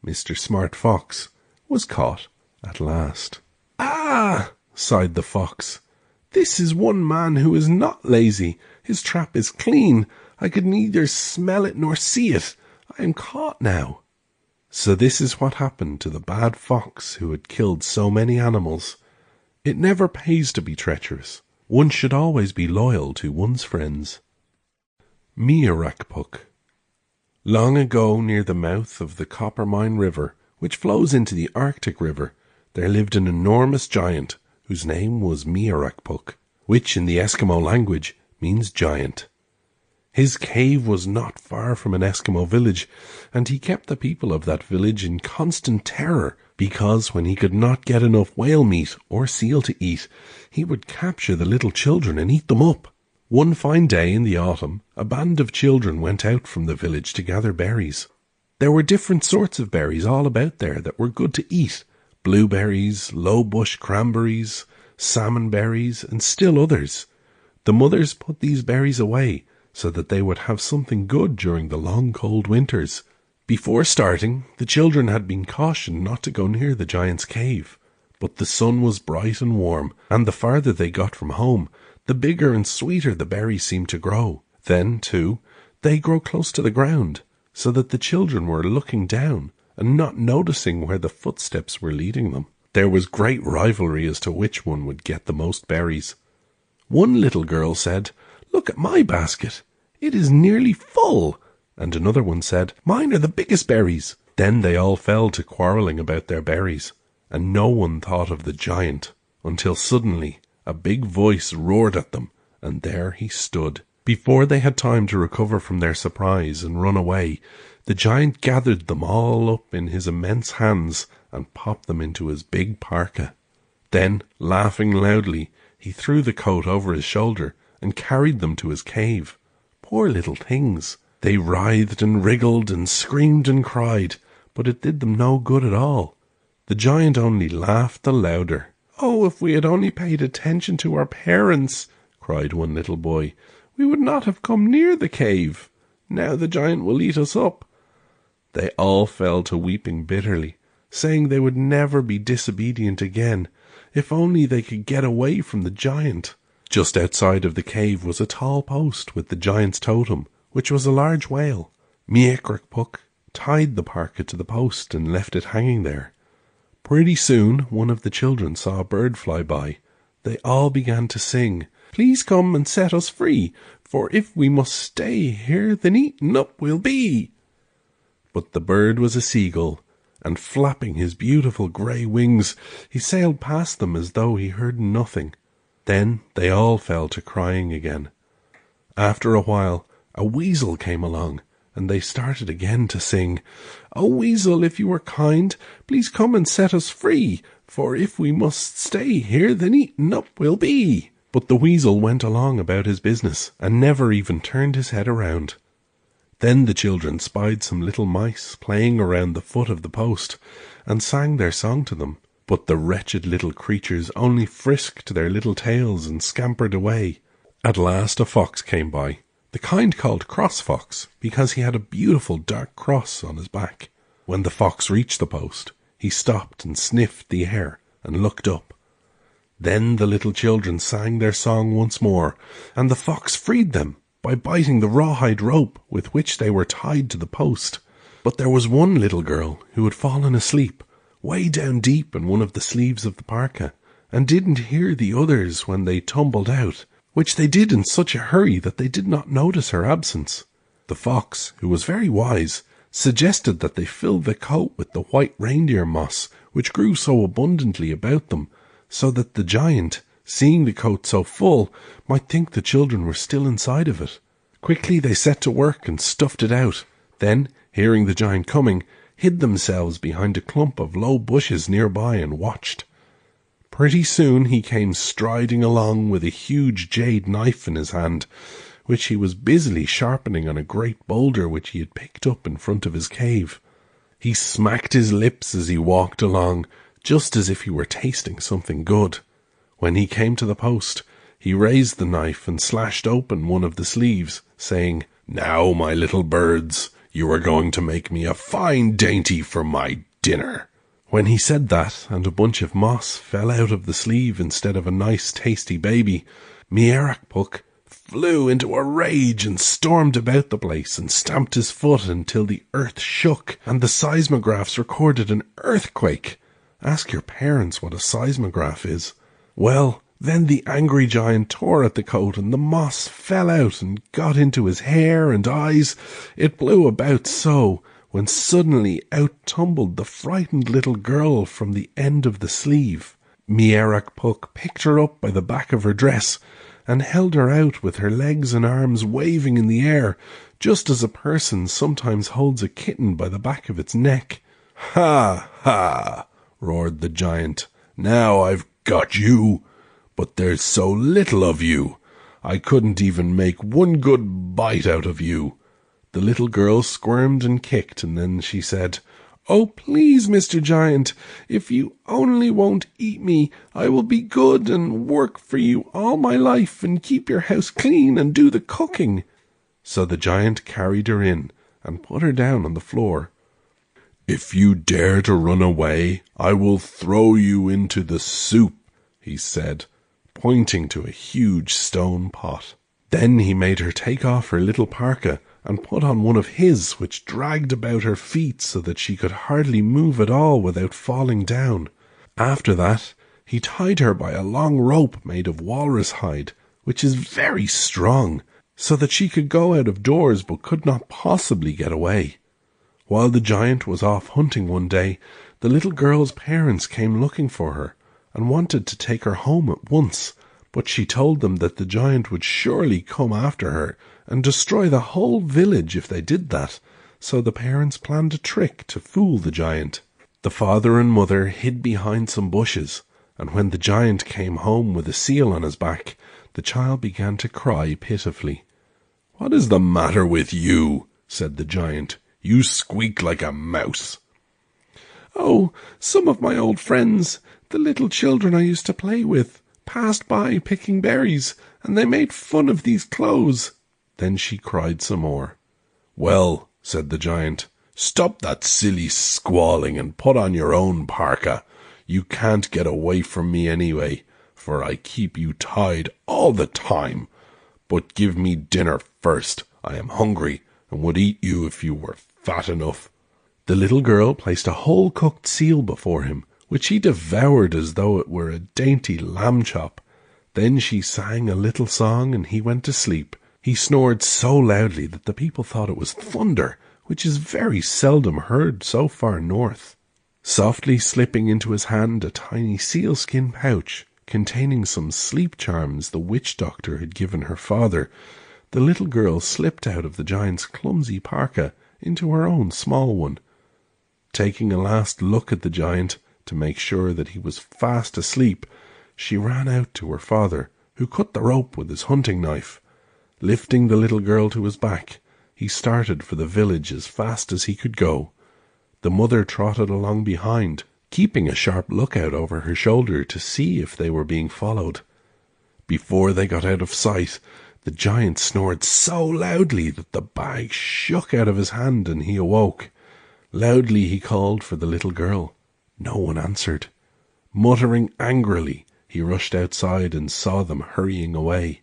Speaker 1: Mr. Smart Fox was caught at last. "Ah!" sighed the fox. "This is one man who is not lazy. His trap is clean. I could neither smell it nor see it. I am caught now." So this is what happened to the bad fox who had killed so many animals. It never pays to be treacherous. One should always be loyal to one's friends. Miarakpuk. Long ago, near the mouth of the Coppermine River, which flows into the Arctic River, there lived an enormous giant whose name was Miarakpuk, which in the Eskimo language means giant. His cave was not far from an Eskimo village, and he kept the people of that village in constant terror, because when he could not get enough whale meat or seal to eat, he would capture the little children and eat them up. One fine day in the autumn, a band of children went out from the village to gather berries. There were different sorts of berries all about there that were good to eat: blueberries, low bush cranberries, salmon berries, and still others. The mothers put these berries away so that they would have something good during the long cold winters. Before starting, the children had been cautioned not to go near the giant's cave. But the sun was bright and warm, and the farther they got from home, the bigger and sweeter the berries seemed to grow. Then, too, they grow close to the ground, so that the children were looking down and not noticing where the footsteps were leading them. There was great rivalry as to which one would get the most berries. One little girl said, "Look at my basket. It is nearly full." And another one said, "Mine are the biggest berries." Then they all fell to quarreling about their berries, and no one thought of the giant, until suddenly a big voice roared at them, and there he stood. Before they had time to recover from their surprise and run away, the giant gathered them all up in his immense hands and popped them into his big parka. Then, laughing loudly, he threw the coat over his shoulder and carried them to his cave. Poor little things! They writhed and wriggled and screamed and cried, but it did them no good at all. The giant only laughed the louder. "Oh, if we had only paid attention to our parents," cried one little boy, "we would not have come near the cave. Now the giant will eat us up." They all fell to weeping bitterly, saying they would never be disobedient again, if only they could get away from the giant. Just outside of the cave was a tall post with the giant's totem, which was a large whale. Miarakpuk tied the parka to the post and left it hanging there. Pretty soon one of the children saw a bird fly by. They all began to sing, "Please come and set us free, for if we must stay here then eaten up we'll be." But the bird was a seagull, and flapping his beautiful grey wings, he sailed past them as though he heard nothing. Then they all fell to crying again. After a while, a weasel came along, and they started again to sing, "O weasel, if you are kind, please come and set us free, for if we must stay here then eaten up we'll be." But the weasel went along about his business, and never even turned his head around. Then the children spied some little mice playing around the foot of the post, and sang their song to them. But the wretched little creatures only frisked their little tails and scampered away. At last a fox came by, the kind called Cross Fox, because he had a beautiful dark cross on his back. When the fox reached the post, he stopped and sniffed the air and looked up. Then the little children sang their song once more, and the fox freed them by biting the rawhide rope with which they were tied to the post. But there was one little girl who had fallen asleep, way down deep in one of the sleeves of the parka, and didn't hear the others when they tumbled out, which they did in such a hurry that they did not notice her absence. The fox, who was very wise, suggested that they fill the coat with the white reindeer moss, which grew so abundantly about them, so that the giant, seeing the coat so full, might think the children were still inside of it. Quickly they set to work and stuffed it out. Then, hearing the giant coming, hid themselves behind a clump of low bushes nearby and watched. Pretty soon he came striding along with a huge jade knife in his hand, which he was busily sharpening on a great boulder which he had picked up in front of his cave. He smacked his lips as he walked along, just as if he were tasting something good. When he came to the post, he raised the knife and slashed open one of the sleeves, saying, "Now, my little birds, you are going to make me a fine dainty for my dinner." When he said that, and a bunch of moss fell out of the sleeve instead of a nice tasty baby, Miarakpuk flew into a rage and stormed about the place and stamped his foot until the earth shook and the seismographs recorded an earthquake. Ask your parents what a seismograph is. Well, then the angry giant tore at the coat and the moss fell out and got into his hair and eyes. It blew about so, when suddenly out tumbled the frightened little girl from the end of the sleeve. Miarakpuk picked her up by the back of her dress and held her out with her legs and arms waving in the air, just as a person sometimes holds a kitten by the back of its neck. "Ha, ha!" roared the giant. "Now I've got you! But there's so little of you, I couldn't even make one good bite out of you." The little girl squirmed and kicked, and then she said, "Oh, please, Mr. Giant, if you only won't eat me, I will be good and work for you all my life and keep your house clean and do the cooking." So the giant carried her in and put her down on the floor. "If you dare to run away, I will throw you into the soup," he said, pointing to a huge stone pot. Then he made her take off her little parka and put on one of his, which dragged about her feet so that she could hardly move at all without falling down. After that, he tied her by a long rope made of walrus hide, which is very strong, so that she could go out of doors but could not possibly get away. While the giant was off hunting one day, the little girl's parents came looking for her and wanted to take her home at once, but she told them that the giant would surely come after her and destroy the whole village if they did that, so the parents planned a trick to fool the giant. The father and mother hid behind some bushes, and when the giant came home with a seal on his back, the child began to cry pitifully. "What is the matter with you?" said the giant. "You squeak like a mouse." "Oh, some of my old friends, the little children I used to play with, passed by picking berries, and they made fun of these clothes." Then she cried some more. "Well," said the giant, "stop that silly squalling and put on your own parka. You can't get away from me anyway, for I keep you tied all the time. But give me dinner first. I am hungry and would eat you if you were fat enough." The little girl placed a whole cooked seal before him, which he devoured as though it were a dainty lamb chop. Then she sang a little song and he went to sleep. He snored so loudly that the people thought it was thunder, which is very seldom heard so far north. Softly slipping into his hand a tiny sealskin pouch containing some sleep charms the witch doctor had given her father, the little girl slipped out of the giant's clumsy parka into her own small one. Taking a last look at the giant to make sure that he was fast asleep, she ran out to her father, who cut the rope with his hunting knife. Lifting the little girl to his back, he started for the village as fast as he could go. The mother trotted along behind, keeping a sharp lookout over her shoulder to see if they were being followed. Before they got out of sight, the giant snored so loudly that the bag shook out of his hand and he awoke. Loudly he called for the little girl. No one answered. Muttering angrily, he rushed outside and saw them hurrying away.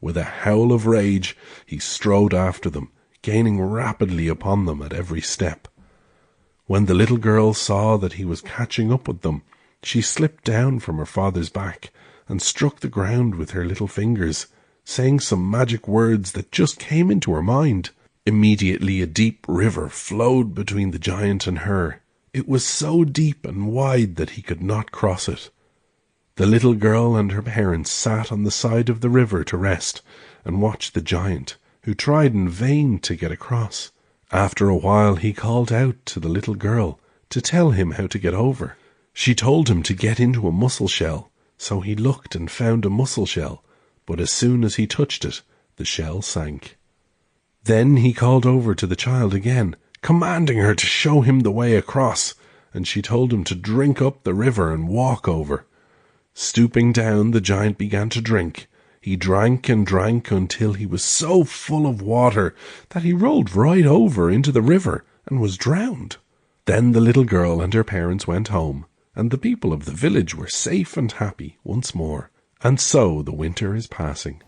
Speaker 1: With a howl of rage, he strode after them, gaining rapidly upon them at every step. When the little girl saw that he was catching up with them, she slipped down from her father's back and struck the ground with her little fingers, saying some magic words that just came into her mind. Immediately a deep river flowed between the giant and her. It was so deep and wide that he could not cross it. The little girl and her parents sat on the side of the river to rest and watched the giant, who tried in vain to get across. After a while he called out to the little girl to tell him how to get over. She told him to get into a mussel shell, so he looked and found a mussel shell, but as soon as he touched it, the shell sank. Then he called over to the child again, commanding her to show him the way across, and she told him to drink up the river and walk over. Stooping down, the giant began to drink. He drank and drank until he was so full of water that he rolled right over into the river and was drowned. Then the little girl and her parents went home, and the people of the village were safe and happy once more. And so the winter is passing.